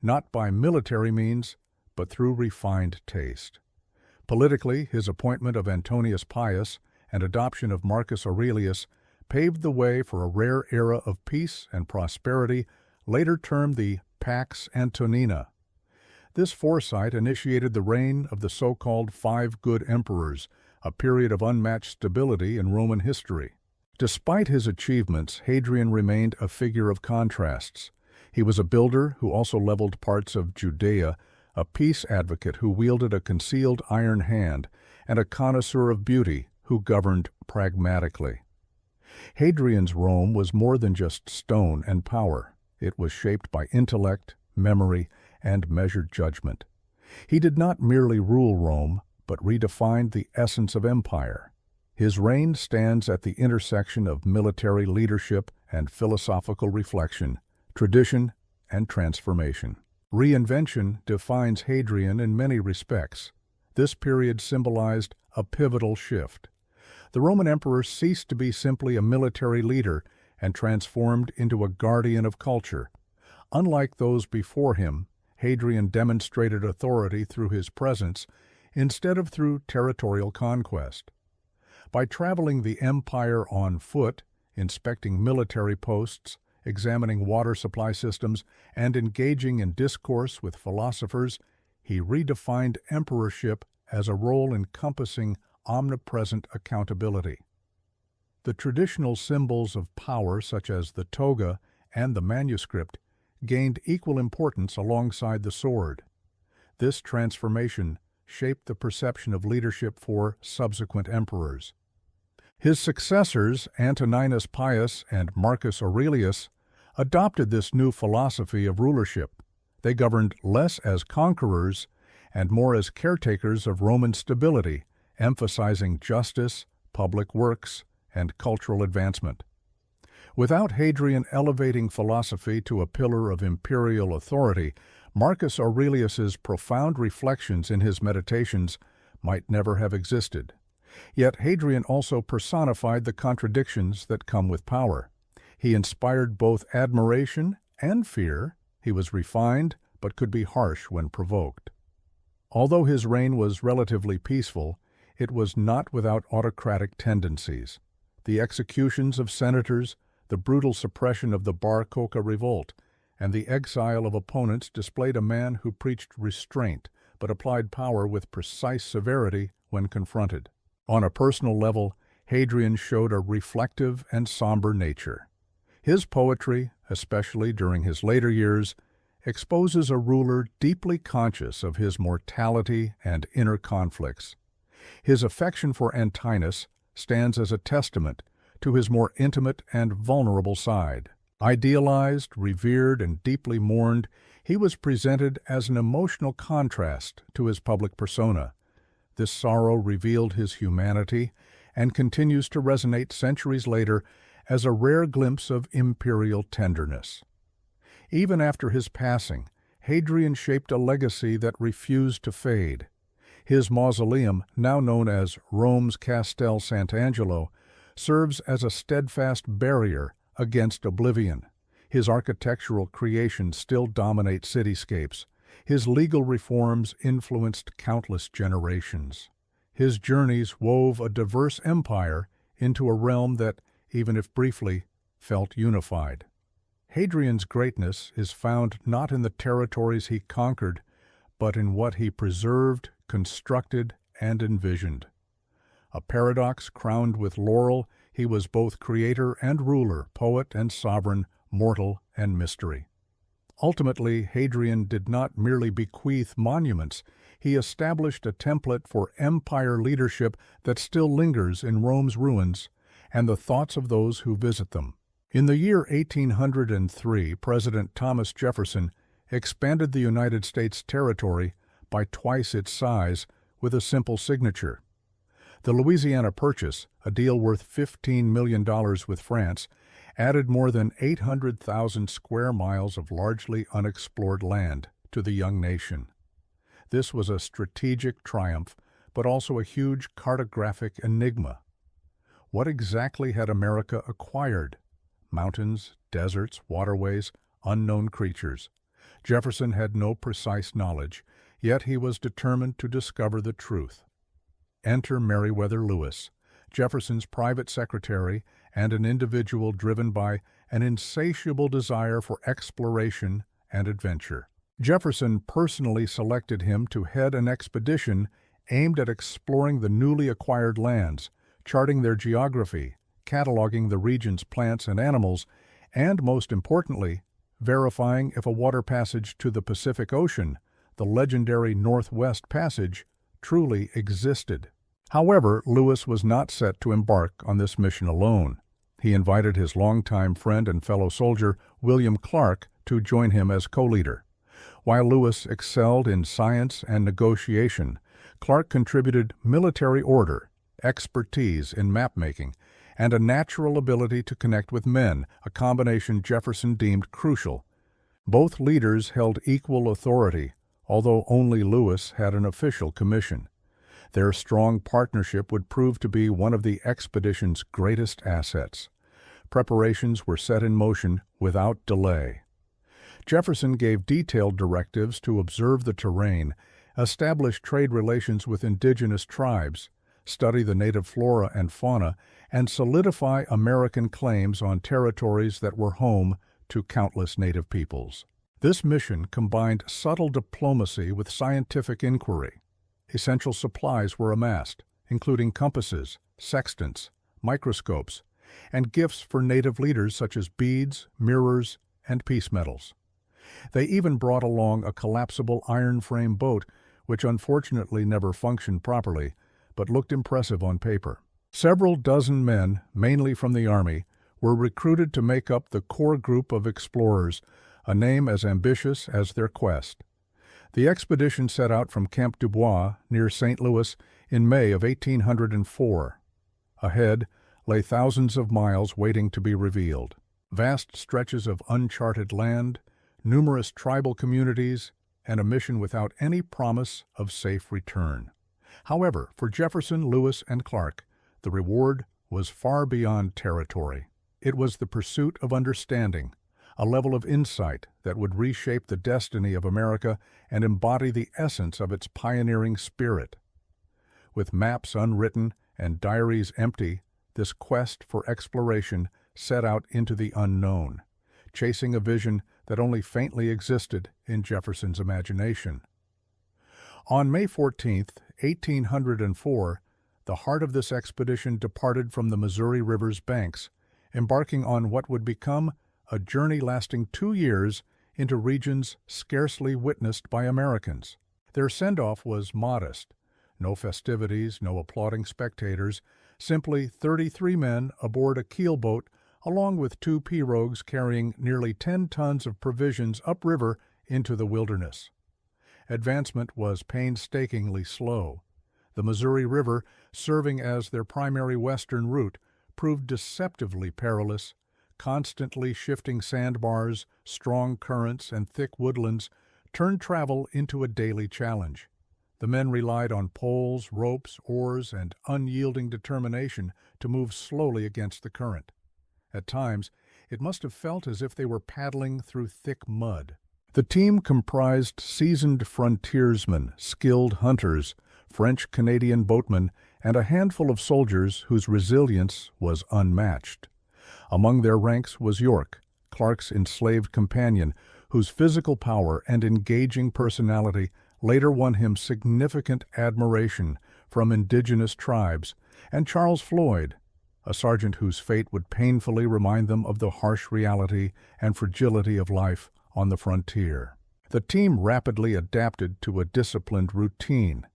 not by military means, but through refined taste. Politically, his appointment of Antonius Pius and adoption of Marcus Aurelius paved the way for a rare era of peace and prosperity, later termed the Pax Antonina. This foresight initiated the reign of the so-called Five Good Emperors, a period of unmatched stability in Roman history. Despite his achievements, Hadrian remained a figure of contrasts. He was a builder who also leveled parts of Judea, a peace advocate who wielded a concealed iron hand, and a connoisseur of beauty who governed pragmatically. Hadrian's Rome was more than just stone and power. It was shaped by intellect, memory, and measured judgment. He did not merely rule Rome, but redefined the essence of empire. His reign stands at the intersection of military leadership and philosophical reflection, tradition and transformation. Reinvention defines Hadrian in many respects. This period symbolized a pivotal shift. The Roman emperor ceased to be simply a military leader and transformed into a guardian of culture. Unlike those before him, Hadrian demonstrated authority through his presence instead of through territorial conquest. By traveling the empire on foot, inspecting military posts, examining water supply systems, and engaging in discourse with philosophers, he redefined emperorship as a role encompassing omnipresent accountability. The traditional symbols of power, such as the toga and the manuscript, gained equal importance alongside the sword. This transformation shaped the perception of leadership for subsequent emperors. His successors, Antoninus Pius and Marcus Aurelius, adopted this new philosophy of rulership. They governed less as conquerors and more as caretakers of Roman stability, emphasizing justice, public works, and cultural advancement. Without Hadrian elevating philosophy to a pillar of imperial authority, Marcus Aurelius's profound reflections in his Meditations might never have existed. Yet Hadrian also personified the contradictions that come with power. He inspired both admiration and fear. He was refined, but could be harsh when provoked. Although his reign was relatively peaceful, it was not without autocratic tendencies. The executions of senators, the brutal suppression of the Bar Kokhba revolt, and the exile of opponents displayed a man who preached restraint but applied power with precise severity when confronted. On a personal level, Hadrian showed a reflective and somber nature. His poetry, especially during his later years, exposes a ruler deeply conscious of his mortality and inner conflicts. His affection for Antinous stands as a testament to his more intimate and vulnerable side. Idealized, revered, and deeply mourned, he was presented as an emotional contrast to his public persona. This sorrow revealed his humanity and continues to resonate centuries later as a rare glimpse of imperial tenderness. Even after his passing, Hadrian shaped a legacy that refused to fade. His mausoleum, now known as Rome's Castel Sant'Angelo, serves as a steadfast barrier against oblivion. His architectural creations still dominate cityscapes. His legal reforms influenced countless generations. His journeys wove a diverse empire into a realm that, even if briefly, felt unified. Hadrian's greatness is found not in the territories he conquered, but in what he preserved, constructed, and envisioned. A paradox crowned with laurel, he was both creator and ruler, poet and sovereign, mortal and mystery. Ultimately, Hadrian did not merely bequeath monuments, he established a template for empire leadership that still lingers in Rome's ruins and the thoughts of those who visit them. In the year 1803, President Thomas Jefferson expanded the United States territory by twice its size with a simple signature. The Louisiana Purchase, a deal worth $15 million with France, added more than 800,000 square miles of largely unexplored land to the young nation. This was a strategic triumph, but also a huge cartographic enigma. What exactly had America acquired? Mountains, deserts, waterways, unknown creatures. Jefferson had no precise knowledge, yet he was determined to discover the truth. Enter Meriwether Lewis, Jefferson's private secretary and an individual driven by an insatiable desire for exploration and adventure. Jefferson personally selected him to head an expedition aimed at exploring the newly acquired lands, charting their geography, cataloging the region's plants and animals, and, most importantly, verifying if a water passage to the Pacific Ocean, the legendary Northwest Passage, truly existed. However, Lewis was not set to embark on this mission alone. He invited his longtime friend and fellow soldier, William Clark, to join him as co-leader. While Lewis excelled in science and negotiation, Clark contributed military order, expertise in map-making, and a natural ability to connect with men, a combination Jefferson deemed crucial. Both leaders held equal authority, although only Lewis had an official commission. Their strong partnership would prove to be one of the expedition's greatest assets. Preparations were set in motion without delay. Jefferson gave detailed directives to observe the terrain, establish trade relations with indigenous tribes, study the native flora and fauna, and solidify American claims on territories that were home to countless native peoples. This mission combined subtle diplomacy with scientific inquiry. Essential supplies were amassed, including compasses, sextants, microscopes, and gifts for native leaders such as beads, mirrors, and peace medals. They even brought along a collapsible iron frame boat, which unfortunately never functioned properly, but looked impressive on paper. Several dozen men, mainly from the Army, were recruited to make up the core group of explorers, a name as ambitious as their quest. The expedition set out from Camp Dubois near St. Louis in May of 1804. Ahead lay thousands of miles waiting to be revealed. Vast stretches of uncharted land, numerous tribal communities, and a mission without any promise of safe return. However, for Jefferson, Lewis, and Clark, the reward was far beyond territory. It was the pursuit of understanding, a level of insight that would reshape the destiny of America and embody the essence of its pioneering spirit. With maps unwritten and diaries empty, this quest for exploration set out into the unknown, chasing a vision that only faintly existed in Jefferson's imagination. On May 14, 1804, the heart of this expedition departed from the Missouri River's banks embarking on what would become a journey lasting 2 years into regions scarcely witnessed by Americans. Their send-off was modest. No festivities, no applauding spectators, simply 33 men aboard a keelboat along with 2 pirogues carrying nearly 10 tons of provisions upriver into the wilderness. Advancement was painstakingly slow. The Missouri River, serving as their primary western route, proved deceptively perilous. Constantly shifting sandbars, strong currents, and thick woodlands turned travel into a daily challenge. The men relied on poles, ropes, oars, and unyielding determination to move slowly against the current. At times, it must have felt as if they were paddling through thick mud. The team comprised seasoned frontiersmen, skilled hunters, French-Canadian boatmen, and a handful of soldiers whose resilience was unmatched. Among their ranks was York, Clark's enslaved companion, whose physical power and engaging personality later won him significant admiration from indigenous tribes, and Charles Floyd, a sergeant whose fate would painfully remind them of the harsh reality and fragility of life on the frontier. The team rapidly adapted to a disciplined routine.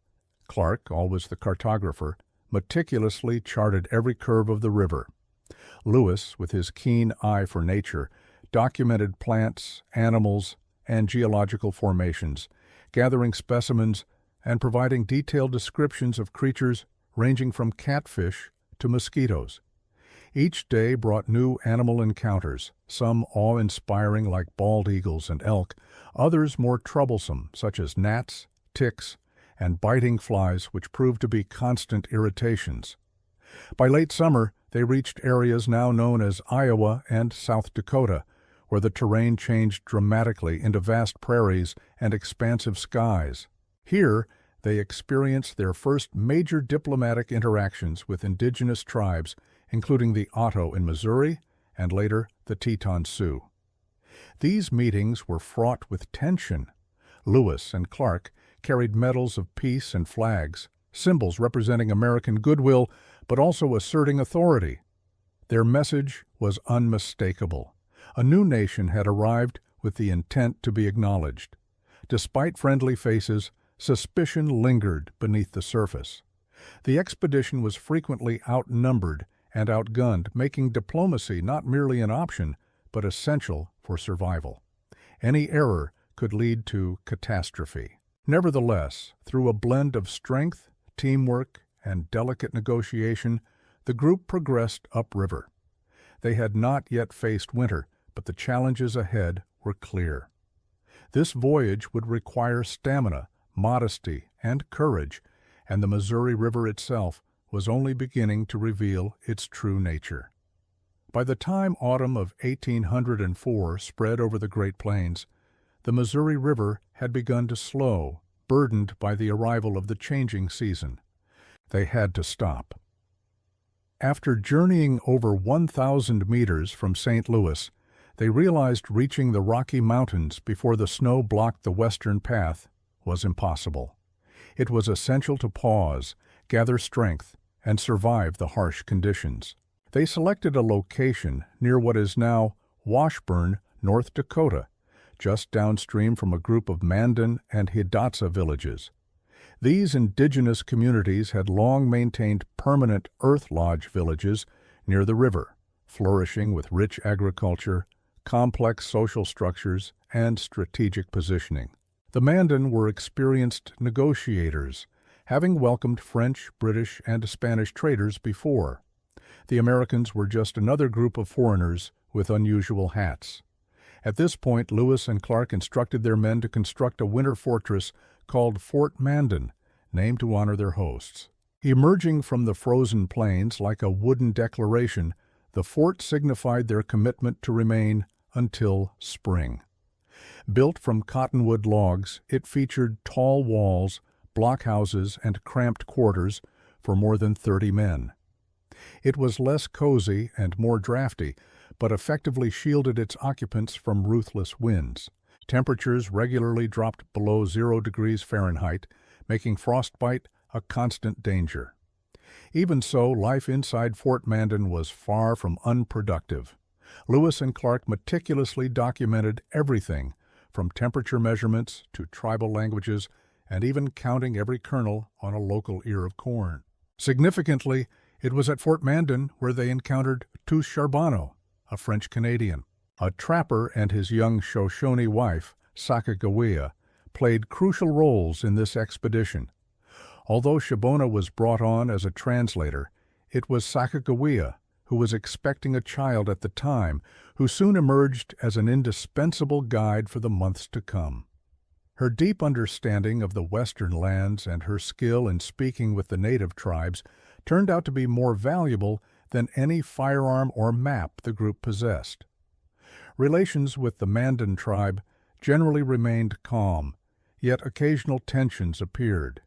Clark, always the cartographer, meticulously charted every curve of the river. Lewis, with his keen eye for nature, documented plants, animals, and geological formations, gathering specimens and providing detailed descriptions of creatures ranging from catfish to mosquitoes. Each day brought new animal encounters, some awe-inspiring like bald eagles and elk, others more troublesome, such as gnats, ticks, and biting flies which proved to be constant irritations. By late summer, they reached areas now known as Iowa and South Dakota, where the terrain changed dramatically into vast prairies and expansive skies. Here, they experienced their first major diplomatic interactions with indigenous tribes, including the Otto in Missouri and later the Teton Sioux. These meetings were fraught with tension. Lewis and Clark carried medals of peace and flags, symbols representing American goodwill but also asserting authority. Their message was unmistakable. A new nation had arrived with the intent to be acknowledged. Despite friendly faces, suspicion lingered beneath the surface. The expedition was frequently outnumbered and outgunned, making diplomacy not merely an option, but essential for survival. Any error could lead to catastrophe. Nevertheless, through a blend of strength, teamwork, and delicate negotiation, the group progressed upriver. They had not yet faced winter, but the challenges ahead were clear. This voyage would require stamina, modesty, and courage, and the Missouri River itself was only beginning to reveal its true nature. By the time autumn of 1804 spread over the Great Plains, the Missouri River had begun to slow, burdened by the arrival of the changing season. They had to stop. After journeying over 1,000 meters from St. Louis, they realized reaching the Rocky Mountains before the snow blocked the western path was impossible. It was essential to pause, gather strength, and survive the harsh conditions. They selected a location near what is now Washburn, North Dakota, just downstream from a group of Mandan and Hidatsa villages. These indigenous communities had long maintained permanent earth lodge villages near the river, flourishing with rich agriculture, complex social structures, and strategic positioning. The Mandan were experienced negotiators, having welcomed French, British, and Spanish traders before. The Americans were just another group of foreigners with unusual hats. At this point, Lewis and Clark instructed their men to construct a winter fortress called Fort Mandan, named to honor their hosts. Emerging from the frozen plains like a wooden declaration, the fort signified their commitment to remain until spring. Built from cottonwood logs, it featured tall walls, blockhouses, and cramped quarters for more than 30 men. It was less cozy and more drafty, but effectively shielded its occupants from ruthless winds. Temperatures regularly dropped below 0 degrees Fahrenheit, making frostbite a constant danger. Even so, life inside Fort Mandan was far from unproductive. Lewis and Clark meticulously documented everything, from temperature measurements to tribal languages, and even counting every kernel on a local ear of corn. Significantly, it was at Fort Mandan where they encountered Tous Charbonneau, a French-Canadian. A trapper and his young Shoshone wife, Sacagawea, played crucial roles in this expedition. Although Charbonneau was brought on as a translator, it was Sacagawea, who was expecting a child at the time, who soon emerged as an indispensable guide for the months to come. Her deep understanding of the Western lands and her skill in speaking with the native tribes turned out to be more valuable than any firearm or map the group possessed. Relations with the Mandan tribe generally remained calm, yet occasional tensions appeared.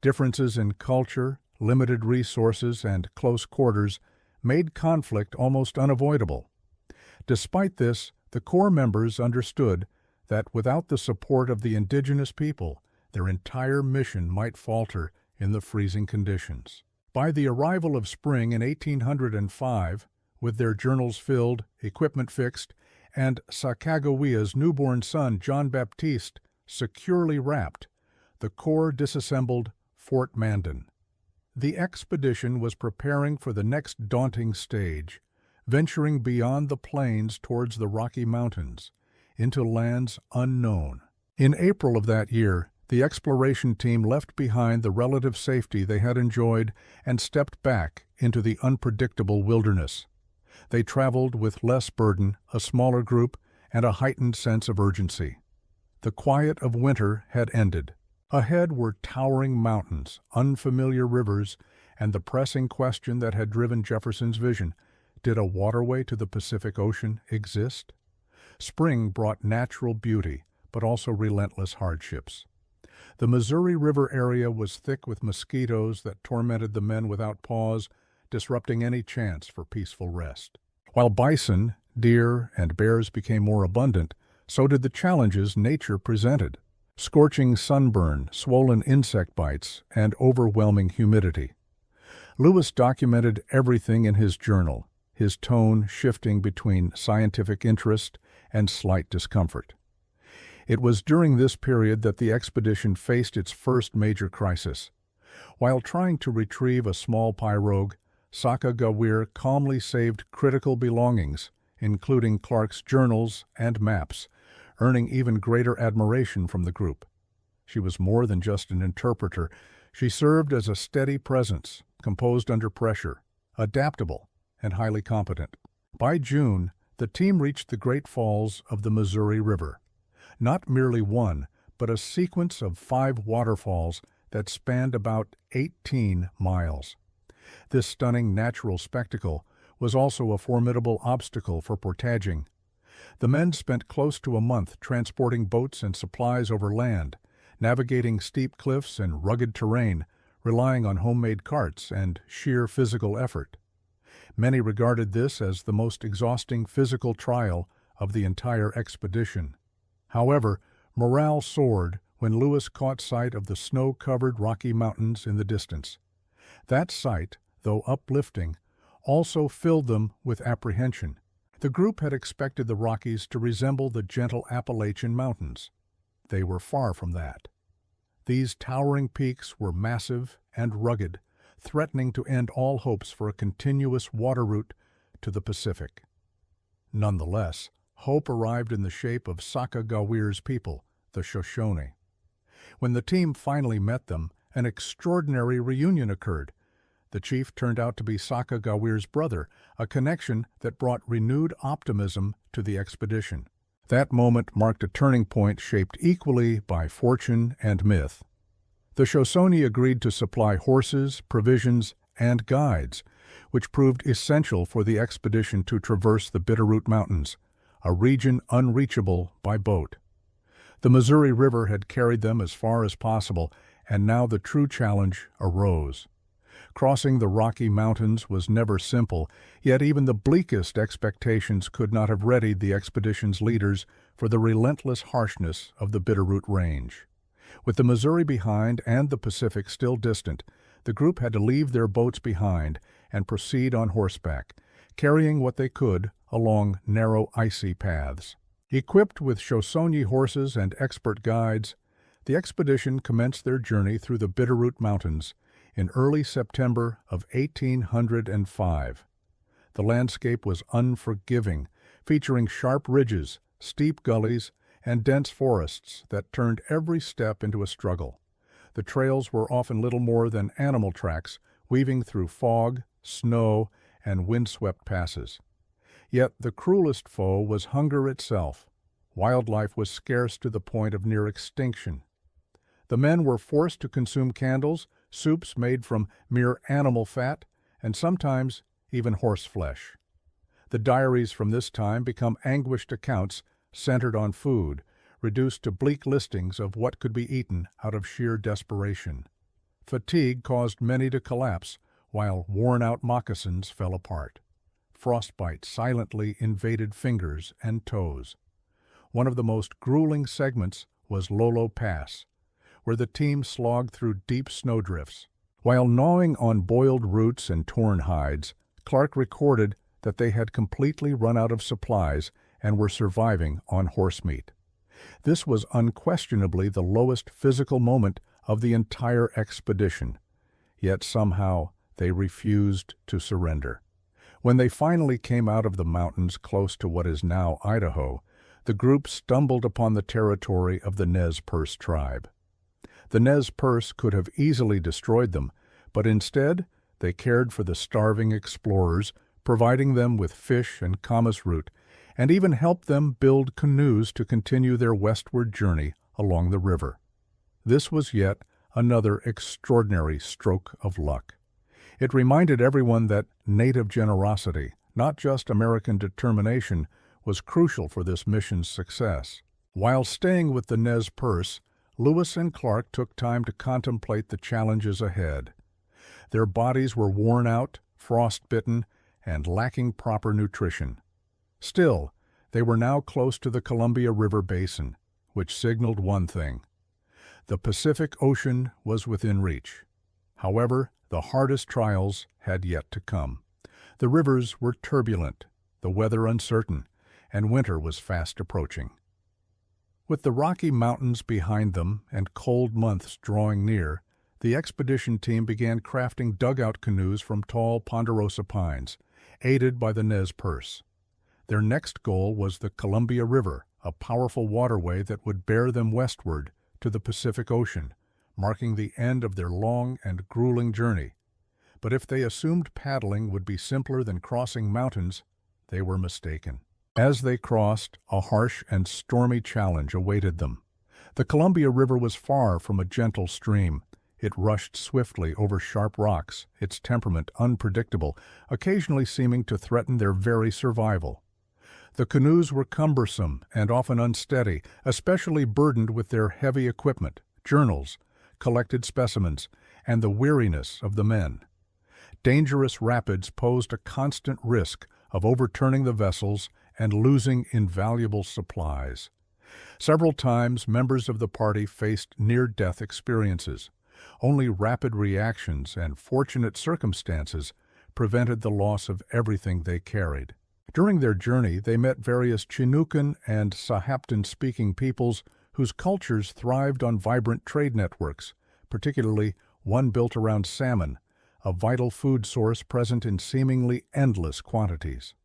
Differences in culture, limited resources, and close quarters made conflict almost unavoidable. Despite this, the core members understood that without the support of the indigenous people, their entire mission might falter in the freezing conditions. By the arrival of spring in 1805, with their journals filled, equipment fixed, and Sacagawea's newborn son, John Baptiste, securely wrapped, the Corps disassembled Fort Mandan. The expedition was preparing for the next daunting stage, venturing beyond the plains towards the Rocky Mountains, into lands unknown. In April of that year, the exploration team left behind the relative safety they had enjoyed and stepped back into the unpredictable wilderness. They traveled with less burden, a smaller group, and a heightened sense of urgency. The quiet of winter had ended. Ahead were towering mountains, unfamiliar rivers, and the pressing question that had driven Jefferson's vision: did a waterway to the Pacific Ocean exist? Spring brought natural beauty, but also relentless hardships. The Missouri River area was thick with mosquitoes that tormented the men without pause, disrupting any chance for peaceful rest. While bison, deer, and bears became more abundant, so did the challenges nature presented: scorching sunburn, swollen insect bites, and overwhelming humidity. Lewis documented everything in his journal, his tone shifting between scientific interest and slight discomfort. It was during this period that the expedition faced its first major crisis. While trying to retrieve a small pirogue, Sacagawea calmly saved critical belongings, including Clark's journals and maps, earning even greater admiration from the group. She was more than just an interpreter. She served as a steady presence, composed under pressure, adaptable, and highly competent. By June, the team reached the Great Falls of the Missouri River. Not merely one, but a sequence of 5 waterfalls that spanned about 18 miles. This stunning natural spectacle was also a formidable obstacle for portaging. The men spent close to a month transporting boats and supplies over land, navigating steep cliffs and rugged terrain, relying on homemade carts and sheer physical effort. Many regarded this as the most exhausting physical trial of the entire expedition. However, morale soared when Lewis caught sight of the snow-covered Rocky Mountains in the distance. That sight, though uplifting, also filled them with apprehension. The group had expected the Rockies to resemble the gentle Appalachian Mountains. They were far from that. These towering peaks were massive and rugged, threatening to end all hopes for a continuous water route to the Pacific. Nonetheless, hope arrived in the shape of Sacagawea's people, the Shoshone. When the team finally met them, an extraordinary reunion occurred. The chief turned out to be Sacagawea's brother, a connection that brought renewed optimism to the expedition. That moment marked a turning point shaped equally by fortune and myth. The Shoshone agreed to supply horses, provisions, and guides, which proved essential for the expedition to traverse the Bitterroot Mountains, a region unreachable by boat. The Missouri River had carried them as far as possible, and now the true challenge arose. Crossing the Rocky Mountains was never simple, yet even the bleakest expectations could not have readied the expedition's leaders for the relentless harshness of the Bitterroot Range. With the Missouri behind and the Pacific still distant, The group had to leave their boats behind and proceed on horseback, carrying what they could along narrow, icy paths. Equipped with Shoshone horses and expert guides, the expedition commenced their journey through the Bitterroot Mountains in early September of 1805. The landscape was unforgiving, featuring sharp ridges, steep gullies, and dense forests that turned every step into a struggle. The trails were often little more than animal tracks, weaving through fog, snow, and windswept passes. Yet the cruelest foe was hunger itself. Wildlife was scarce to the point of near extinction. The men were forced to consume candles, soups made from mere animal fat, and sometimes even horse flesh. The diaries from this time become anguished accounts centered on food, reduced to bleak listings of what could be eaten out of sheer desperation. Fatigue caused many to collapse, while worn-out moccasins fell apart. Frostbite silently invaded fingers and toes. One of the most grueling segments was Lolo Pass, where the team slogged through deep snowdrifts. While gnawing on boiled roots and torn hides, Clark recorded that they had completely run out of supplies and were surviving on horse meat. This was unquestionably the lowest physical moment of the entire expedition, yet somehow they refused to surrender. When they finally came out of the mountains close to what is now Idaho, the group stumbled upon the territory of the Nez Perce tribe. The Nez Perce could have easily destroyed them, but instead they cared for the starving explorers, providing them with fish and camas root, and even helped them build canoes to continue their westward journey along the river. This was yet another extraordinary stroke of luck. It reminded everyone that native generosity, not just American determination, was crucial for this mission's success. While staying with the Nez Perce, Lewis and Clark took time to contemplate the challenges ahead. Their bodies were worn out, frostbitten, and lacking proper nutrition. Still, they were now close to the Columbia River Basin, which signaled one thing: the Pacific Ocean was within reach. However, the hardest trials had yet to come. The rivers were turbulent, the weather uncertain, and winter was fast approaching. With the Rocky Mountains behind them and cold months drawing near, the expedition team began crafting dugout canoes from tall ponderosa pines, aided by the Nez Perce. Their next goal was the Columbia River, a powerful waterway that would bear them westward to the Pacific Ocean, marking the end of their long and grueling journey. But if they assumed paddling would be simpler than crossing mountains, they were mistaken. As they crossed, a harsh and stormy challenge awaited them. The Columbia River was far from a gentle stream. It rushed swiftly over sharp rocks, its temperament unpredictable, occasionally seeming to threaten their very survival. The canoes were cumbersome and often unsteady, especially burdened with their heavy equipment, journals, collected specimens, and the weariness of the men. Dangerous rapids posed a constant risk of overturning the vessels and losing invaluable supplies. Several times, members of the party faced near-death experiences. Only rapid reactions and fortunate circumstances prevented the loss of everything they carried. During their journey, they met various Chinookan and Sahaptin-speaking peoples whose cultures thrived on vibrant trade networks, particularly one built around salmon, a vital food source present in seemingly endless quantities.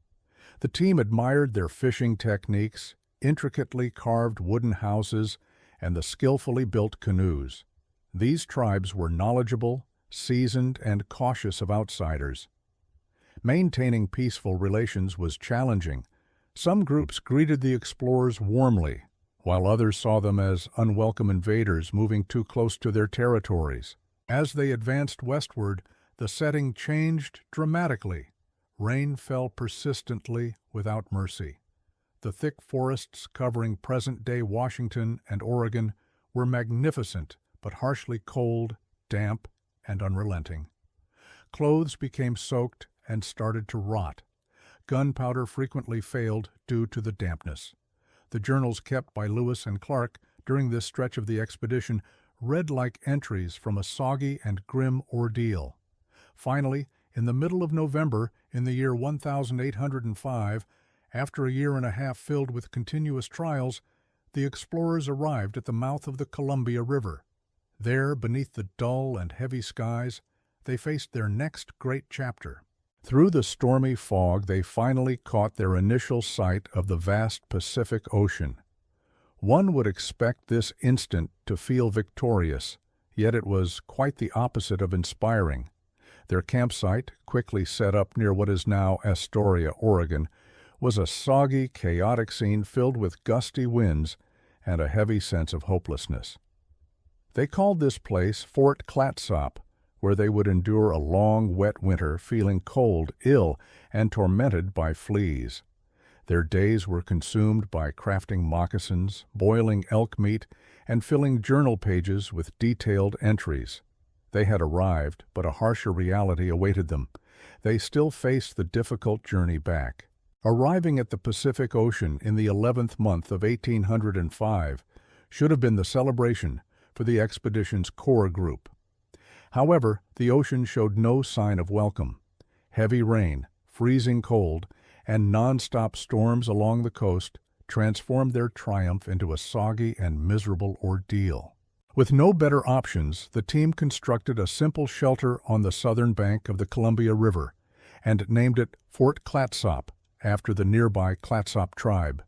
The team admired their fishing techniques, intricately carved wooden houses, and the skillfully built canoes. These tribes were knowledgeable, seasoned, and cautious of outsiders. Maintaining peaceful relations was challenging. Some groups greeted the explorers warmly, while others saw them as unwelcome invaders moving too close to their territories. As they advanced westward, the setting changed dramatically. Rain fell persistently without mercy. The thick forests covering present-day Washington and Oregon were magnificent but harshly cold, damp, and unrelenting. Clothes became soaked and started to rot. Gunpowder frequently failed due to the dampness. The journals kept by Lewis and Clark during this stretch of the expedition read like entries from a soggy and grim ordeal. Finally, in the middle of November, in the year 1805, after a year and a half filled with continuous trials, the explorers arrived at the mouth of the Columbia River. There, beneath the dull and heavy skies, they faced their next great chapter. Through the stormy fog, they finally caught their initial sight of the vast Pacific Ocean. One would expect this instant to feel victorious, yet it was quite the opposite of inspiring. Their campsite, quickly set up near what is now Astoria, Oregon, was a soggy, chaotic scene filled with gusty winds and a heavy sense of hopelessness. They called this place Fort Clatsop, where they would endure a long, wet winter, feeling cold, ill, and tormented by fleas. Their days were consumed by crafting moccasins, boiling elk meat, and filling journal pages with detailed entries. They had arrived, but a harsher reality awaited them. They still faced the difficult journey back. Arriving at the Pacific Ocean in the 11th month of 1805 should have been the celebration for the expedition's core group. However, the ocean showed no sign of welcome. Heavy rain, freezing cold, and non-stop storms along the coast transformed their triumph into a soggy and miserable ordeal. With no better options, the team constructed a simple shelter on the southern bank of the Columbia River and named it Fort Clatsop after the nearby Clatsop tribe.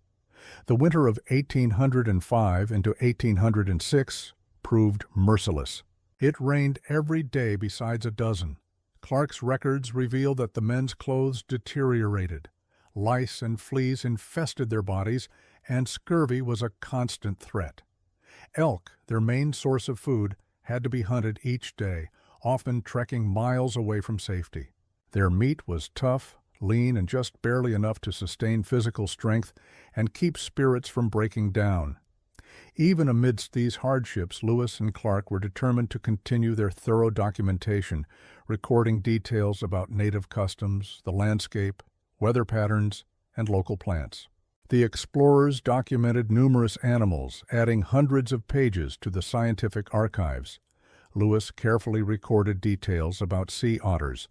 The winter of 1805 into 1806 proved merciless. It rained every day besides a dozen. Clark's records reveal that the men's clothes deteriorated. Lice and fleas infested their bodies, and scurvy was a constant threat. Elk, their main source of food, had to be hunted each day, often trekking miles away from safety. Their meat was tough, lean, and just barely enough to sustain physical strength and keep spirits from breaking down. Even amidst these hardships, Lewis and Clark were determined to continue their thorough documentation, recording details about native customs, the landscape, weather patterns, and local plants. The explorers documented numerous animals, adding hundreds of pages to the scientific archives. Lewis carefully recorded details about sea otters,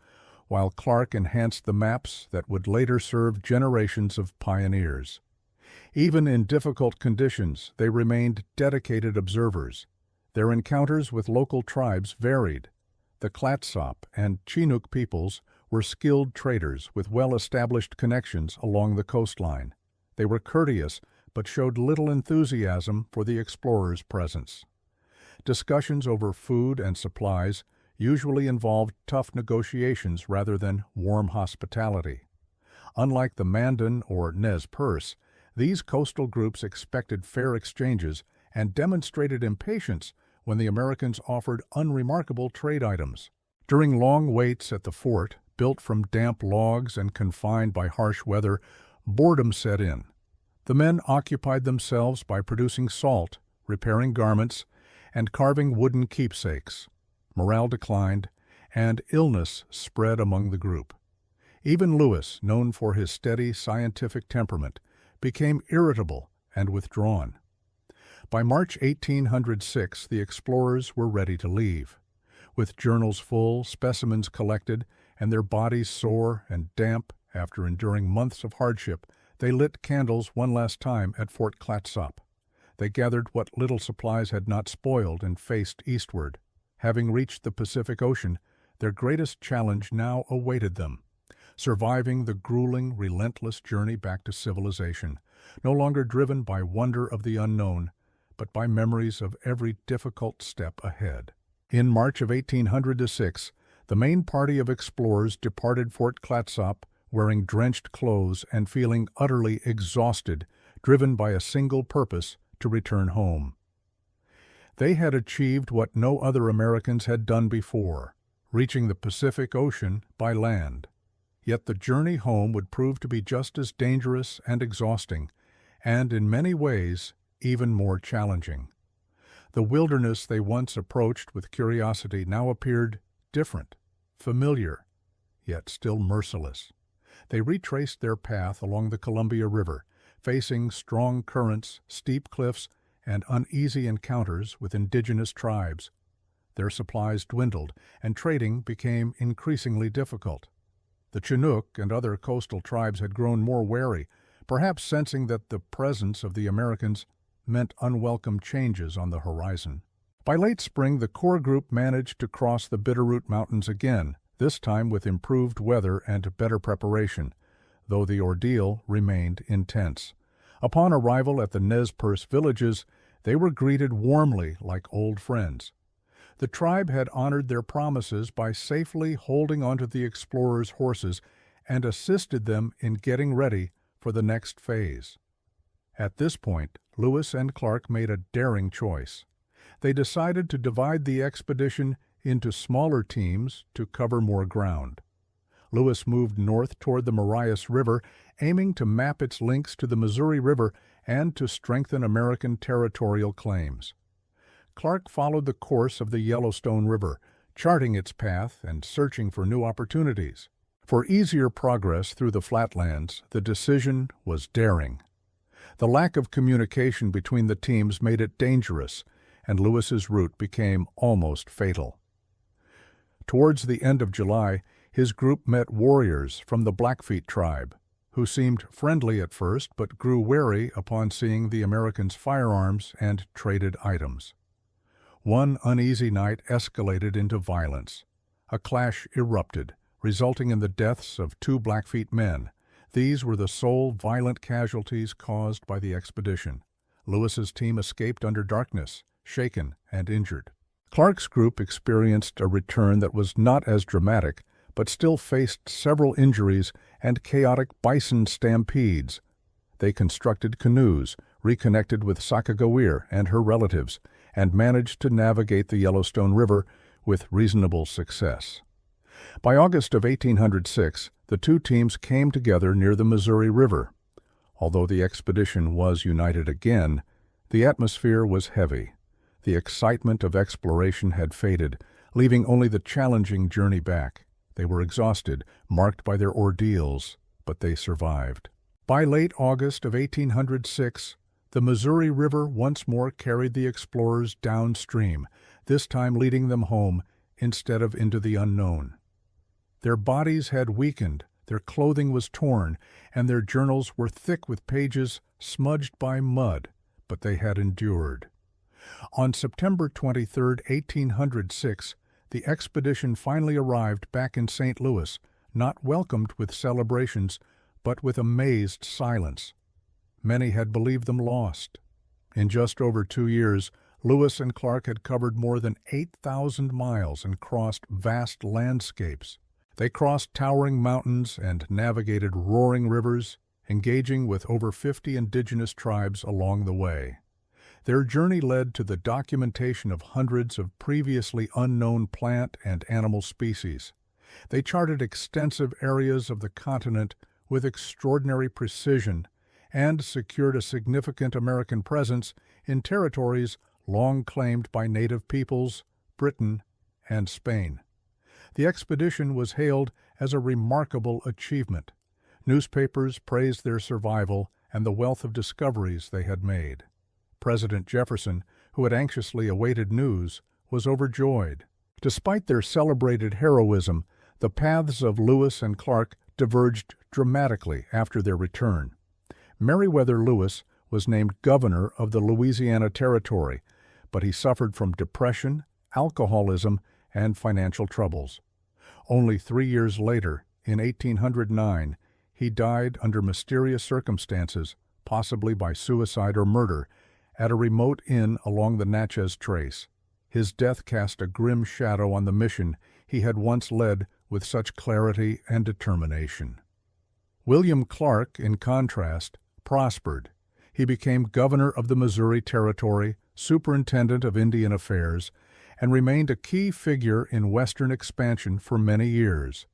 while Clark enhanced the maps that would later serve generations of pioneers. Even in difficult conditions, they remained dedicated observers. Their encounters with local tribes varied. The Clatsop and Chinook peoples were skilled traders with well-established connections along the coastline. They were courteous, but showed little enthusiasm for the explorers' presence. Discussions over food and supplies usually involved tough negotiations rather than warm hospitality. Unlike the Mandan or Nez Perce, these coastal groups expected fair exchanges and demonstrated impatience when the Americans offered unremarkable trade items. During long waits at the fort, built from damp logs and confined by harsh weather, boredom set in. The men occupied themselves by producing salt, repairing garments, and carving wooden keepsakes. Morale declined, and illness spread among the group. Even Lewis, known for his steady scientific temperament, became irritable and withdrawn. By March 1806, the explorers were ready to leave. With journals full, specimens collected, and their bodies sore and damp after enduring months of hardship, they lit candles one last time at Fort Clatsop. They gathered what little supplies had not spoiled and faced eastward. Having reached the Pacific Ocean, their greatest challenge now awaited them: surviving the grueling, relentless journey back to civilization, no longer driven by wonder of the unknown, but by memories of every difficult step ahead. In March of 1806, the main party of explorers departed Fort Clatsop wearing drenched clothes and feeling utterly exhausted, driven by a single purpose: to return home. They had achieved what no other Americans had done before, reaching the Pacific Ocean by land. Yet the journey home would prove to be just as dangerous and exhausting, and in many ways even more challenging. The wilderness they once approached with curiosity now appeared different, familiar, yet still merciless. They retraced their path along the Columbia River, facing strong currents, steep cliffs, and uneasy encounters with indigenous tribes. Their supplies dwindled, and trading became increasingly difficult. The Chinook and other coastal tribes had grown more wary, perhaps sensing that the presence of the Americans meant unwelcome changes on the horizon. By late spring, the core group managed to cross the Bitterroot Mountains again, this time with improved weather and better preparation, though the ordeal remained intense. Upon arrival at the Nez Perce villages, they were greeted warmly like old friends. The tribe had honored their promises by safely holding onto the explorers' horses and assisted them in getting ready for the next phase. At this point, Lewis and Clark made a daring choice. They decided to divide the expedition into smaller teams to cover more ground. Lewis moved north toward the Marias River, aiming to map its links to the Missouri River and to strengthen American territorial claims. Clark followed the course of the Yellowstone River, charting its path and searching for new opportunities. For easier progress through the flatlands, the decision was daring. The lack of communication between the teams made it dangerous, and Lewis's route became almost fatal. Towards the end of July, his group met warriors from the Blackfeet tribe, who seemed friendly at first but grew wary upon seeing the Americans' firearms and traded items. One uneasy night escalated into violence. A clash erupted, resulting in the deaths of 2 Blackfeet men. These were the sole violent casualties caused by the expedition. Lewis's team escaped under darkness, shaken and injured. Clark's group experienced a return that was not as dramatic, but still faced several injuries and chaotic bison stampedes. They constructed canoes, reconnected with Sacagawea and her relatives, and managed to navigate the Yellowstone River with reasonable success. By August of 1806, the 2 teams came together near the Missouri River. Although the expedition was united again, the atmosphere was heavy. The excitement of exploration had faded, leaving only the challenging journey back. They were exhausted, marked by their ordeals, but they survived. By late August of 1806, the Missouri River once more carried the explorers downstream, this time leading them home instead of into the unknown. Their bodies had weakened, their clothing was torn, and their journals were thick with pages smudged by mud, but they had endured. On September 23, 1806, the expedition finally arrived back in St. Louis, not welcomed with celebrations, but with amazed silence. Many had believed them lost. In just over 2 years, Lewis and Clark had covered more than 8,000 miles and crossed vast landscapes. They crossed towering mountains and navigated roaring rivers, engaging with over 50 indigenous tribes along the way. Their journey led to the documentation of hundreds of previously unknown plant and animal species. They charted extensive areas of the continent with extraordinary precision and secured a significant American presence in territories long claimed by native peoples, Britain, and Spain. The expedition was hailed as a remarkable achievement. Newspapers praised their survival and the wealth of discoveries they had made. President Jefferson, who had anxiously awaited news, was overjoyed. Despite their celebrated heroism, the paths of Lewis and Clark diverged dramatically after their return. Meriwether Lewis was named governor of the Louisiana Territory, but he suffered from depression, alcoholism, and financial troubles. Only 3 years later, in 1809, he died under mysterious circumstances, possibly by suicide or murder, at a remote inn along the Natchez Trace. His death cast a grim shadow on the mission he had once led with such clarity and determination. William Clark, in contrast, prospered. He became governor of the Missouri Territory, superintendent of Indian affairs, and remained a key figure in Western expansion for many years.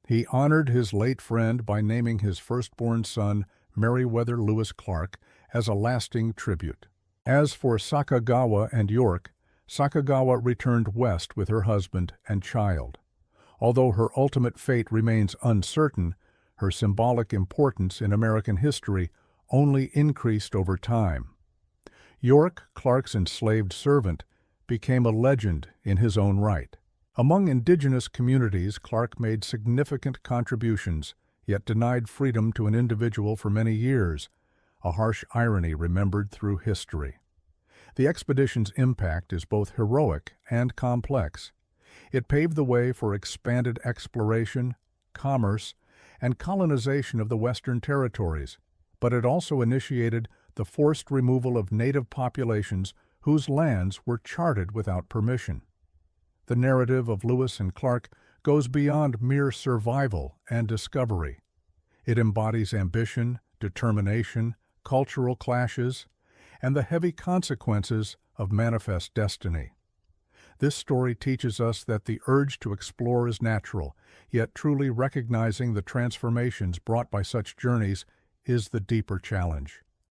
He honored his late friend by naming his firstborn son, Meriwether Lewis Clark, as a lasting tribute. As for Sacagawea and York, Sacagawea returned west with her husband and child. Although her ultimate fate remains uncertain, her symbolic importance in American history only increased over time. York, Clark's enslaved servant, became a legend in his own right. Among indigenous communities, Clark made significant contributions, yet denied freedom to an individual for many years, a harsh irony remembered through history. The expedition's impact is both heroic and complex. It paved the way for expanded exploration, commerce, and colonization of the Western territories, but it also initiated the forced removal of native populations whose lands were charted without permission. The narrative of Lewis and Clark goes beyond mere survival and discovery. It embodies ambition, determination, cultural clashes, and the heavy consequences of manifest destiny. This story teaches us that the urge to explore is natural, yet truly recognizing the transformations brought by such journeys is the deeper challenge.